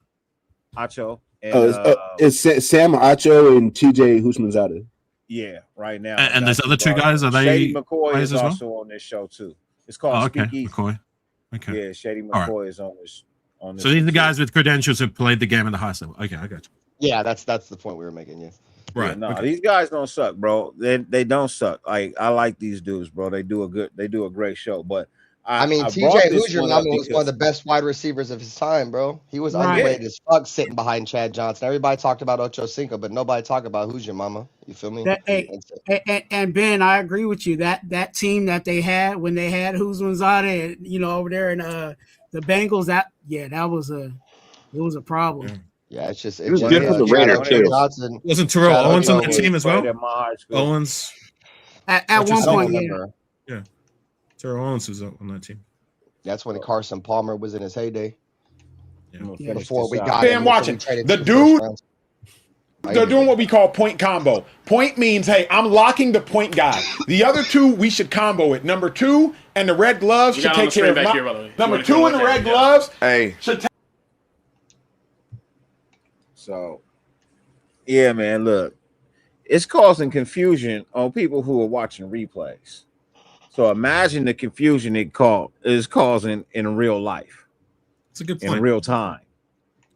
Acho. It's Sam Acho and TJ Houshmandzadeh. Yeah, right now. And there's other 2 guys. Are they? Shady McCoy is well? also on this show too. It's called Speakeasy. McCoy. Okay. Yeah, Shady McCoy is on this. So these are the guys with credentials who played the game at the highest level. Okay, I got you. Yeah, that's the point we were making. Yeah. Right. Yeah, no, these guys don't suck, bro. They don't suck. Like I like these dudes, bro. They do a great show. But I mean, TJ Hoosier was one of the best wide receivers of his time, bro. He was underrated as fuck sitting behind Chad Johnson. Everybody talked about Ocho Cinco, but nobody talked about who's your mama. You feel me? And Ben, I agree with you. That team that they had when they had Houshmandzadeh, over there in the Bengals, that was a problem. Yeah, it's just was good for the Raiders too. Wasn't Terrell Owens on that team as well? Owens at one point, yeah. Terrell Owens was on that team. That's when Carson Palmer was in his heyday. Yeah. Before we got him. Watching the dude. They're doing what we call point combo. Point means, hey, I'm locking the point guy. The other 2, we should combo it. Number 2 and the red gloves should take care of number 2 and the red gloves. Hey. So, yeah, man, look, it's causing confusion on people who are watching replays. So imagine the confusion it is causing in real life. It's a good point. In real time.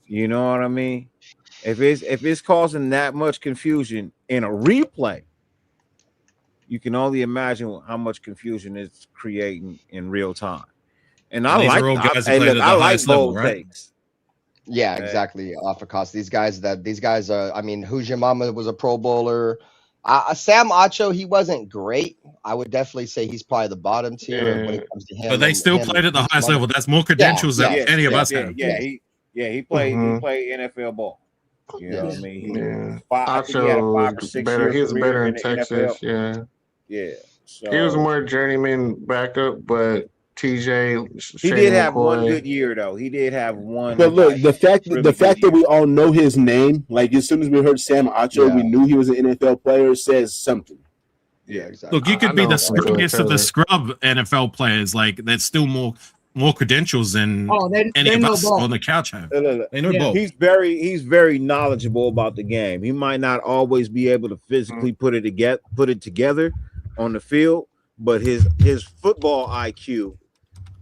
You know what I mean? If it's causing that much confusion in a replay, you can only imagine how much confusion it's creating in real time. And I like bold takes. Yeah, exactly. Off of cost. These guys, I mean, Who's Your Mama was a Pro Bowler. Sam Acho, he wasn't great. I would definitely say he's probably the bottom tier when it comes to him. But they still played at the highest level. That's more credentials than any of us have. He played NFL ball. You know what I mean? He was better in Texas. NFL. Yeah. So, he was more journeyman backup, but TJ. He did have one good year though. He did have one. But look, the fact that we all know his name, like as soon as we heard Sam Acho, we knew he was an NFL player, says something. Yeah, exactly. Look, you could be the scrubbiest of the scrub NFL players. Like that's still more credentials than any of us on the couch have. They know both. He's very knowledgeable about the game. He might not always be able to physically put it together on the field, but his football IQ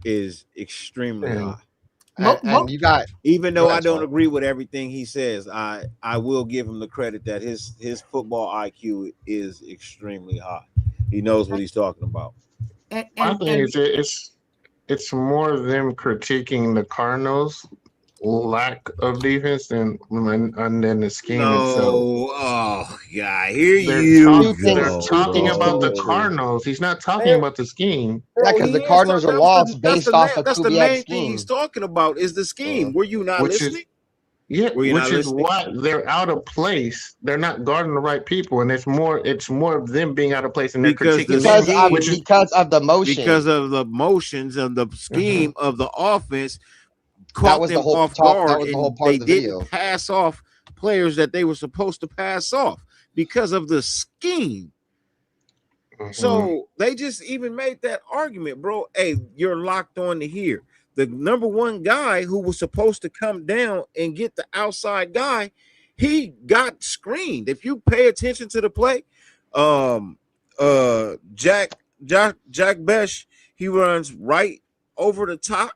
is extremely high. And you got, even though I don't agree with everything he says, I will give him the credit that his football IQ is extremely high. He knows what he's talking about. I think it's more of them critiquing the Cardinals' lack of defense than the scheme itself. Oh, yeah, here They're talking about the Cardinals. He's not talking about the scheme. Yeah, because the Cardinals are lost based off of that's the Kubiak's main scheme. thing he's talking about is the scheme. Were you not listening? Which is why they're out of place. They're not guarding the right people, and it's more of them being out of place and they're critiquing because of the motion. Because of the motions and the scheme of the offense. caught them off guard, that was the whole and part they of the didn't video. pass off players that they were supposed to pass off because of the scheme. So they just even made that argument, bro. Hey, you're locked on to here. The number one guy who was supposed to come down and get the outside guy, he got screened. If you pay attention to the play, Jack Besh, he runs right over the top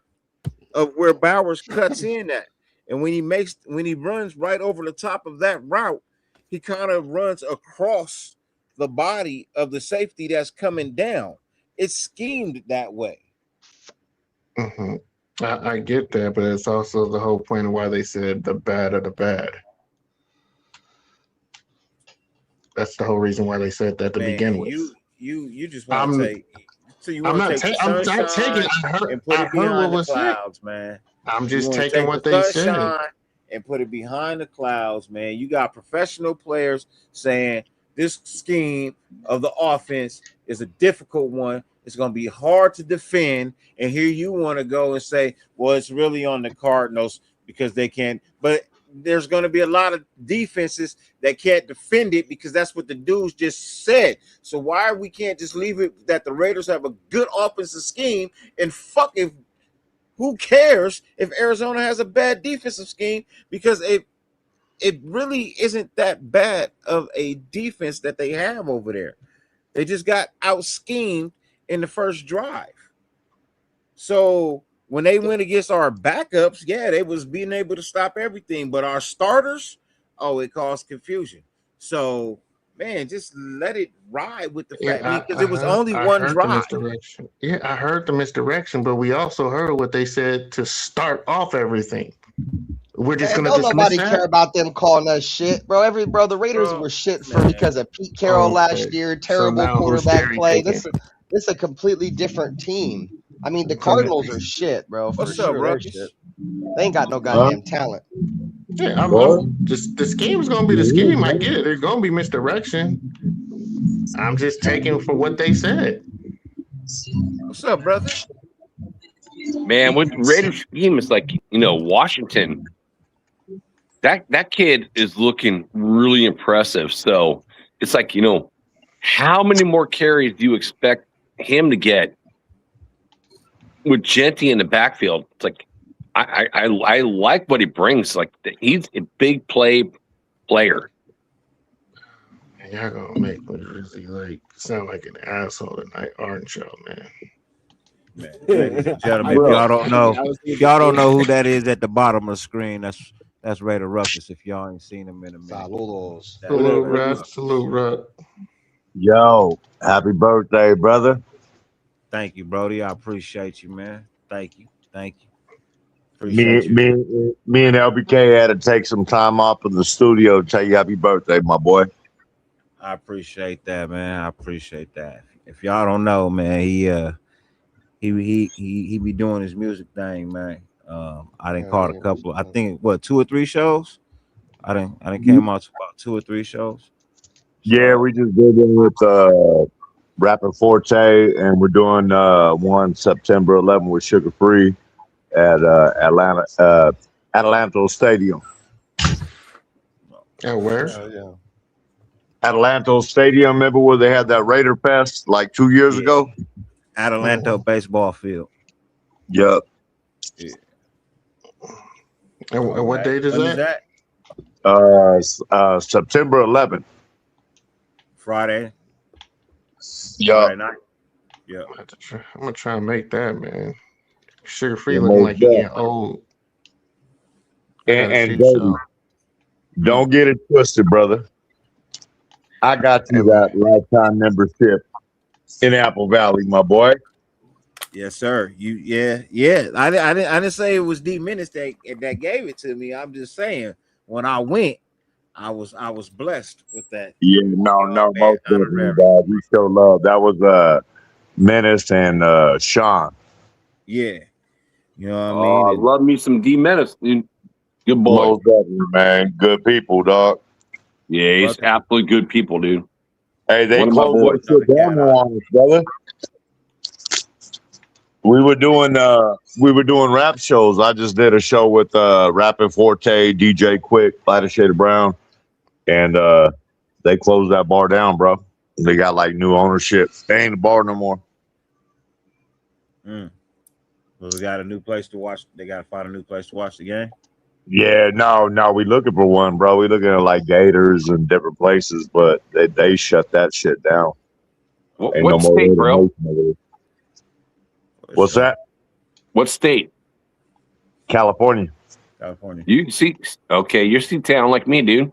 of where Bowers cuts in at. And when he runs right over the top of that route, he kind of runs across the body of the safety that's coming down. It's schemed that way. I get that, but it's also the whole point of why they said the bad of the bad. That's the whole reason why they said that to begin with. You just want to take. So you want to take the I'm not sunshine taking. and put I it heard behind what the was said. clouds, man. I'm You just wanna taking take what the they said. sunshine and put it behind the clouds, man. You got professional players saying this scheme of the offense is a difficult one. It's going to be hard to defend. And here you want to go and say, well, it's really on the Cardinals because they can't. But there's going to be a lot of defenses that can't defend it because that's what the dudes just said. So why we can't just leave it that the Raiders have a good offensive scheme and fuck if who cares if Arizona has a bad defensive scheme, because it really isn't that bad of a defense that they have over there. They just got out schemed in the first drive. So when they went against our backups, yeah, they was being able to stop everything. But our starters, it caused confusion. So, man, just let it ride with the fact because it was only one drive. Yeah, I heard the misdirection, but we also heard what they said to start off everything. We're just Man, gonna don't dismiss nobody that? care about them calling us shit, bro. The Raiders were shit because of Pete Carroll last year. Terrible now who's quarterback cherry play. picking? This is a completely different team. I mean, the Cardinals are shit, bro. For What's up, sure, bro? they're shit. They ain't got no goddamn talent. Yeah, just the scheme is gonna be the scheme. I get it. There's gonna be misdirection. I'm just taking for what they said. What's up, brother? Man, with Raiders scheme, it's like, Washington. That kid is looking really impressive. So it's like, how many more carries do you expect him to get with Genty in the backfield? It's like I like what he brings. Like he's a big player. And y'all gonna make me really sound like an asshole tonight, aren't y'all, man? Ladies and gentlemen, if y'all don't know who that is at the bottom of the screen, that's Raider Ruckus. If y'all ain't seen him in a minute. Salute, Rod. Yo, happy birthday, brother. Thank you, Brody. I appreciate you, man. Thank you. Me Appreciate you. and LBK had to take some time off of the studio to tell you happy birthday, my boy. I appreciate that, man. I appreciate that. If y'all don't know, man, he be doing his music thing, man. I didn't caught a couple. I think 2 or 3 shows. I didn't came out to about 2 or 3 shows. Yeah, we just did it with Rapid Forte, and we're doing one September 11th with Sugar Free at Atlanta Stadium. At where? Yeah. Atlanta Stadium. Remember where they had that Raider Fest like 2 years ago? Atlanta baseball field. Yep. Yeah. And what date is that? September 11th. Friday. Yeah. Friday night. Yeah. I'm gonna try and make that, man. Sugar Free looking like he getting old. And Davey, don't get it twisted, brother. I got you that lifetime membership in Apple Valley, my boy. Yes, sir. Yeah. I didn't say it was D Minutes that gave it to me. I'm just saying when I went, I was blessed with that. Yeah, no, most definitely, dog. We show love. That was Menace and Sean. Yeah. You know what I mean? Love me some D Menace, dude. Good boy. Most definitely, man. Good people, dog. Yeah, he's absolutely good people, dude. Hey, they One of my closed boys. that shit down on us, brother. We were doing rap shows. I just did a show with Rapping Forte, DJ Quick, Lighter Shade of Brown, and they closed that bar down, bro. They got like new ownership. They ain't a bar no more. Well, we got a new place to watch. They got to find a new place to watch the game. Yeah, no, we looking for one, bro. We looking at like Gators and different places, but they shut that shit down. What state, bro? What's that? What state? California. California. You see? Okay, you're C-Town like me, dude.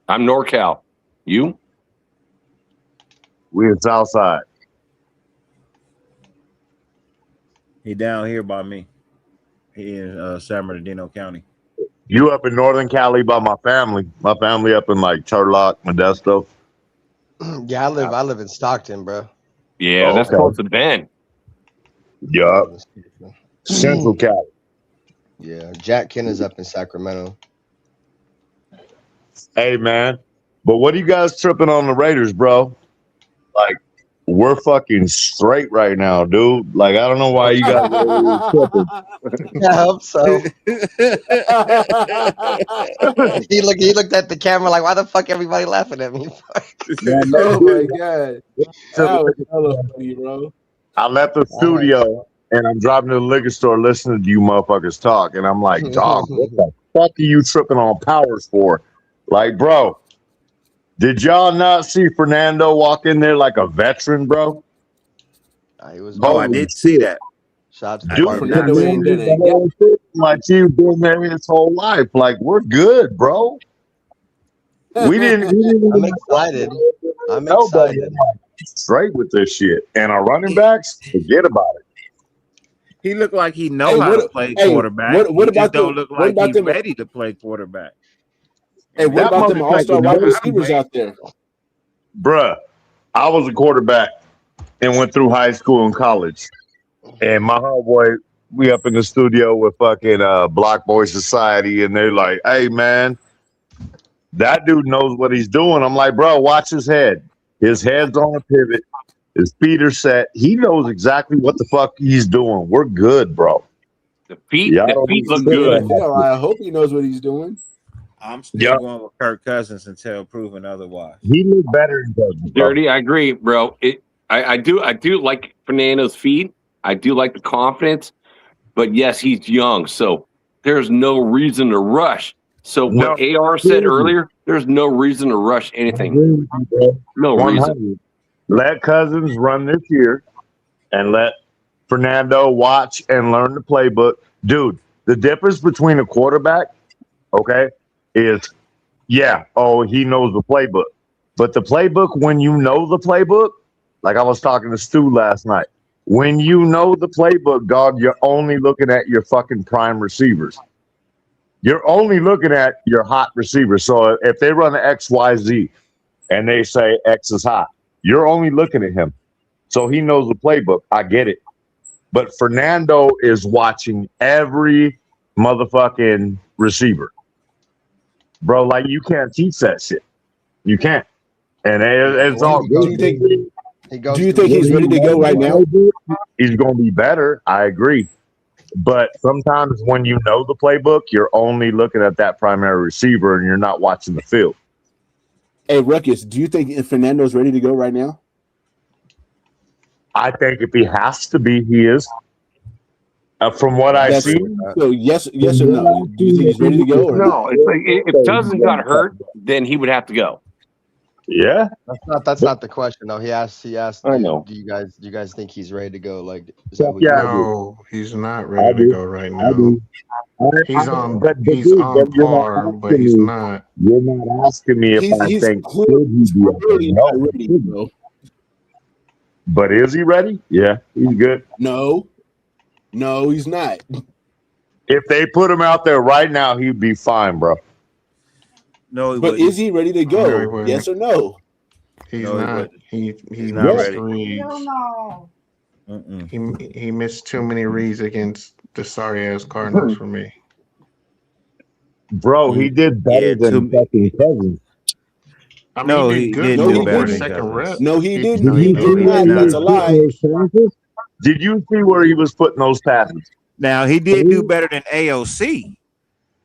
I'm NorCal. You? We in Southside. He down here by me. He in San Bernardino County. You up in Northern Cali by my family. My family up in like Turlock, Modesto. Yeah, I live in Stockton, bro. Yeah, that's close to Bend. Yup. Central Cali. Yeah, Jack Ken is up in Sacramento. Hey, man. But what are you guys tripping on the Raiders, bro? Like, we're fucking straight right now, dude. Like, I don't know why you guys are tripping. I hope so. He looked at the camera like, why the fuck everybody laughing at me? Oh my god. That was hella funny, bro. I left the studio and I'm driving to the liquor store listening to you motherfuckers talk. And I'm like, dog, what the fuck are you tripping on powers for? Like, bro, did y'all not see Fernando walk in there like a veteran, bro? He was. Oh, I did see that. Shout out to Dude, Fernando ain't did it. Like he's been there his whole life. Like, we're good, bro. We didn't I'm excited. I'm excited. Straight with this shit. And our running backs, forget about it. He looked like he know how to play quarterback. What He about don't look like he's them ready to play quarterback. Hey, what about them all-star wide receivers out there? Bruh, I was a quarterback and went through high school and college. And my homeboy, we up in the studio with fucking Block Boy Society, and they're like, hey, man, that dude knows what he's doing. I'm like, bro, watch his head. His head's on a pivot. His feet are set. He knows exactly what the fuck he's doing. We're good, bro. The feet look good. Yeah, I hope he knows what he's doing. I'm still going with Kirk Cousins until proven otherwise. He looked better than Cousins. Dirty, I agree, bro. I do like Fernando's feet. I do like the confidence, but yes, he's young, so there's no reason to rush. So what AR said earlier, there's no reason to rush anything. No reason. Let Cousins run this year and let Fernando watch and learn the playbook. Dude, the difference between a quarterback, okay, is, he knows the playbook. But the playbook, when you know the playbook, like I was talking to Stu last night, when you know the playbook, dog, you're only looking at your fucking prime receivers. You're only looking at your hot receivers. So if they run an XYZ and they say X is hot, you're only looking at him. So he knows the playbook. I get it. But Fernando is watching every motherfucking receiver. Bro, like, you can't teach that shit. You can't. And it's all good. Do you think he's ready to go right now? He's going to be better. I agree. But sometimes when you know the playbook, you're only looking at that primary receiver and you're not watching the field. Hey, Ruckus, do you think Fernando's ready to go right now? I think if he has to be, he is. From what I see. So yes or no? Do you think he's ready to go? No, it's like if Cousins got hurt, then he would have to go. Yeah, that's not the question though. He asked. I know. Do you guys think he's ready to go? Like, is that what no, he's not ready to go right now. He's on par, but he's not. You're not asking me if I think clearly not ready, bro. But is he ready? Yeah, he's good. No, he's not. If they put him out there right now, he'd be fine, bro. No, but is he ready to go? Yes or no? He's not. He not ready. Reads. He missed too many reads against the sorry ass Cardinals for me. Bro, he did better than fucking Cousins. I mean, he did good. No, he didn't. Second rep. No, he didn't. He did not. That's a lie. Did you see where he was putting those passes? Now he did do better than AOC.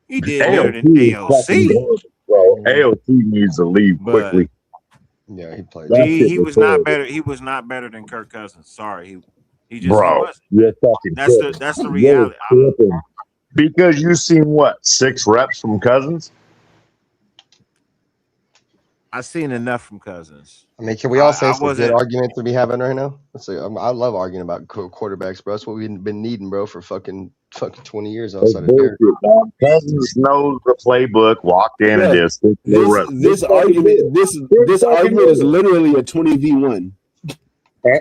He did better than AOC. Bro, AOC needs to leave quickly. Yeah, he played. He was not better. He was not better than Kirk Cousins. Sorry, he just Bro, wasn't. you're That's the reality. Because you seen what 6 reps from Cousins. I've seen enough from Cousins. I mean, can we all say it's a good argument to be having right now? I love arguing about quarterbacks, bro. That's what we've been needing, bro, for fucking 20 years outside of here. Cousins knows the playbook. Walked in and just this argument is literally a 20v1.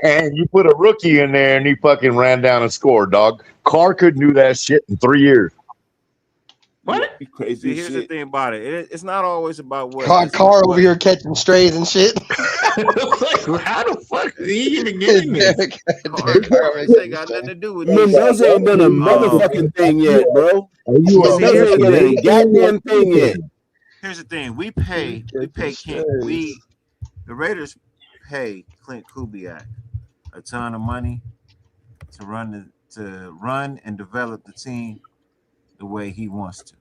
And you put a rookie in there and he fucking ran down and scored, dog. Carr couldn't do that shit in 3 years. What? See, here's the thing about it. It's not always about what. Carr over here catching strays and shit. Like, how the fuck did he even get in there? Carr ain't got nothing to do with this. Mendoza ain't done a motherfucking thing yet, bro. Mendoza ain't done a goddamn thing yet. Here's the thing. We pay the Raiders pay Clint Kubiak a ton of money to run and develop the team the way he wants to.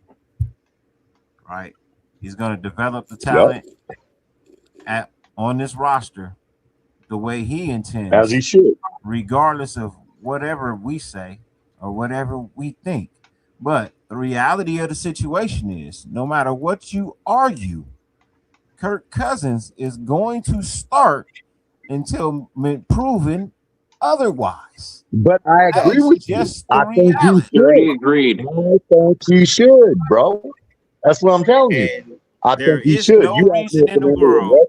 Right? He's going to develop the talent on this roster the way he intends. As he should. Regardless of whatever we say or whatever we think. But the reality of the situation is, no matter what you argue, Kirk Cousins is going to start until proven otherwise. But I agree with you. I think he should. Agreed. I think he should, bro. That's what I'm telling you. I think he should. No reason in the world,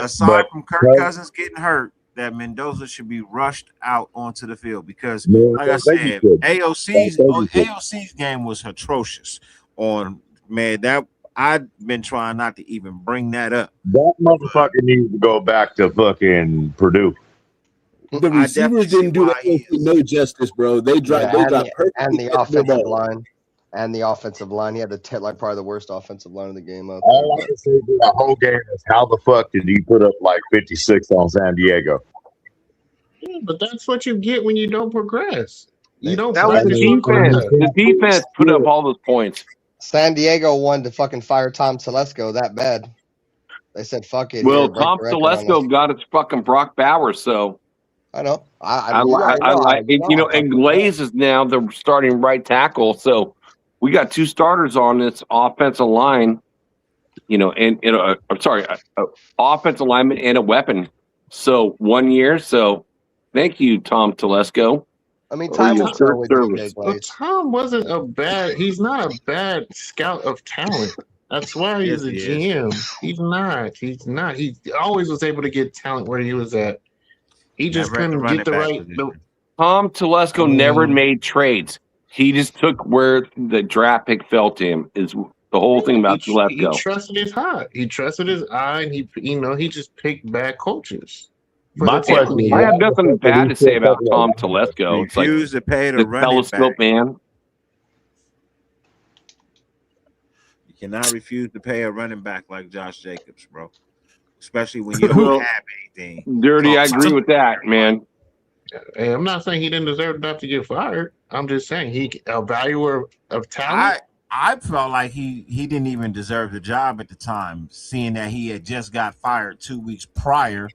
aside from Kirk Cousins getting hurt, that Mendoza should be rushed out onto the field because, like I said, AOC's game was atrocious. That I've been trying not to even bring that up. That motherfucker needs to go back to fucking Purdue. The receivers didn't do that no justice, bro. They dropped perfect and the offensive line. And the offensive line. He had probably the worst offensive line of the game out there. All I can say the whole game is how the fuck did he put up like 56 on San Diego? Yeah, but that's what you get when you don't progress. You don't. That was the defense. The defense put up all those points. San Diego wanted to fucking fire Tom Telesco that bad. They said, "Fuck it." Well, Tom Telesco got his fucking Brock Bowers, so I know. And Glaze is now the starting right tackle, so we got 2 starters on this offensive line. Offensive lineman and a weapon. So 1 year. So thank you, Tom Telesco. I mean, Tom wasn't a bad. He's not a bad scout of talent. That's why he's a GM. He's not. He always was able to get talent where he was at. He just couldn't get the right. Tom Telesco never made trades. He just took where the draft pick fell to him. Is the whole thing about Telesco. He trusted his heart. He trusted his eye, and he just picked bad coaches. My question, I have nothing bad to say about Tom Telesco. It's like to pay the telescope man. You cannot refuse to pay a running back like Josh Jacobs, bro. Especially when you don't have anything. Dirty, I agree with that, man. Hey, I'm not saying he didn't deserve not to get fired. I'm just saying a valuer of talent. I felt like he didn't even deserve the job at the time, seeing that he had just got fired 2 weeks prior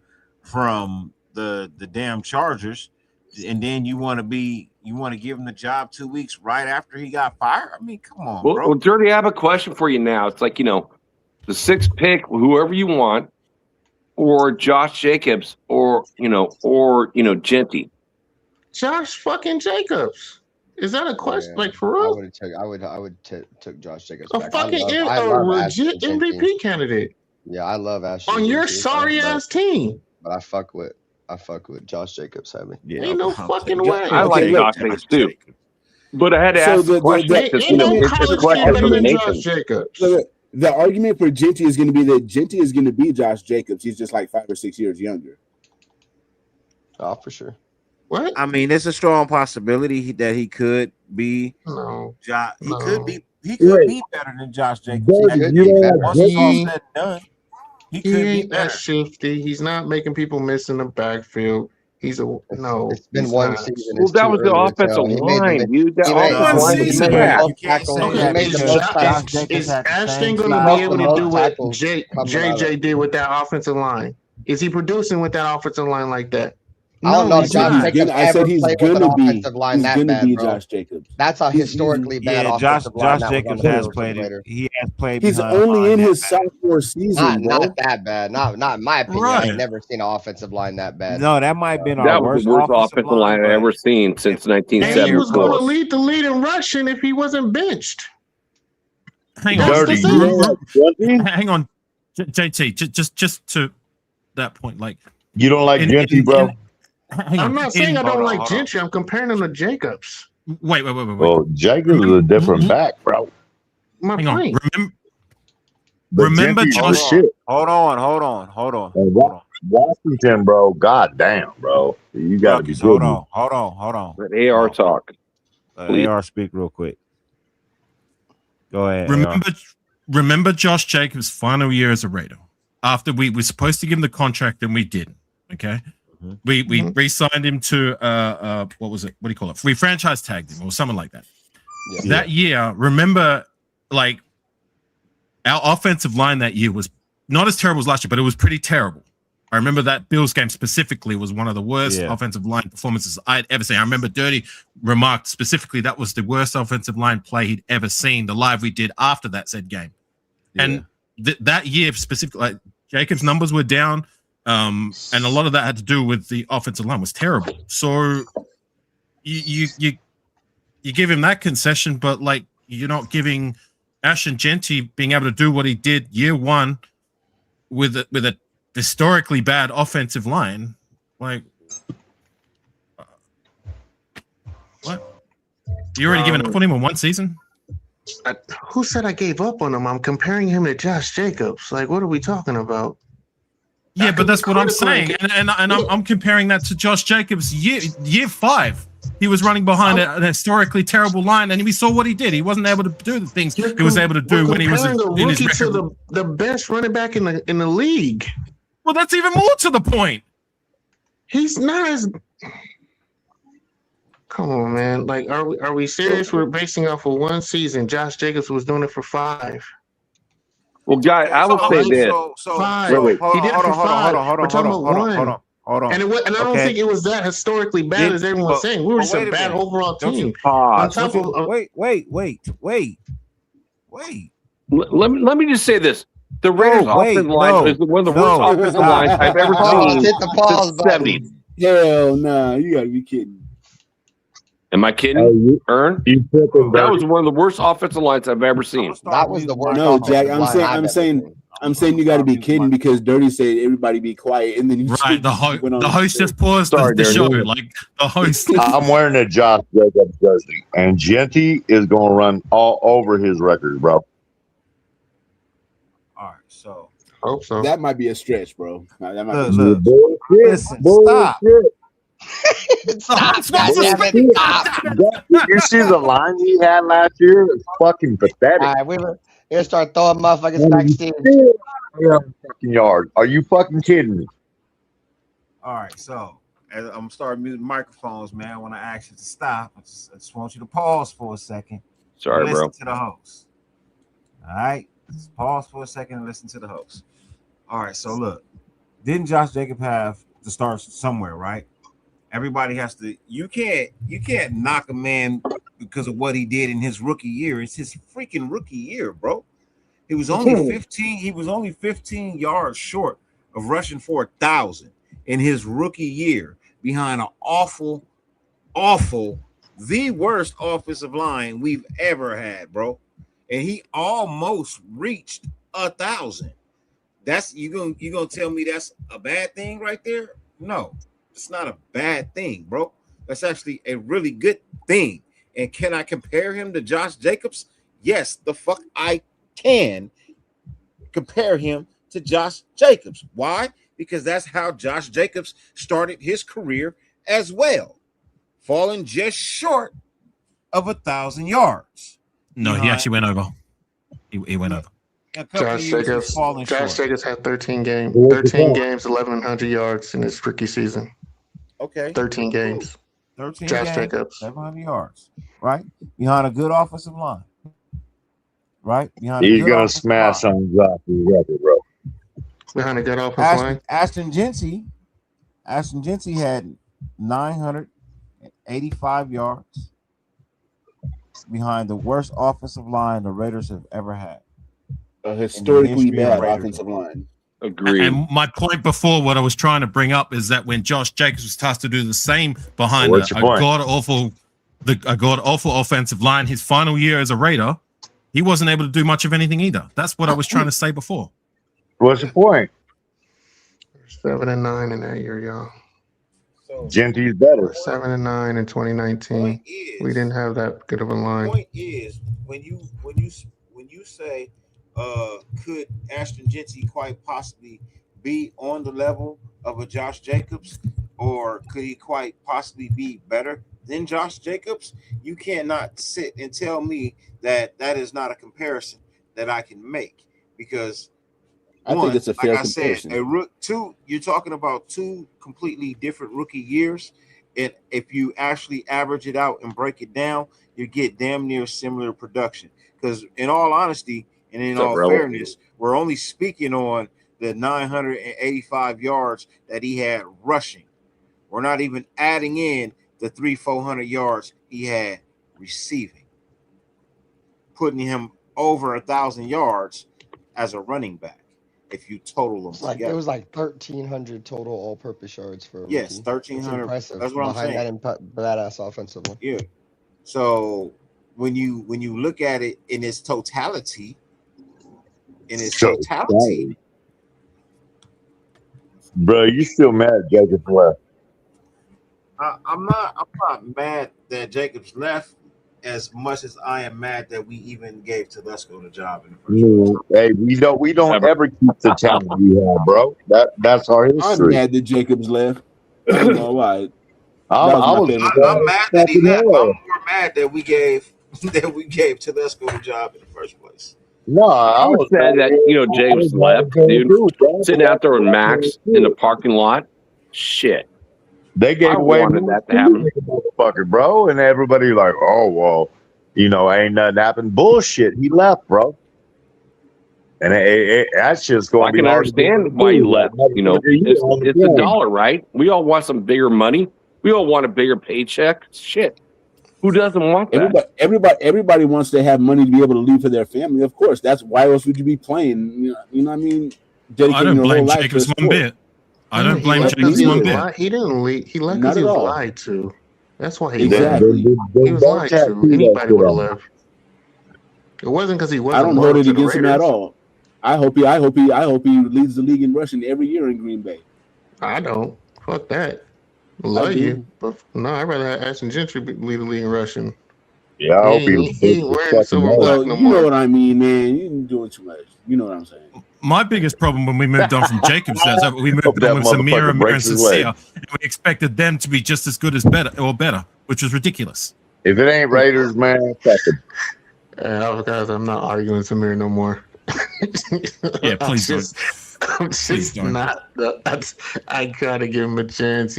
from the damn Chargers, and then you want to give him the job 2 weeks right after he got fired. I mean, come on, bro. Well, Dirty, I have a question for you now. It's like, the 6th pick, whoever you want, or Josh Jacobs, or Genty. Josh fucking Jacobs. Is that a question? Like, for real? I would took Josh Jacobs. A fucking legit MVP candidate. Yeah, I love Ashton. On your sorry ass team. But I fuck with Josh Jacobs heavy. Yeah, ain't no fucking way. I like Josh Jacobs too. But I had to ask the question. The argument for Genty is going to be that Genty is going to be Josh Jacobs. He's just like 5 or 6 years younger. Oh, for sure. What? I mean, it's a strong possibility that he could be. No. He could be better than Josh Jacobs. Once it's all said and done, he could be better. That shifty. He's not making people miss in the backfield. He's a no. It's been he's one not. season. Well, It's that too was the early to offensive tell. He made line, dude. That he made offensive line was he made bad. most You can't tackles. say He that made the because most Josh tackles. Jacobs Is had the Ashton same going He to size. be most able the to do most what tackles coming out JJ of. did with that offensive line? Is he producing with that offensive line like that? I don't No, know if he's Josh not. Jacobs I said ever he's played with an gonna be. offensive line He's that gonna bad, be bro. Josh Jacobs. That's a He's historically bad Yeah, Josh offensive line Josh that was on Jacobs the has field for the played. Raiders. He has played He's behind a only line in that his bad. sophomore season, bro. Not that bad. Not in my opinion. I ain't Right. never seen an offensive line that bad. No, that might have been our That was worst the worst offensive line I've but ever seen since And he was going to 1974. lead the lead in rushing if he wasn't benched. Hang That's on, the Dirty. thing. You don't like Genty? hang on, JT. Just to that point, like You don't like Genty, bro? hang on. I'm not saying I Hold don't on, like hold on. Gentry. I'm comparing him to Jacobs. Wait. Well, Jacobs is a different back, bro. My Hang on. point. But Remember Genty's Josh. the shit. Hold on. And Washington, bro. God damn, bro. You got to be Ruckus, good. hold on. Let AR talk. Please. AR speak real quick. Go ahead. Remember Josh Jacobs' final year as a Raider. After we were supposed to give him the contract and we didn't. Okay. We re-signed him to what was it? What do you call it? We franchise tagged him or something like that. Yeah. That year, remember, like our offensive line that year was not as terrible as last year, but it was pretty terrible. I remember that Bills game specifically was one of the worst offensive line performances I'd ever seen. I remember Dirty remarked specifically that was the worst offensive line play he'd ever seen, the live we did after that said game. And that year specifically, like, Jacobs' numbers were down, and a lot of that had to do with the offensive line was terrible. So you give him that concession, but like you're not giving Ashton Genty being able to do what he did year one with a historically bad offensive line. Like what? You already given up on him in one season? Who said I gave up on him? I'm comparing him to Josh Jacobs. Like, what are we talking about? Yeah, but that's what I'm saying, and I'm comparing that to Josh Jacobs year 5. He was running behind an historically terrible line, and we saw what he did. He wasn't able to do the things he was able to do when he was in his rookie record. to the best running back in the league. Well, that's even more to the point. He's not as. Come on, man! Like, are we serious? We're basing off of one season. Josh Jacobs was doing it for 5. Well, guy, I would say this. 5. Wait. He did it for 5. We're talking about one. Hold on. And I don't think it was that historically bad as everyone's saying. We were just a bad overall team. On top of Wait. Let me just say this. The Raiders' offensive line is one of the worst offensive lines I've ever seen Hit the pause since the button. 70s. Hell nah, you gotta be kidding. Am I kidding, Ern? That was one of the worst offensive lines I've ever seen. That was the worst. No, Jack. offensive I'm saying you got to be kidding because Dirty said everybody be quiet, and then he Right, the host just paused Sorry, the show. Dirty. Like the host. I'm wearing a Josh Jacobs jersey, and Genty is going to run all over his record, bro. All right, so hope so. That might be a stretch, bro. That might Look, be listen, stop. God damn it, stop. You see the line he had last year? It's fucking pathetic. All right, we're gonna start throwing motherfuckers backstage. Fucking yard. Are you fucking kidding me? All right, so as I'm gonna start muting microphones, man. When I ask you to stop, I just want you to pause for a second. Sorry, listen bro. to the host. All right, just pause for a second and listen to the host. All right, so look, didn't Josh Jacobs have to start somewhere, right? Everybody has to. You can't knock a man because of what he did in his rookie year. It's his freaking rookie year, bro. He was only 15. He was only 15 yards short of rushing for 1,000 in his rookie year behind an awful, the worst offensive line we've ever had, bro. And he almost reached 1,000. That's you gonna tell me that's a bad thing right there? No. It's not a bad thing, bro. That's actually a really good thing. And can I compare him to Josh Jacobs? Yes, the fuck I can compare him to Josh Jacobs. Why? Because that's how Josh Jacobs started his career as well, falling just short of 1,000 yards. No, he actually went over. He went over. Josh Jacobs had 13 games, 1,100 yards in his rookie season. Okay. 13 games. 13 Josh games, Jacobs. 700 yards, right? Behind a good offensive line. Right? Behind a He's good gonna offensive smash line. on Josh's record, bro. Behind a good offensive line. Ashton Gency had 985 yards behind the worst offensive line the Raiders have ever had. A historically bad Raiders offensive line. Agreed. And my point before, what I was trying to bring up is that when Josh Jacobs was tasked to do the same behind What's a your point? god awful offensive line, his final year as a Raider, he wasn't able to do much of anything either. That's what I was trying to say before. What's your point? 7-9 in that year, y'all. Genty's better. 7-9 in 2019. We didn't have that good of a line. The point is when you say could Ashton Gency quite possibly be on the level of a Josh Jacobs, or could he quite possibly be better than Josh Jacobs? You cannot sit and tell me that is not a comparison that I can make, because I think it's a fair comparison. You're talking about two completely different rookie years, and if you actually average it out and break it down, you get damn near similar production. Because in all honesty and in all fairness, we're only speaking on the 985 yards that he had rushing. We're not even adding in the 300-400 yards he had receiving, putting him over 1,000 yards as a running back. If you total them together, it was like 1,300 total all-purpose yards for a yes, rookie. 1,300. Impressive. That's what I'm saying. That badass offensive line. Yeah. So when you look at it in its totality, bro, you still mad Jacobs left? I'm not mad that Jacobs left as much as I am mad that we even gave Telesco the job in the first place. Hey, we don't ever keep the talent we have, bro. That's our history. I'm mad that Jacobs left. I ain't gonna lie. I'm mad that he left. I'm more mad that we gave Telesco the job in the first place. No, I was sad that Jacobs left, dude. Sitting out there with Max in the parking lot, shit. They gave away that to happen, motherfucker, bro, and everybody like, oh well, ain't nothing happened. Bullshit. He left, bro, and that's just going. I can understand why you left. It's a dollar, right? We all want some bigger money. We all want a bigger paycheck. Shit. Who doesn't want that? Everybody wants to have money to be able to leave for their family. Of course, that's why else would you be playing? You know what I mean? I don't blame Jacobs one bit. I don't blame Jacobs one bit. He didn't leave. He left because he was lied to. That's why he exactly. left. He was lied to. Anybody would have left. It wasn't because he wasn't. I don't hold it against him at all. I hope he leads the league in rushing every year in Green Bay. I don't. Fuck that. Love you, but no, I'd rather have Ashton Gentry lead the league in rushing. Yeah, I hope he ain't wearing silver black no you more. know what I mean, man. You're doing too much. You know what I'm saying. My biggest problem when we moved on from Jacobs is that we moved on with Samir, Amir, and Sincere, and we expected them to be just as good as better, which was ridiculous. If it ain't Raiders, man, fuck it. Guys, I'm not arguing with Samir no more. Yeah, please don't. I'm just not. I gotta give him a chance.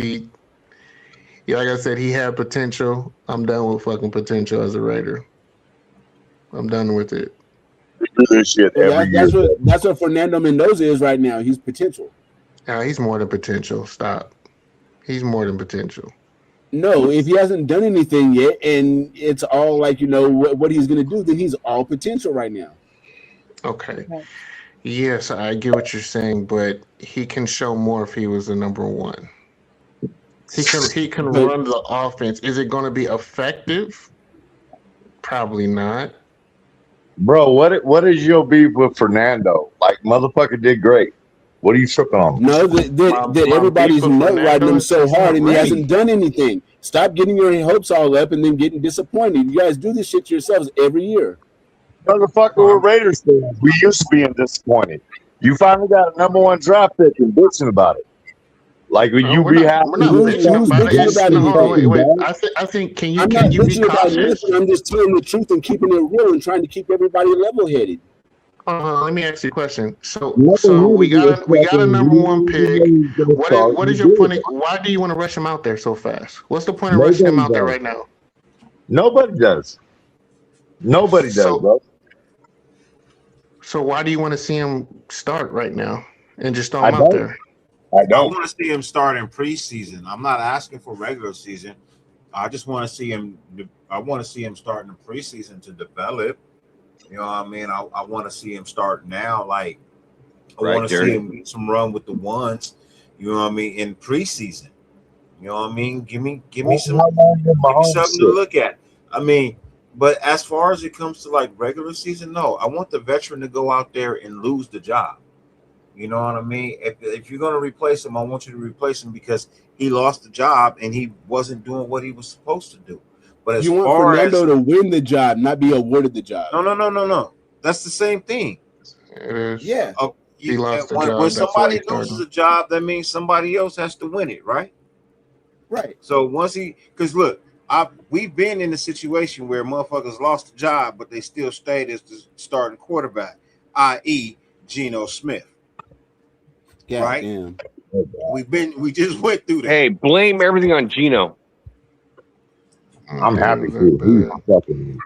Like I said, he had potential. I'm done with fucking potential as a Raider. I'm done with it. This shit that's what Fernando Mendoza is right now. He's potential. He's more than potential. Stop. He's more than potential. No, if he hasn't done anything yet, and it's all like what he's gonna do, then he's all potential right now. Okay. Yes, I get what you're saying, but he can show more if he was the number one. He can run the offense. Is it going to be effective? Probably not. Bro, what is your beef with Fernando? Like, motherfucker did great. What are you tripping on? No, that everybody's riding him so hard and he hasn't done anything. Stop getting your hopes all up and then getting disappointed. You guys do this shit to yourselves every year. Motherfucker, we're Raiders fans. We used to being disappointed. You finally got a number one draft pick and bitching about it. Like, when you be happy. We're not bitching about it. Wait. I think, can you be cautious? I'm just telling the truth and keeping it real and trying to keep everybody level-headed. Let me ask you a question. So we got a number one pick. What is your point? Why do you want to rush him out there so fast? What's the point of rushing him out there right now? Nobody does. Nobody does, bro. So why do you want to see him start right now and just throw him out there? I I want to see him start in preseason. I'm not asking for regular season. I just want to see him. I want to see him start in the preseason to develop. You know what I mean? I want to see him start now. Like I want to see him get some run with the ones. You know what I mean? In preseason. You know what I mean? Give me something to look at. I mean, but as far as it comes to like regular season, no. I want the veteran to go out there and lose the job. You know what I mean? If you're going to replace him, I want you to replace him because he lost the job and he wasn't doing what he was supposed to do. But as you want far Fernando to win the job, not be awarded the job. No. That's the same thing. It is. Yeah. He lost the job. When somebody loses a job, that means somebody else has to win it, right? Right. So because look, we've been in a situation where motherfuckers lost the job, but they still stayed as the starting quarterback, i.e., Geno Smith. God right? Damn. We just went through that. Hey, blame everything on Geno. I'm happy to. He's fucking.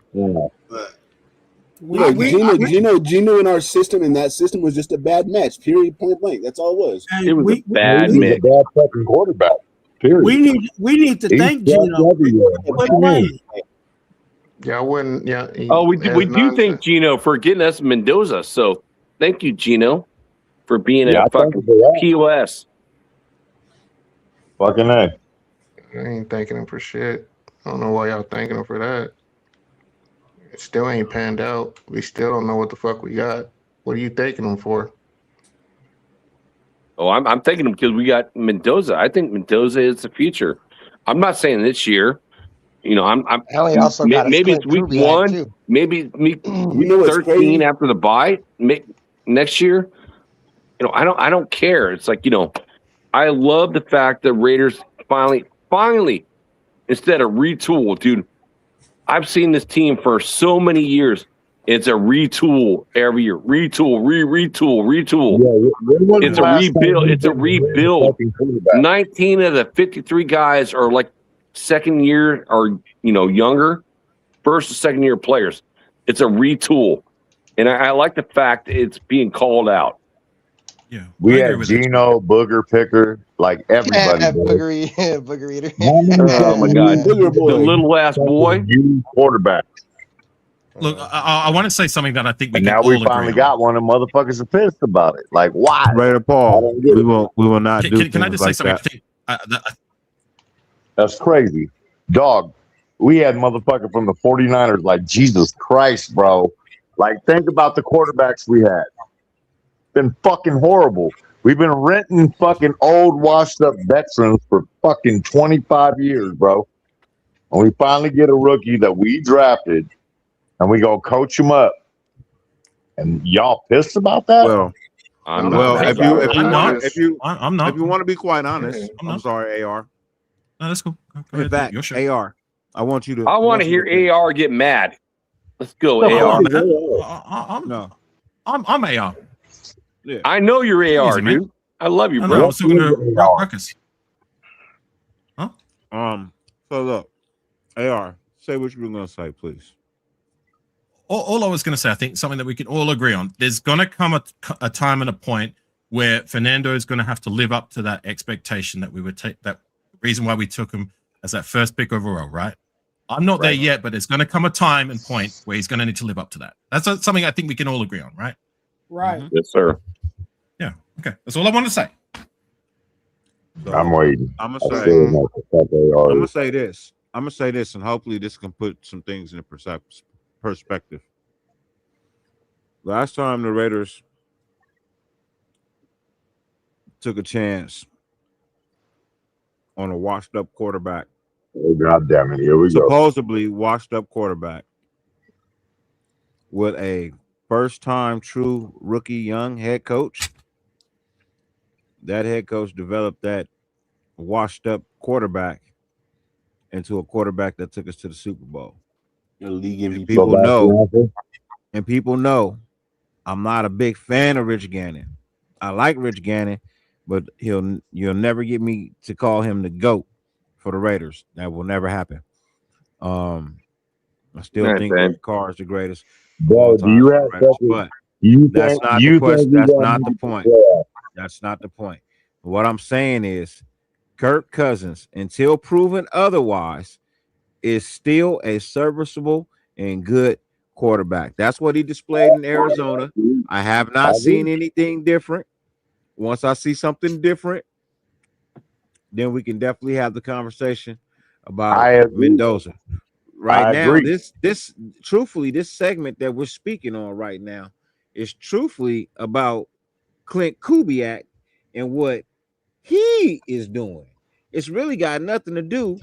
Geno in our system, and that system was just a bad match. Period. Point blank. That's all it was. It was a bad He's a bad fucking quarterback. Period. We need to thank Geno. Yeah, I wouldn't. Yeah. We do thank Geno for getting us Mendoza. So thank you, Geno, for being a fucking POS. Fucking A. I ain't thanking him for shit. I don't know why y'all thanking him for that. It still ain't panned out. We still don't know what the fuck we got. What are you thanking him for? Oh, I'm thanking him because we got Mendoza. I think Mendoza is the future. I'm not saying this year. You know, I'm also got maybe it's week Kubiak 1, too. maybe week 13 after the bye. Next year, you know, I don't care. It's like, you know, I love the fact that Raiders finally, instead of retool, dude. I've seen this team for so many years. It's a retool every year. Retool. Yeah, it's a rebuild. It's a rebuild. 19 of the 53 guys are like second year or, you know, younger, first or second year players. It's a retool. And I like the fact it's being called out. Yeah. We had Geno, Booger Picker, like everybody. Booger Eater. Oh my God. The little ass boy. Quarterback. Look, I want to say something that I think we And can now all we finally agree on. got one of the motherfuckers are pissed about it. Like, why? Raider Paul, we will not do Can I just say like something? that. I think, That's crazy. Dog, we had motherfucker from the 49ers like, Jesus Christ, bro. Like, think about the quarterbacks we had. Been fucking horrible. We've been renting fucking old washed up veterans for fucking 25 years, bro. And we finally get a rookie that we drafted and we go coach him up. And y'all pissed about that? Well, I'm not. if you want to be quite honest, I'm I'm not. sorry, AR. No, that's cool. Go In ahead, fact, your show. AR, I want you to. I want to hear AR get mad. Let's go, AR. I'm AR. Yeah. I know you're AR, Easy, man. dude. I love you, I bro. was talking to Ruckus. Huh? So look, AR, say what you were gonna say, please. All I was going to say, I think something that we can all agree on. There's going to come a time and a point where Fernando is going to have to live up to that expectation that we would take. That reason why we took him as that first pick overall, right? I'm not there yet, but there's going to come a time and point where he's going to need to live up to that. That's something I think we can all agree on, right? Right. Yes, sir. Yeah. Okay. That's all I want to say. So, I'm waiting. I'm I'm gonna say this. I'm gonna say this, and hopefully this can put some things in perspective. Last time the Raiders took a chance on a washed-up quarterback. Oh, God damn it. Here we go. Supposedly washed-up quarterback with a first-time true rookie young head coach. That head coach developed that washed-up quarterback into a quarterback that took us to the Super Bowl. The league MVP. People know, I'm not a big fan of Rich Gannon. I like Rich Gannon, but you'll never get me to call him the GOAT for the Raiders. That will never happen. I still think Derek Carr is the greatest of all Bro, do you time for have the Raiders, something? but You that's think not the you question. think we That's gonna not make the it to the point. playoffs? That's not the point. What I'm saying is Kirk Cousins, until proven otherwise, is still a serviceable and good quarterback. That's what he displayed in Arizona. I have I not agree. seen anything different. Once I see something different, then we can definitely have the conversation about I agree. Mendoza. Right I now, agree. this truthfully, this segment that we're speaking on right now is truthfully about Clint Kubiak and what he is doing. It's really got nothing to do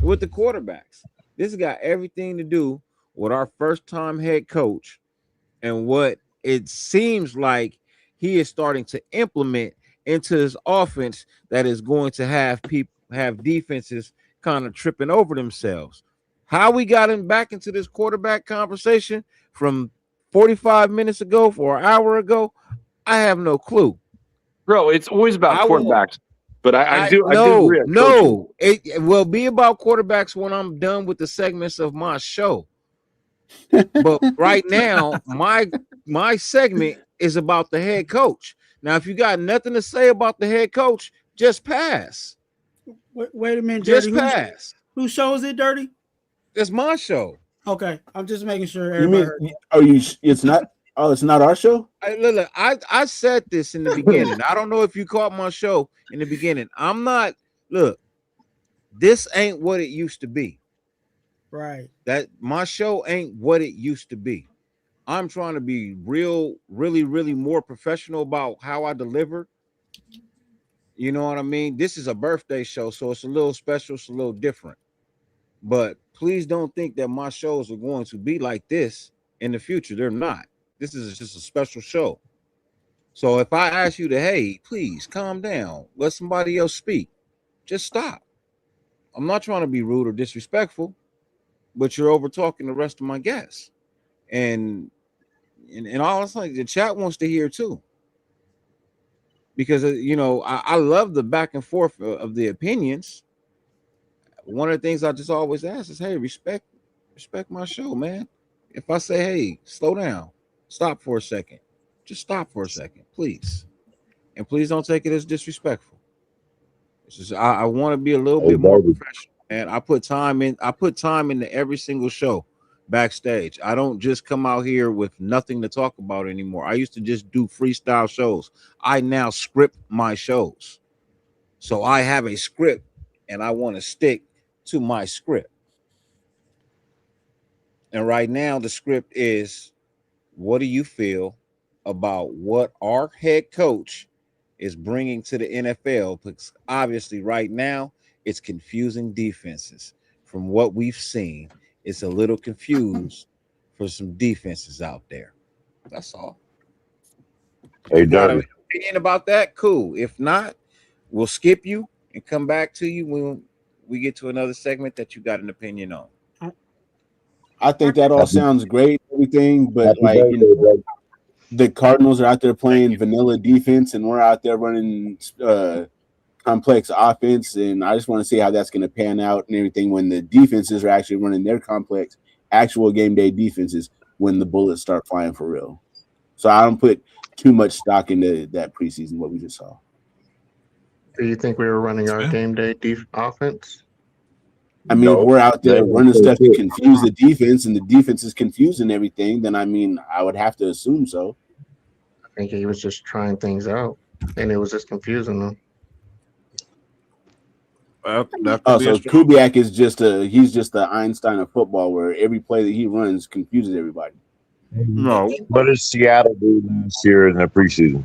with the quarterbacks. This has got everything to do with our first time head coach and what it seems like he is starting to implement into his offense that is going to have defenses kind of tripping over themselves. How we got him back into this quarterback conversation from 45 minutes ago or an hour ago, I have no clue. Bro, it's always about quarterbacks. But I do no, agree on coaching. it will be about quarterbacks when I'm done with the segments of my show. But right now, my segment is about the head coach. Now, if you got nothing to say about the head coach, just pass. Wait a minute, Just Dirty. pass. Whose show is it, Dirty? It's my show. Okay, I'm just making sure You everybody mean? heard. Are you? It's not. Oh, it's not our show. Look, I said this in the beginning. I don't know if you caught my show in the beginning. I'm not. Look, this ain't what it used to be. Right. That my show ain't what it used to be. I'm trying to be really more professional about how I deliver. You know what I mean? This is a birthday show, so it's a little special, it's a little different. But please don't think that my shows are going to be like this in the future. They're not. This is just a special show. So if I ask you to, hey, please calm down, let somebody else speak, just stop. I'm not trying to be rude or disrespectful, but you're over talking the rest of my guests. And all it's like the chat wants to hear too. Because I love the back and forth of the opinions. One of the things I just always ask is, hey, respect my show, man. If I say, hey, slow down, stop for a second, just stop for a second, please. And please don't take it as disrespectful. It's just I want to be a little bit more professional. And I put time into every single show backstage. I don't just come out here with nothing to talk about anymore. I used to just do freestyle shows. I now script my shows. So I have a script and I want to stick to my script. And right now the script is, what do you feel about what our head coach is bringing to the NFL? Because obviously right now it's confusing defenses. From what we've seen, it's a little confused for some defenses out there. That's all. Hey, You got an Dirty. opinion about that? Cool. If not, we'll skip you and come back to you when we get to another segment that you got an opinion on. I think that all sounds great, everything, but Happy like birthday, bro. the Cardinals are out there playing vanilla defense, and we're out there running complex offense. And I just want to see how that's going to pan out and everything when the defenses are actually running their complex, actual game day defenses when the bullets start flying for real. So I don't put too much stock into that preseason what we just saw. Do you think we were running our game day offense? I mean, if we're out there running stuff to confuse the defense, and the defense is confusing everything, then I mean, I would have to assume so. I think he was just trying things out, and it was just confusing them. So Kubiak is just the Einstein of football, where every play that he runs confuses everybody. No, what does Seattle do last year in the preseason?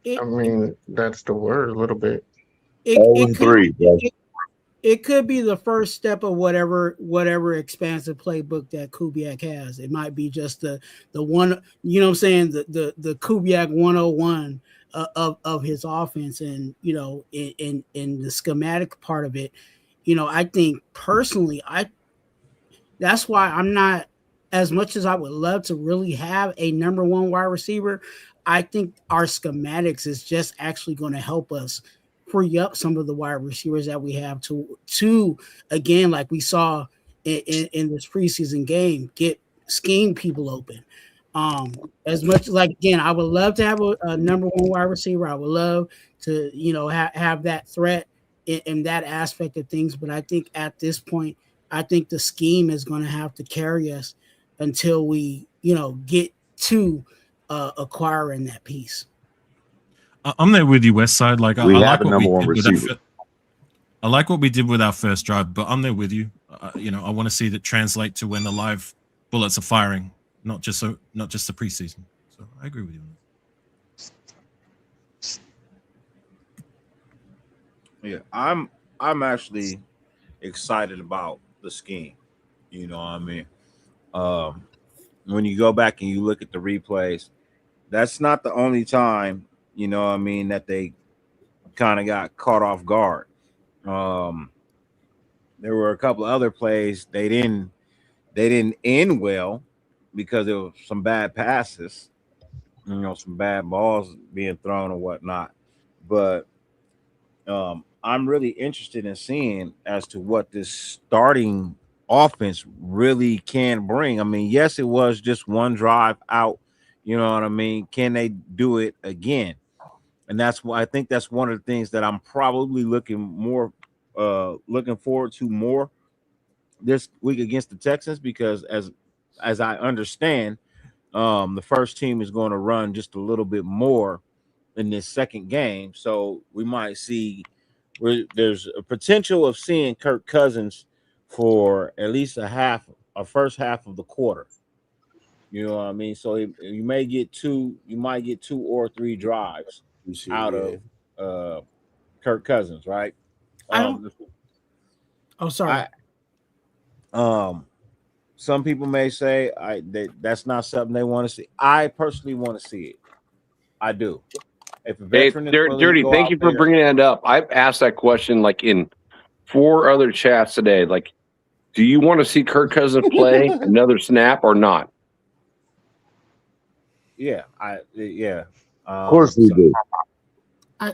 I mean, that's the word a little bit. 0-3. It could be the first step of whatever expansive playbook that Kubiak has. It might be just the one, you know what I'm saying, the Kubiak 101 of his offense, and in the schematic part of it. I think personally, that's why I'm not as much as I would love to really have a number one wide receiver, I think our schematics is just actually going to help us free up some of the wide receivers that we have to again, like we saw in this preseason game, get scheme people open. As much like again, I would love to have a number one wide receiver. I would love to, have that threat in that aspect of things. But I think at this point, I think the scheme is going to have to carry us until we, get to acquiring that piece. I'm there with you, Westside. Like We I have like a what number we one did with receiver. I like what we did with our first drive, but I'm there with you. I want to see that translate to when the live bullets are firing, not just the preseason. So I agree with you. Yeah, I'm actually excited about the scheme. You know what I mean? When you go back and you look at the replays, that's not the only time, you know what I mean, that they kind of got caught off guard. There were a couple of other plays they didn't end well because there were some bad passes, some bad balls being thrown or whatnot. But I'm really interested in seeing as to what this starting offense really can bring. I mean, yes, it was just one drive out. You know what I mean? Can they do it again? And that's why I think that's one of the things that I'm probably looking forward to more this week against the Texans, because as I understand, the first team is going to run just a little bit more in this second game. So we might see there's a potential of seeing Kirk Cousins for at least a first half of the quarter. You know what I mean? So you might get two or three drives out of Kirk Cousins, right? I don't. Oh, sorry. Some people may say that's not something they want to see. I personally want to see it. I do. If a veteran is willing to Dirty, go thank out you for there, bringing that up. I've asked that question like in 4 other chats today. Like, do you want to see Kirk Cousins play another snap or not? yeah, Of course we do. I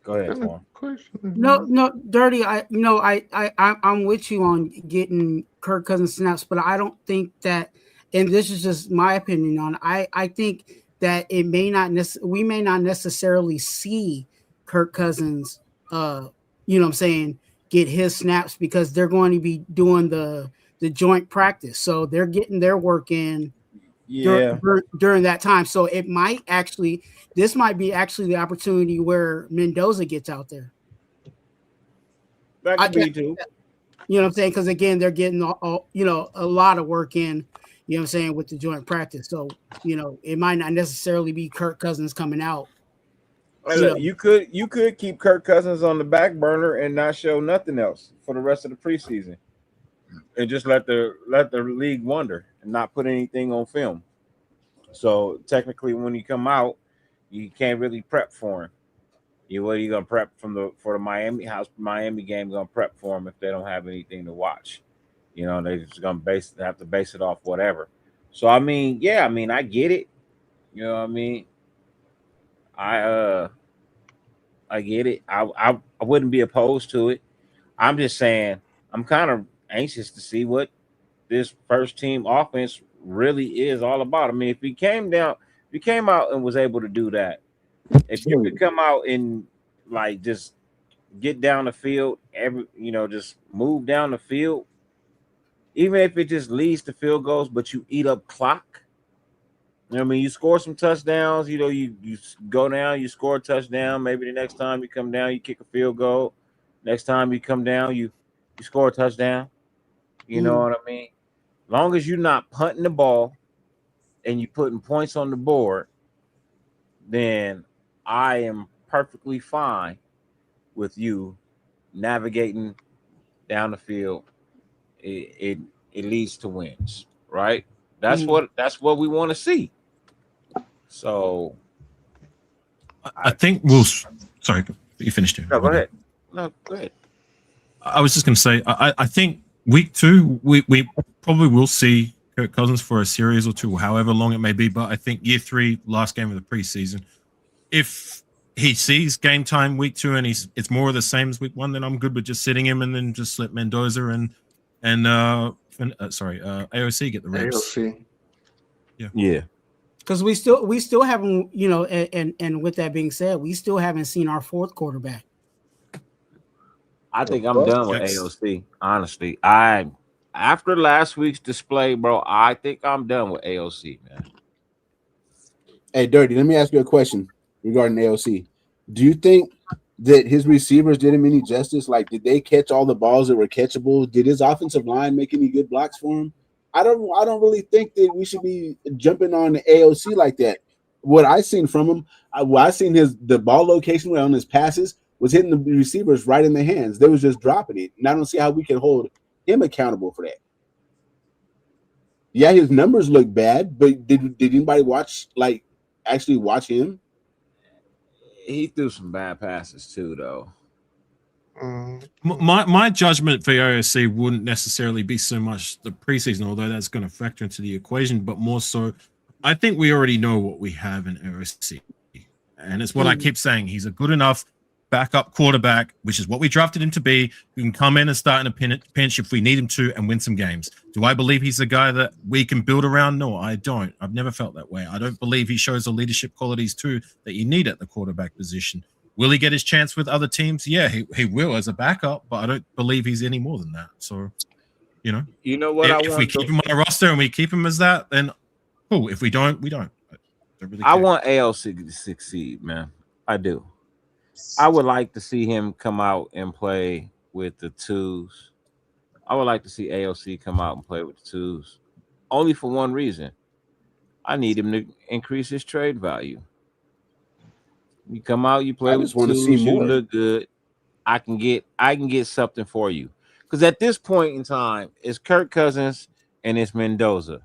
go ahead, Tom. No, Dirty. I'm with you on getting Kirk Cousins snaps, but I don't think that, and this is just my opinion on it, I think that we may not necessarily see Kirk Cousins, get his snaps, because they're going to be doing the joint practice, so they're getting their work in. Yeah. During that time. So this might be the opportunity where Mendoza gets out there. That could be too. You know what I'm saying? Because again, they're getting a lot of work in, you know what I'm saying, with the joint practice. So, it might not necessarily be Kirk Cousins coming out. You could keep Kirk Cousins on the back burner and not show nothing else for the rest of the preseason, and just let the league wonder and not put anything on film. So technically, when you come out, you can't really prep for him. What are you gonna prep for the Miami? How's Miami game gonna prep for him if they don't have anything to watch? They're just gonna have to base it off whatever. So I mean, I get it. You know what I mean? I get it. I wouldn't be opposed to it. I'm just saying I'm kind of anxious to see what this first team offense really is all about. I mean, if he came out and was able to do that, if you could come out and like just get down the field, just move down the field, even if it just leads to field goals, but you eat up clock. I mean, you score some touchdowns, you go down, you score a touchdown. Maybe the next time you come down, you kick a field goal. Next time you come down, you score a touchdown. You know what I mean? Long as you're not punting the ball and you putting points on the board, then I am perfectly fine with you navigating down the field. It leads to wins, right? That's what we want to see. So I think we'll. Sorry, you finished here. No, go ahead. No, go ahead. I was just going to say, I think Week 2, we probably will see Kirk Cousins for a series or two, however long it may be. But I think year 3, last game of the preseason, if he sees game time week 2 and it's more of the same as week 1, then I'm good with just sitting him and then just let Mendoza and AOC get the reps. AOC. Yeah. Because we still haven't, you know, and with that being said, we still haven't seen our fourth quarterback. I think I'm done with AOC. Honestly, after last week's display, bro, I think I'm done with AOC, man. Hey, Dirty, let me ask you a question regarding AOC. Do you think that his receivers did him any justice? Like, did they catch all the balls that were catchable? Did his offensive line make any good blocks for him? I don't really think that we should be jumping on the AOC like that. What I seen from him, I seen the ball location on his passes was hitting the receivers right in the hands. They was just dropping it. And I don't see how we can hold him accountable for that. Yeah, his numbers look bad, but did anybody actually watch him? He threw some bad passes too, though. My judgment for AOC wouldn't necessarily be so much the preseason, although that's going to factor into the equation, but more so, I think we already know what we have in AOC. And it's what I keep saying. He's a good enough backup quarterback, which is what we drafted him to be, who can come in and start in a pinch if we need him to and win some games. Do I believe he's a guy that we can build around? No, I don't. I've never felt that way. I don't believe he shows the leadership qualities too that you need at the quarterback position. Will he get his chance with other teams? Yeah, he will as a backup, but I don't believe he's any more than that. So, you know what? If we keep him on a roster and we keep him as that, then cool. If we don't, we don't. I want AOC to succeed, man. I do. I would like to see him come out and play with the twos. I would like to see AOC come out and play with the twos. Only for one reason. I need him to increase his trade value. You come out, you play with twos, you look good. I can get something for you. Because at this point in time, it's Kirk Cousins and it's Mendoza.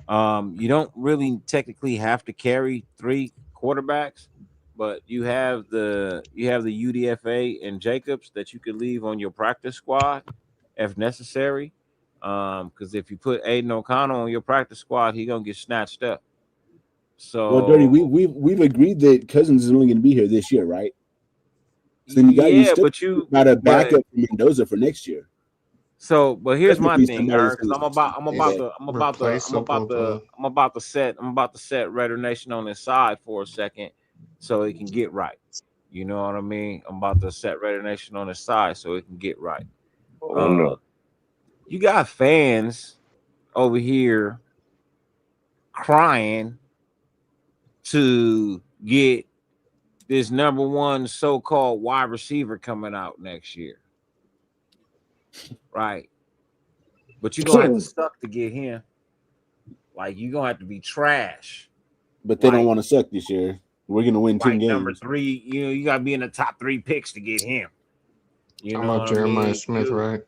You don't really technically have to carry 3 quarterbacks, but you have the UDFA and Jacobs that you could leave on your practice squad if necessary. Because if you put Aiden O'Connell on your practice squad, he's gonna get snatched up. So, well, Dirty, we've agreed that Cousins is only going to be here this year, right? So then you got a backup for Mendoza for next year. So, but here's my thing, because I'm about to set Raider Nation on his side for a second, so it can get right. You know what I mean? I'm about to set Raider Nation on his side so it can get right. You got fans over here crying to get this number 1 so-called wide receiver coming out next year. Right. But you're gonna have to suck to get him. Like, you're gonna have to be trash. But they don't want to suck this year. We're gonna win 10 games. Number 3, you gotta be in the top 3 picks to get him. You know what Jeremiah Smith, right?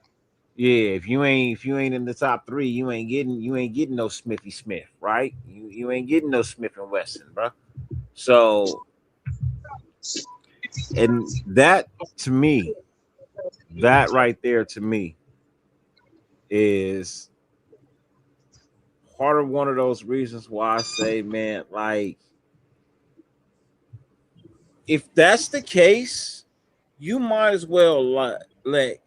Yeah, if you ain't in the top 3, you ain't getting no Smithy Smith, right? You ain't getting no Smith and Wesson, bro. So, and that to me, that right there to me is part of one of those reasons why I say, man, like, if that's the case, you might as well let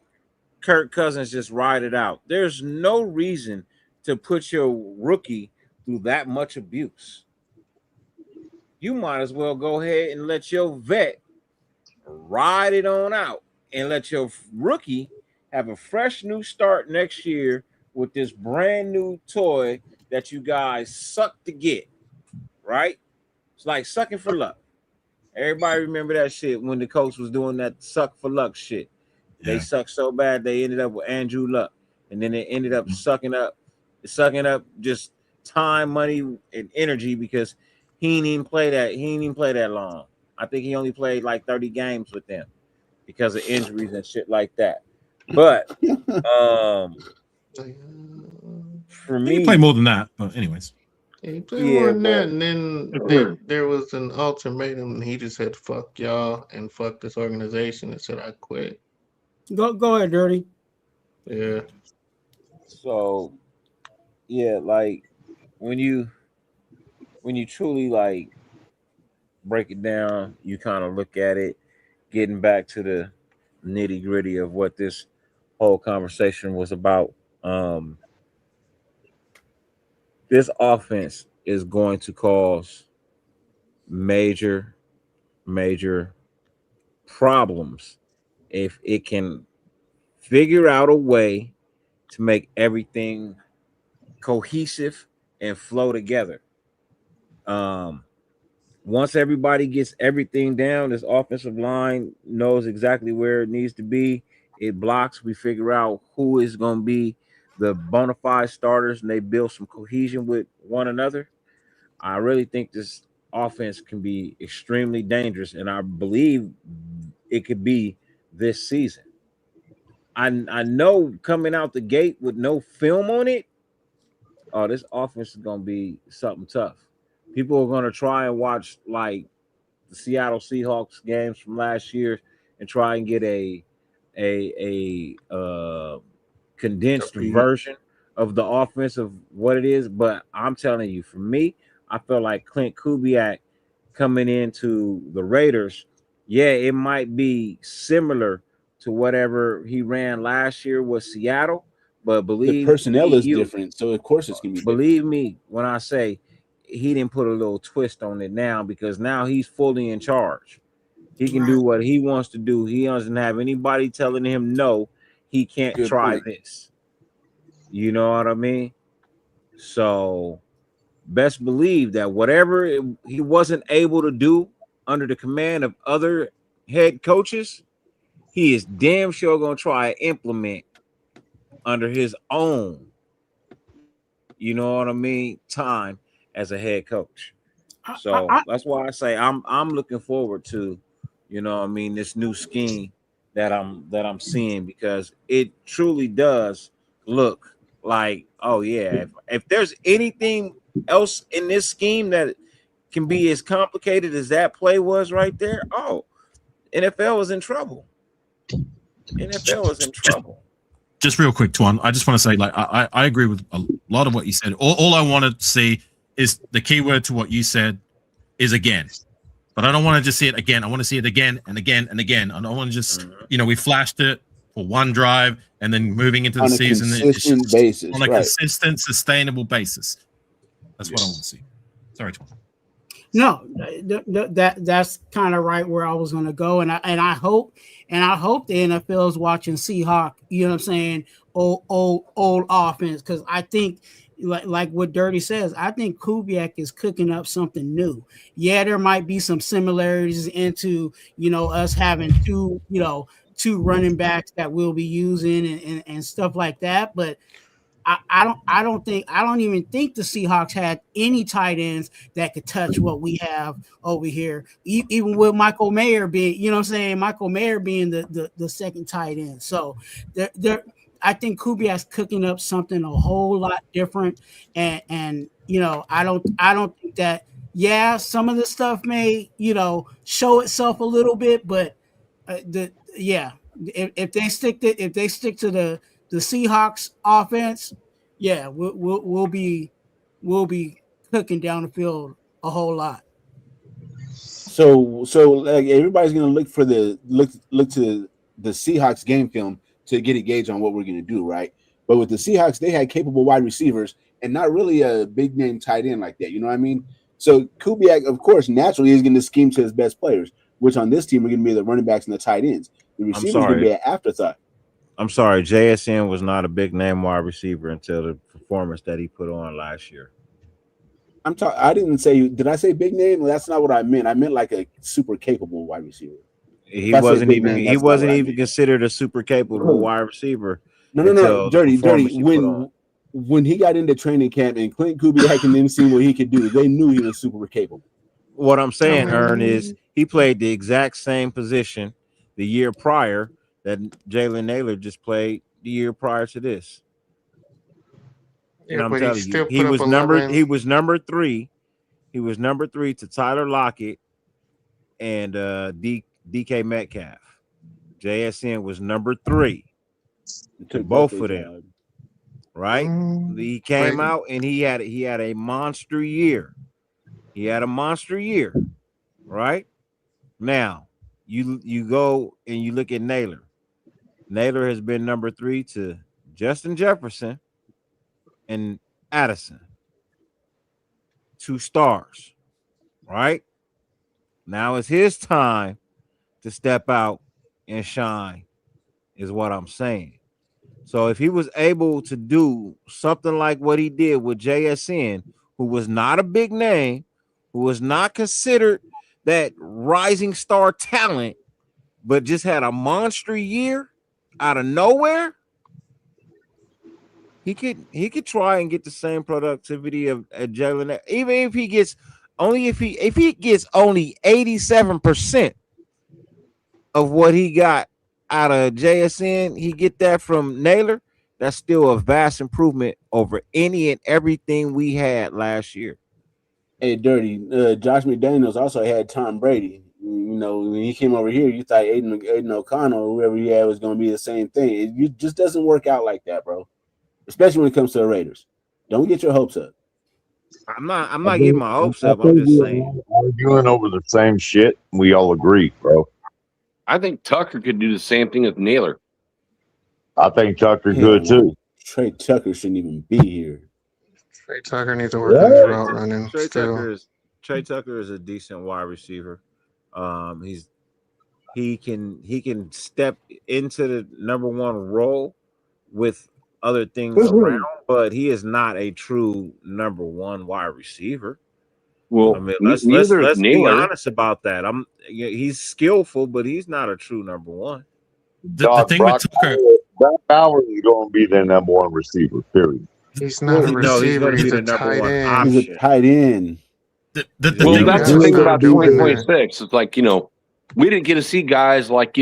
Kirk Cousins just ride it out. There's no reason to put your rookie through that much abuse. You might as well go ahead and let your vet ride it on out and let your rookie have a fresh new start next year with this brand new toy that you guys suck to get, right? It's like sucking for luck. Everybody remember that shit when the coach was doing that suck for luck shit. They sucked so bad they ended up with Andrew Luck, and then they ended up sucking up just time, money, and energy because he didn't even play that long. I think he only played like 30 games with them because of injuries and shit like that. But for me, he played more than that. But anyways, he played more than that, and then there was an ultimatum, and he just said "fuck y'all" and "fuck this organization" and said, "I quit." Go ahead, Dirty. Yeah. So yeah, like when you truly like break it down, you kind of look at it, getting back to the nitty gritty of what this whole conversation was about. Um, this offense is going to cause major, major problems if it can figure out a way to make everything cohesive and flow together. Um, Once everybody gets everything down, this offensive line knows exactly where it needs to be. It blocks. We figure out who is going to be the bona fide starters, and they build some cohesion with one another. I really think this offense can be extremely dangerous, and I believe it could be this season. I know coming out the gate with no film on it, oh, this offense is going to be something tough. People are going to try and watch like the Seattle Seahawks games from last year and try and get a condensed version of the offense of what it is. But I'm telling you, for me, I feel like Clint Kubiak coming into the Raiders, yeah, it might be similar to whatever he ran last year with Seattle, but The believe personnel me, is different, so of course it's gonna be different. believe me when I say he didn't put a little twist on it now, because now he's fully in charge. He can do what he wants to do. He doesn't have anybody telling him no, he can't Good try point. this. You know what I mean? So best believe that whatever he wasn't able to do under the command of other head coaches, he is damn sure gonna try and implement under his own, you know what I mean, time as a head coach. So that's why I say I'm looking forward to, you know what I mean, this new scheme that I'm seeing, because it truly does look like, oh yeah, if there's anything else in this scheme that can be as complicated as that play was right there, oh, NFL is in trouble. NFL is in trouble. Just real quick, Twan, I just want to say, like, I agree with a lot of what you said. All I want to see is the key word to what you said is again. But I don't want to just see it again. I want to see it again and again and again. I don't want to just, we flashed it for one drive and then moving into the On a season. consistent basis, on a right. consistent, sustainable basis. That's what I want to see. Sorry, Twan. No, that's kind of right where I was going to go, and I hope the NFL is watching Seahawk. You know what I'm saying? Old offense, because I think like what Dirty says, I think Kubiak is cooking up something new. Yeah, there might be some similarities into us having two running backs that we'll be using and stuff like that, but I don't even think the Seahawks had any tight ends that could touch what we have over here. Even with Michael Mayer being, Michael Mayer being the second tight end. So I think Kubiak's cooking up something a whole lot different. And I don't think that, yeah, some of the stuff may, show itself a little bit, but if they stick to the Seahawks offense, yeah, we'll be cooking down the field a whole lot. So like everybody's gonna look to the Seahawks game film to get a gauge on what we're gonna do, right? But with the Seahawks, they had capable wide receivers and not really a big name tight end like that. You know what I mean? So Kubiak, of course, naturally is going to scheme to his best players, which on this team are going to be the running backs and the tight ends. The receivers are going to be an afterthought. I'm sorry, JSN was not a big name wide receiver until the performance that he put on last year. I didn't say. Did I say big name? Well, that's not what I meant. I meant like a super capable wide receiver. He wasn't even considered a super capable wide receiver. No. Dirty. When he got into training camp and Clint Kubiak and them seen what he could do, they knew he was super capable. What I'm saying, Ern, is he played the exact same position the year prior that Jalen Naylor just played the year prior to this. And I'm telling you, he was number 3. He was number 3 to Tyler Lockett and DK Metcalf. JSN was number 3 to both of them. right? He came out and he had a monster year. He had a monster year, right? Now, you go and you look at Naylor. Naylor has been number 3 to Justin Jefferson and Addison. 2 stars, right? Now it's his time to step out and shine, is what I'm saying. So if he was able to do something like what he did with JSN, who was not a big name, who was not considered that rising star talent, but just had a monster year out of nowhere, he could try and get the same productivity of Jalen. Even if he gets only if he gets only 87% of what he got out of JSN, he get that from Naylor. That's still a vast improvement over any and everything we had last year. Hey, Dirty. Josh McDaniels also had Tom Brady. You know, when he came over here, you thought Aiden O'Connell or whoever he had was going to be the same thing. It just doesn't work out like that, bro. Especially when it comes to the Raiders. Don't get your hopes up. I'm not getting my hopes up. I'm just saying. Arguing over the same shit. We all agree, bro. I think Tucker could do the same thing with Naylor. I think Tucker good too. Trey Tucker shouldn't even be here. Trey Tucker needs to work on his route running. Trey Tucker is a decent wide receiver. He can step into the number 1 role with other things around, but he is not a true number 1 wide receiver. Well, I mean, let's be honest about that. He's skillful, but he's not a true number 1. The thing with Tucker, Brock Bowers is going to be their number 1 receiver. Period. He's not a receiver. He's a tight end. He's a tight end. Well, that's the thing about 2026. It's like, we didn't get to see guys like,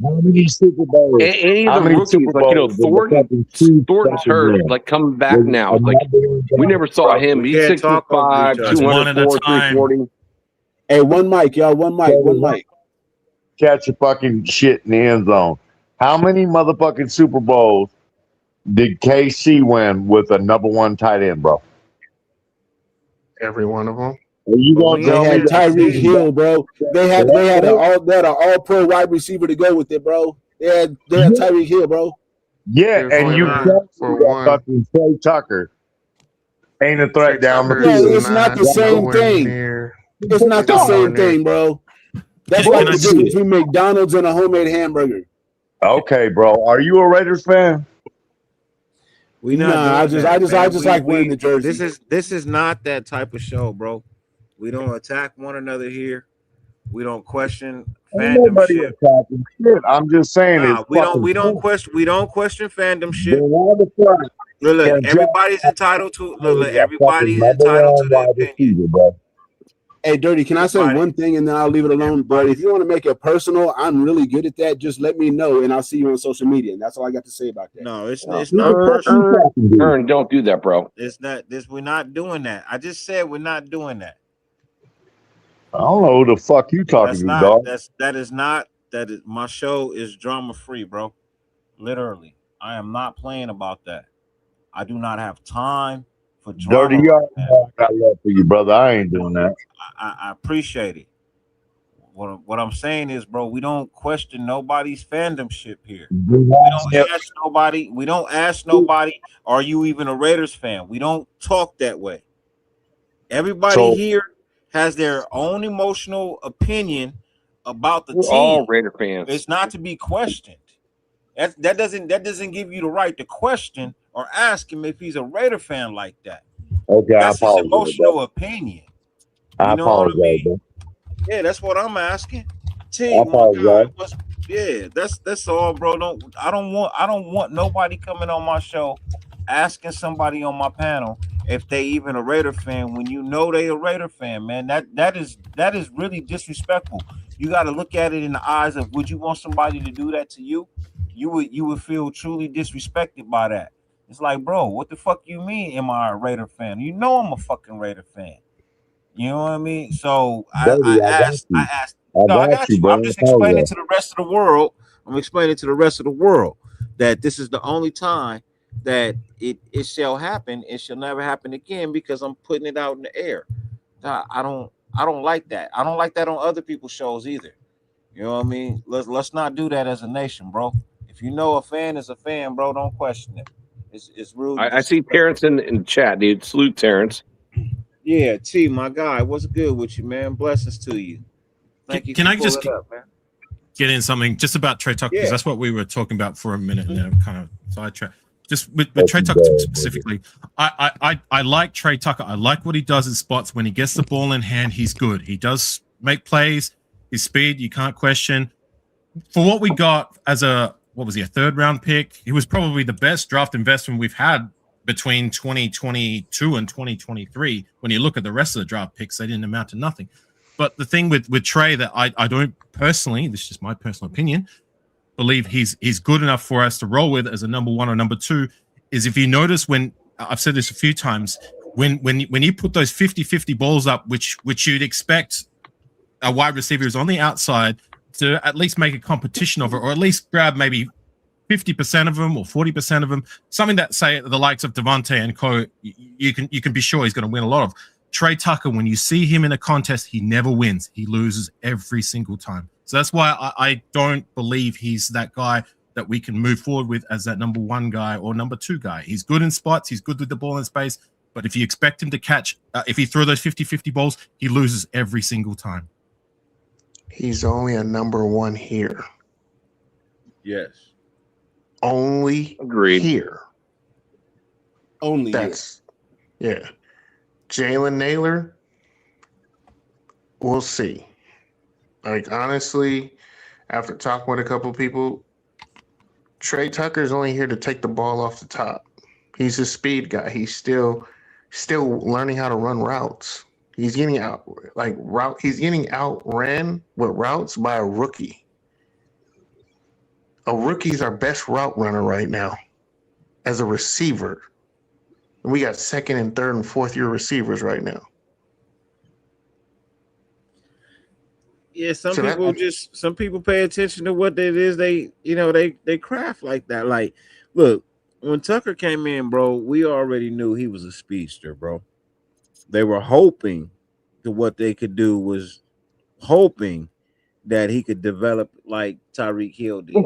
how many Super Bowls? Any of the rookies, like, Thornton's hurt, like coming back now. Like, we never saw him. He's 6'5", 204, 340. Hey, one mic, y'all. One mic. Catch your fucking shit in the end zone. How many motherfucking Super Bowls did KC win with a number 1 tight end, bro? Every one of them. You gonna they had Tyreek Hill, bro. They had an all-pro wide receiver to go with it, bro. They had Tyreek Hill, bro. Yeah, and you fucking Trey Tucker ain't a threat down the field. It's not the same thing. It's not the same thing, bro. That's like the difference between McDonald's and a homemade hamburger. Okay, bro. Are you a Raiders fan? I just like wearing the jersey. This is not that type of show, bro. We don't attack one another here. We don't question fandom shit. I'm just saying we don't question fandom shit. Look, everybody's entitled to everybody's entitled to their opinion. Hey, Dirty, can I say one thing and then I'll leave it alone? But if you want to make it personal, I'm really good at that. Just let me know and I'll see you on social media. And that's all I got to say about that. No, it's not personal. Ern, don't do that, bro. It's not this. We're not doing that. I just said we're not doing that. I don't know who the fuck you talking to, dog. That is my show is drama free, bro. Literally. I am not playing about that. I do not have time for drama. Dirty, I got love for you, brother. I ain't doing that. I appreciate it. What I'm saying is, bro, we don't question nobody's fandom ship here. We don't ask nobody, are you even a Raiders fan? We don't talk that way. Everybody here has their own emotional opinion about the team. All Raider fans. It's not to be questioned. That doesn't give you the right to question or ask him if he's a Raider fan like that. Okay, that's his emotional opinion. I apologize, what I mean? Yeah, that's what I'm asking. Yeah, that's all, bro. I don't want nobody coming on my show asking somebody on my panel if they even a Raider fan when you know they a Raider fan, man. That is really disrespectful. You got to look at it in the eyes of, would you want somebody to do that to you? You would feel truly disrespected by that. It's like, bro, what the fuck you mean? Am I a Raider fan? You know I'm a fucking Raider fan. You know what I mean? So I asked. I got you. I'm just explaining to the rest of the world. I'm explaining to the rest of the world that this is the only time that it shall happen. It shall never happen again because I'm putting it out in the air. I don't like that. I don't like that on other people's shows either. You know what I mean? Let's not do that as a nation, bro. If you know a fan is a fan, bro, don't question it. It's rude. I see Terrence in the chat, dude. Salute Terrence. Yeah, T, my guy, what's good with you, man? Blessings to you. Thank you. Can for I just pulling up, man? get in something just about Trey Tucker? Because that's what we were talking about for a minute now, kind of sidetrack. Just with Trey Tucker specifically, I like Trey Tucker. I like what he does in spots. When he gets the ball in hand, he's good. He does make plays. His speed, you can't question. For what we got as a third round pick, he was probably the best draft investment we've had between 2022 and 2023. When you look at the rest of the draft picks, they didn't amount to nothing. But the thing with Trey that I don't personally, this is just my personal opinion, believe he's good enough for us to roll with as a number one or number two is if you notice when I've said this a few times, when you put those 50-50 balls up, which you'd expect a wide receiver is on the outside to at least make a competition of it, or at least grab maybe 50% of them or 40% of them, something that say the likes of Devontae and Co. You can be sure he's going to win a lot of. Trey Tucker, when you see him in a contest, he never wins. He loses every single time. So that's why I don't believe he's that guy that we can move forward with as that number one guy or number two guy. He's good in spots. He's good with the ball in space. But if you expect him to catch, if he throw those 50-50 balls, he loses every single time. He's only a number one here. Yes. Only Agreed. Here. Only That's yeah. Jalen Naylor, we'll see. Like honestly, after talking with a couple people, Trey Tucker's only here to take the ball off the top. He's a speed guy. He's still learning how to run routes. He's getting He's getting outran with routes by a rookie. A rookie's our best route runner right now as a receiver. And we got second and third and fourth year receivers right now. Yeah, some people pay attention to what it is they craft like that. Like, look, when Tucker came in, bro, we already knew he was a speedster, bro. They were hoping that what they could do was hoping that he could develop like Tyreek Hill did.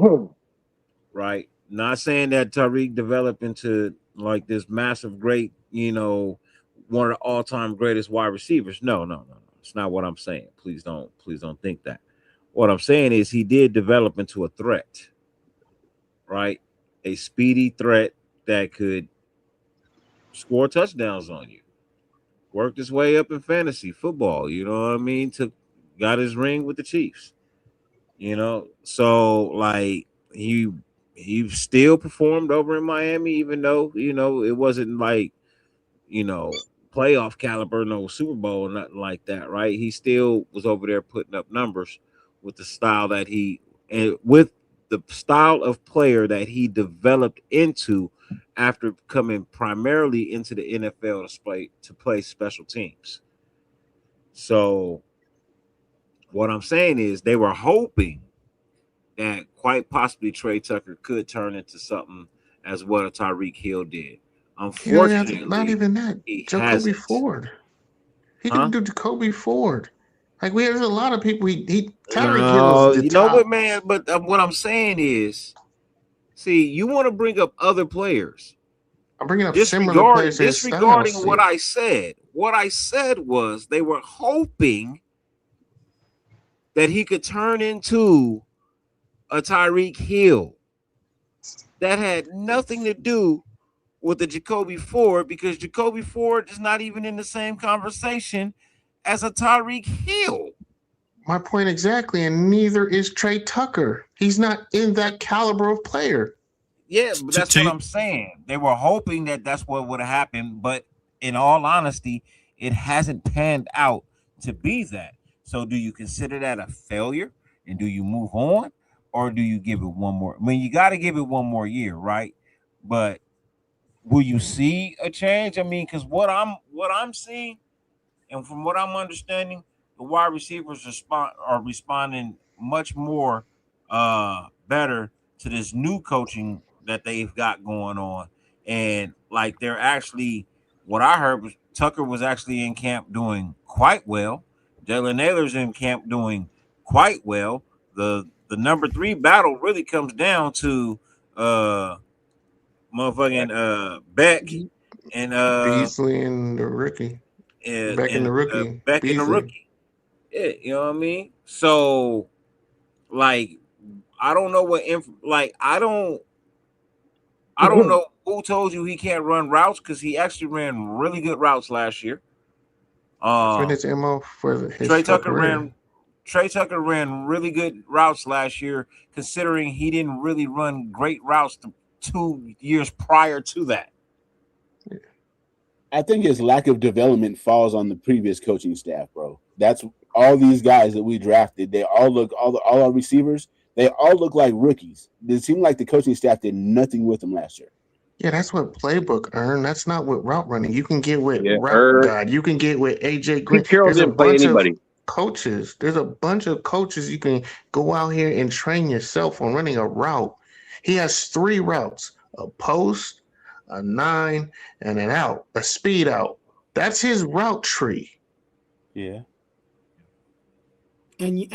Right? Not saying that Tyreek developed into like this massive great, one of the all-time greatest wide receivers. No. It's not what I'm saying. Please don't think that. What I'm saying is he did develop into a threat, right? A speedy threat that could score touchdowns on you. Worked his way up in fantasy football, you know what I mean? Got his ring with the Chiefs. So like he still performed over in Miami, even though, it wasn't like, playoff caliber, no Super Bowl, nothing like that, right? He still was over there putting up numbers with the style with the style of player that he developed into after coming primarily into the NFL to play special teams. So what I'm saying is they were hoping that quite possibly Trey Tucker could turn into something as what a Tyreek Hill did. Unfortunately, not even that. Jacoby Ford. He can do Jacoby Ford. Like there's a lot of people. Tyreek Hill is the top. What, man? But what I'm saying is, see, you want to bring up other players. I'm bringing up similar players. Disregarding what I said. What I said was they were hoping that he could turn into a Tyreek Hill. That had nothing to do with the Jacoby Ford, because Jacoby Ford is not even in the same conversation as a Tyreek Hill. My point exactly, and neither is Trey Tucker. He's not in that caliber of player. Yeah, but that's what I'm saying. They were hoping that that's what would have happened, but in all honesty, it hasn't panned out to be that. So do you consider that a failure, and do you move on, or do you give it one more? I mean, you got to give it one more year, right? But will you see a change? I mean, because what I'm seeing, and from what I'm understanding, the wide receivers are responding much more better to this new coaching that they've got going on. And like they're actually, what I heard was Tucker was actually in camp doing quite well. Jalen Naylor's in camp doing quite well. The number 3 battle really comes down to motherfucking Beck and Beasley and the rookie. Beck and the rookie. Beck and the Beasley. rookie. Yeah, you know what I mean? So like I don't know what I don't know who told you he can't run routes, because he actually ran really good routes last year. His MO for his Trey Tucker ran really good routes last year, considering he didn't really run great routes the 2 years prior to that. I think his lack of development falls on the previous coaching staff, bro. That's all these guys that we drafted. They all look all our receivers. They all look like rookies. It seemed like the coaching staff did nothing with them last year. Yeah, that's what playbook earn. That's not what route running. You can get with route guide. You can get with AJ Green. There's a bunch of coaches. There's a bunch of coaches you can go out here and train yourself on running a route. He has 3 routes: a post, a 9, and an out, a speed out. That's his route tree. Yeah. And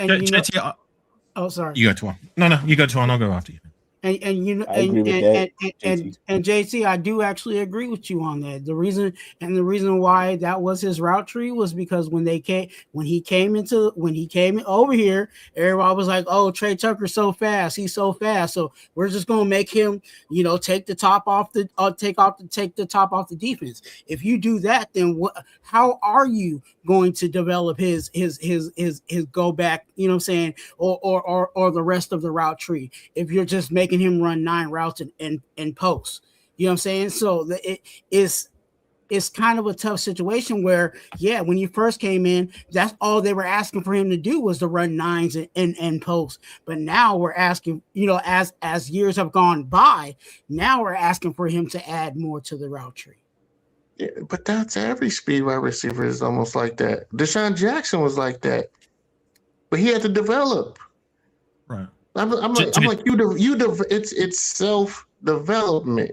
oh, sorry. You go to one. No, you go to one. I'll go after you. And you know, and JT, I do actually agree with you on that. The reason why that was his route tree was because when he came over here, everybody was like, "Oh, Trey Tucker's so fast. He's so fast. So we're just gonna make him, take the top off the top off the defense." If you do that, then how are you going to develop his go back? You know what I'm saying, or the rest of the route tree if you're just making him run 9 routes in post. You know what I'm saying? So it's kind of a tough situation where, yeah, when you first came in, that's all they were asking for him to do was to run 9s and post. But now we're asking, as years have gone by, now we're asking for him to add more to the route tree. Yeah, but that's every speed wide receiver is almost like that. Deshaun Jackson was like that, but he had to develop. Right. I'm like it's self development.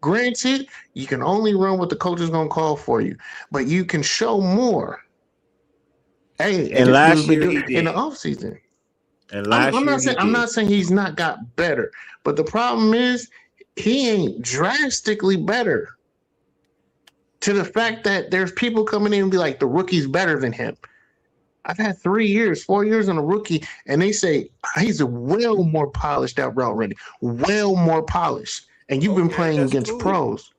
Granted, you can only run what the coach is gonna call for you, but you can show more. Hey, and last year in the offseason. And last year I'm not saying he's not got better, but the problem is he ain't drastically better. To the fact that there's people coming in and be like, the rookie's better than him. I've had 4 years on a rookie, and they say he's a well more polished out route running, well more polished. And you've been playing against pros.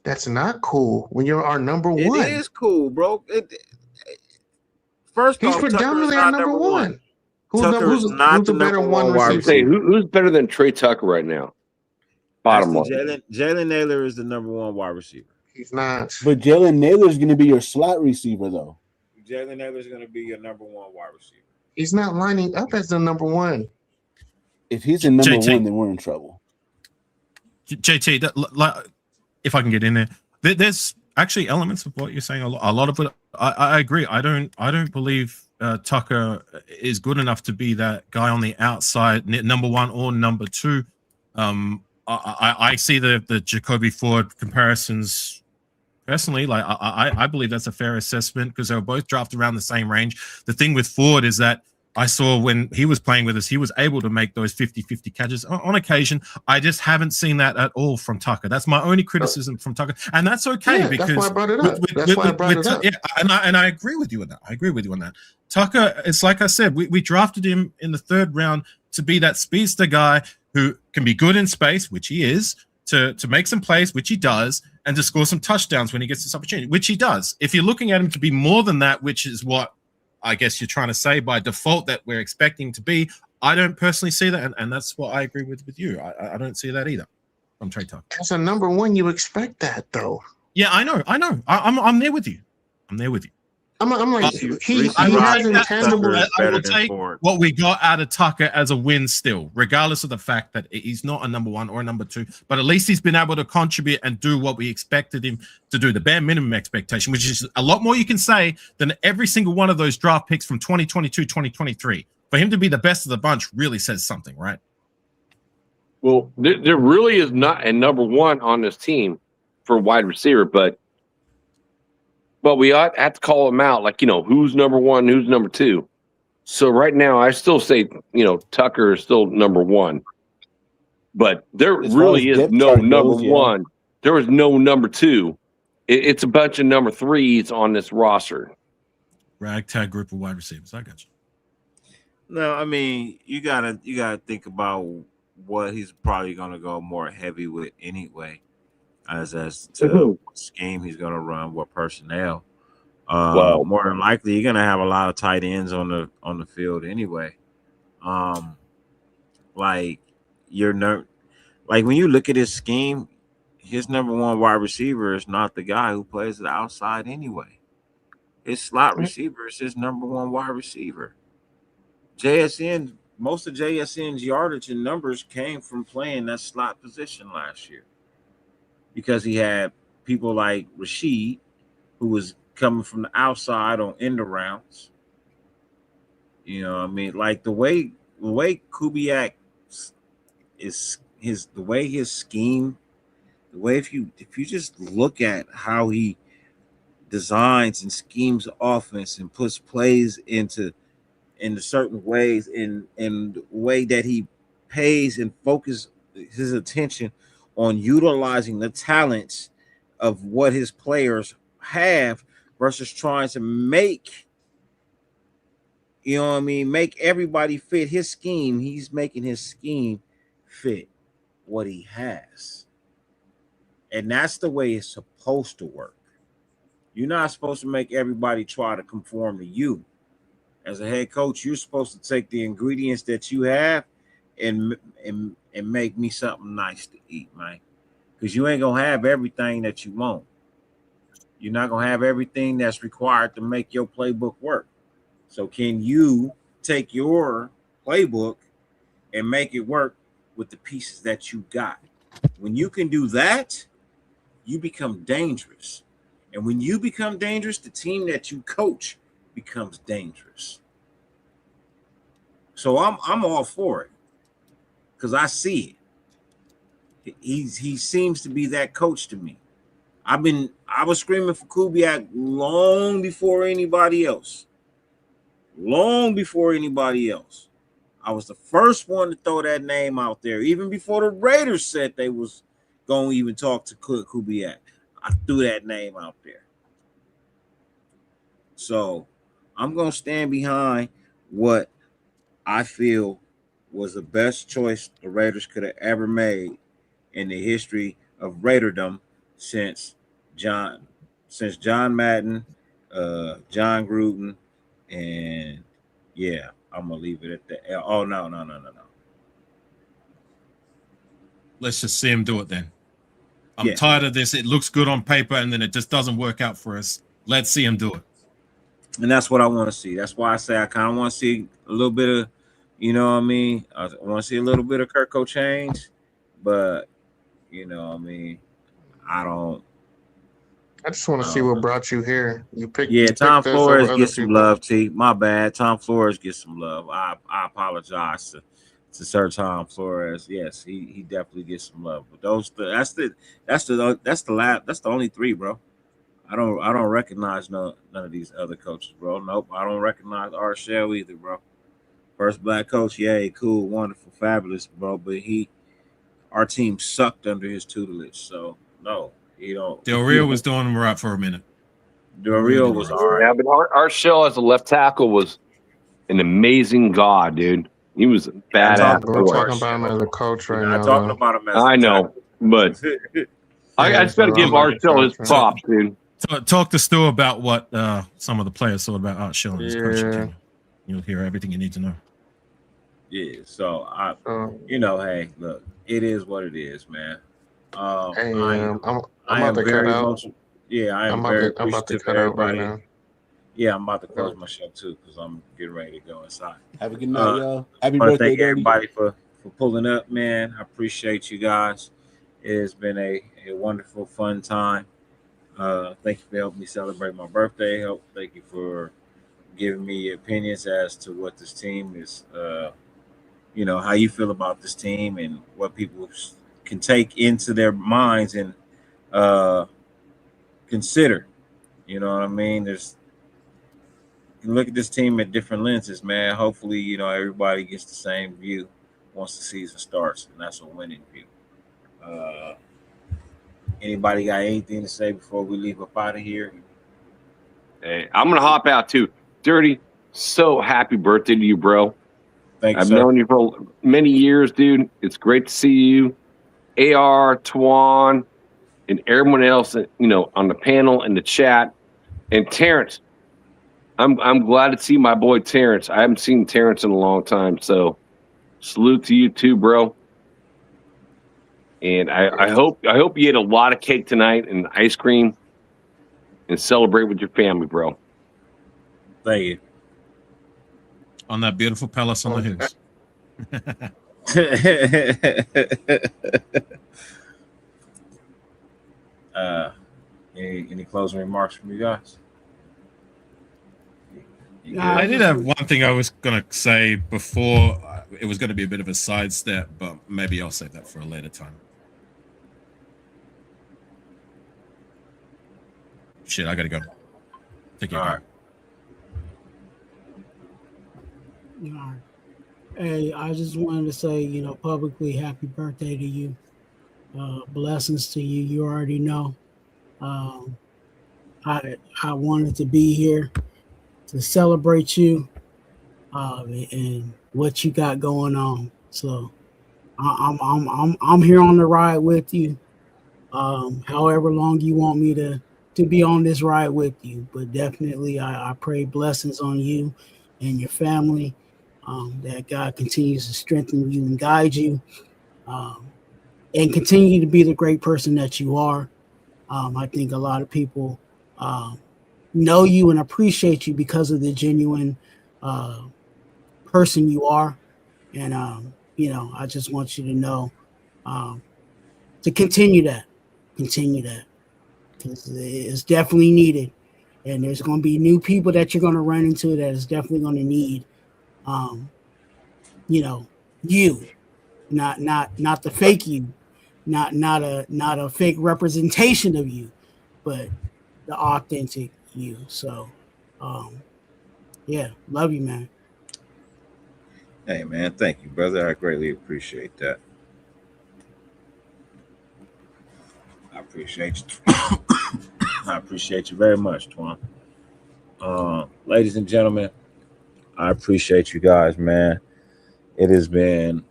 That's not cool when you're our number one. It is cool, bro. First he's off, predominantly our number one. Who's the better one receiver? Say, who's better than Trey Tucker right now? Bottom line. Jalen Naylor is the number 1 wide receiver. He's not. But Jalen Naylor is going to be your slot receiver, though. Jalen Naylor is going to be your number 1 wide receiver. He's not lining up as the number 1. If he's the number 1, then we're in trouble. JT, if I can get in there, there's actually elements of what you're saying. A lot of it, I agree. I don't believe Tucker is good enough to be that guy on the outside, number 1 or number 2. I see the Jacoby Ford comparisons. Personally, like I believe that's a fair assessment because they were both drafted around the same range. The thing with Ford is that I saw when he was playing with us, he was able to make those 50-50 catches on occasion. I just haven't seen that at all from Tucker. That's my only criticism from Tucker, and that's okay because that's why I brought it up. That's why I brought it up. Yeah, and I agree with you on that. Tucker, it's like I said, we drafted him in the 3rd round to be that speedster guy who can be good in space, which he is, to make some plays, which he does, and to score some touchdowns when he gets this opportunity, which he does. If you're looking at him to be more than that, which is what I guess you're trying to say by default that we're expecting to be, I don't personally see that, and that's what I agree with you. I don't see that either from Trey Tucker. As a number 1, you expect that, though. Yeah, I know. I'm there with you. I'm like, he has intangible. I will take what we got out of Tucker as a win still, regardless of the fact that he's not a number 1 or a number 2, but at least he's been able to contribute and do what we expected him to do, the bare minimum expectation, which is a lot more you can say than every single one of those draft picks from 2022, 2023. For him to be the best of the bunch really says something, right? Well, there really is not a number one on this team for wide receiver, but we have to call them out. Like, who's number one, who's number two. So right now, I still say, Tucker is still number one. But there really is no number one. There is no number two. It's a bunch of number threes on this roster. Ragtag group of wide receivers. I got you. No, I mean, you gotta think about what he's probably gonna go more heavy with anyway, as to what scheme he's gonna run, what personnel. More than likely, you're gonna have a lot of tight ends on the field anyway. Like when you look at his scheme, his number one wide receiver is not the guy who plays the outside anyway. His slot receiver is his number one wide receiver. Most of JSN's yardage and numbers came from playing that slot position last year, because he had people like Rashid, who was coming from the outside on end arounds. You know what I mean? Like the way Kubiak is his scheme, the way if you just look at how he designs and schemes offense and puts plays into certain ways, in the way that he pays and focuses his attention on utilizing the talents of what his players have versus trying to make everybody fit his scheme. He's making his scheme fit what he has. And that's the way it's supposed to work. You're not supposed to make everybody try to conform to you. As a head coach, you're supposed to take the ingredients that you have and make me something nice to eat, man. Because you ain't gonna have everything that you want. You're not gonna have everything that's required to make your playbook work. So can you take your playbook and make it work with the pieces that you got? When you can do that, you become dangerous. And when you become dangerous, the team that you coach becomes dangerous. So I'm all for it, because I see it. He seems to be that coach to me. I was screaming for Kubiak long before anybody else. Long before anybody else. I was the first one to throw that name out there, even before the Raiders said they was going to even talk to Kubiak. I threw that name out there. So I'm going to stand behind what I feel was the best choice the Raiders could have ever made in the history of Raiderdom since John Madden, John Gruden, and yeah, I'm gonna leave it at that. Oh no. Let's just see him do it then. I'm tired of this. It looks good on paper, and then it just doesn't work out for us. Let's see him do it. And that's what I want to see. That's why I say I kind of want to see a little bit of, I want to see a little bit of Kirko change, but I just want to see what brought you here. Tom Flores gets some love, T. My bad. Tom Flores gets some love. I apologize to Sir Tom Flores. Yes, he definitely gets some love. But that's the only three, bro. I don't recognize none of these other coaches, bro. Nope, I don't recognize Arshell either, bro. First black coach, yeah, cool, wonderful, fabulous, bro. But our team sucked under his tutelage, so no. Del Rio was doing him right for a minute. Del Rio was all right. Yeah, but Arshell as a left tackle was an amazing god, dude. He was a badass. We're talking about him as a coach right now. Talking about him as I know, but I just got to give Arshell his props, dude. Talk to Stu about what some of the players thought about Arshell and his coaching. You'll hear everything you need to know. Yeah, so hey, look, it is what it is, man. I'm about to cut out. I'm about to cut out right now. Yeah, I'm about to close my show too because I'm getting ready to go inside. Have a good night, y'all. Happy birthday, birthday, thank everybody for pulling up, man. I appreciate you guys. It has been a wonderful, fun time. Thank you for helping me celebrate my birthday. Thank you for giving me opinions as to what this team is, how you feel about this team and what people can take into their minds and consider. You know what I mean? You look at this team at different lenses, man. Hopefully, everybody gets the same view once the season starts, and that's a winning view. Anybody got anything to say before we leave up out of here? Hey, I'm gonna hop out too. Dirty, so happy birthday to you, bro. Thanks, I've sir. known you for many years, dude. It's great to see you. AR, Twan, and everyone else, on the panel and the chat. And Terrence, I'm glad to see my boy Terrence. I haven't seen Terrence in a long time, so salute to you too, bro. And I hope you ate a lot of cake tonight and ice cream and celebrate with your family, bro. Thank you. On that beautiful palace on the hills. Any closing remarks from you guys? I did have one thing I was going to say before. It was going to be a bit of a sidestep, but maybe I'll save that for a later time. Shit, I got to go. Take care. All right. Yeah. Hey, I just wanted to say, publicly, happy birthday to you. Blessings to you. You already know. I wanted to be here to celebrate you and what you got going on. So I'm here on the ride with you. However long you want me to be on this ride with you, but definitely I pray blessings on you and your family. That God continues to strengthen you and guide you, and continue to be the great person that you are. I think a lot of people know you and appreciate you because of the genuine person you are. And, I just want you to know to continue that, because it's definitely needed. And there's going to be new people that you're going to run into that is definitely going to need, you, not the fake you, not a fake representation of you, but the authentic you. So, yeah, love you, man. Hey, man, thank you, brother. I greatly appreciate that. I appreciate you. I appreciate you very much, Twan. Ladies and gentlemen, I appreciate you guys, man. It has been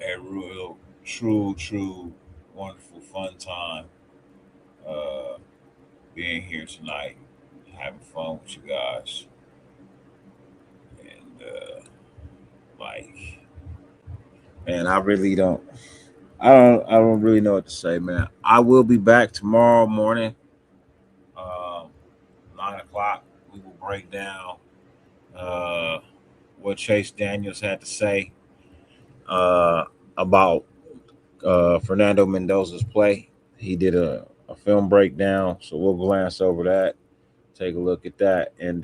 a real, true, wonderful, fun time being here tonight, having fun with you guys. And, man, I don't really know what to say, man. I will be back tomorrow morning, 9:00. We will break down what Chase Daniels had to say about Fernando Mendoza's play. He did a film breakdown, so we'll glance over that, take a look at that, and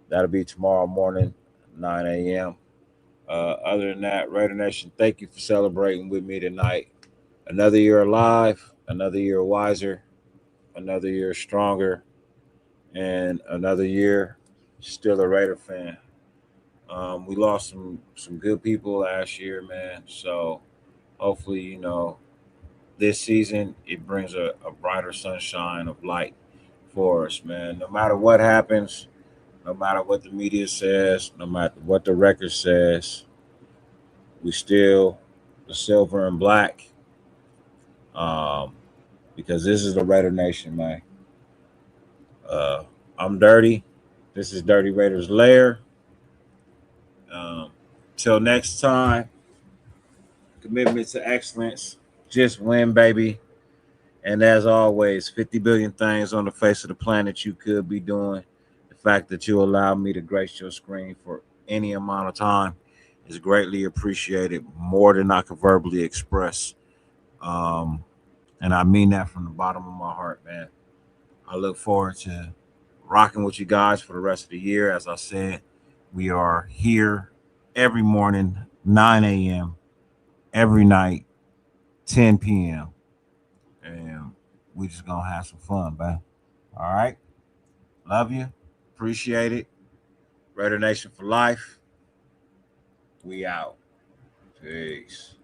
that'll be tomorrow morning, 9 a.m. Other than that, Raider Nation, thank you for celebrating with me tonight. Another year alive, another year wiser, another year stronger, and another year still a Raider fan. We lost some good people last year, man. So hopefully, this season it brings a brighter sunshine of light for us, man. No matter what happens, no matter what the media says, no matter what the record says, we still the silver and black. Because this is the Raider Nation, man. I'm Dirty. This is DYRTI Raiders Lair. Till next time, commitment to excellence. Just win, baby. And as always, 50 billion things on the face of the planet you could be doing. The fact that you allow me to grace your screen for any amount of time is greatly appreciated, more than I can verbally express. And I mean that from the bottom of my heart, man. I look forward to rocking with you guys for the rest of the year. As I said, we are here every morning, 9 a.m., every night, 10 p.m. And we just gonna have some fun, man. All right. Love you. Appreciate it. Raider Nation for life. We out. Peace.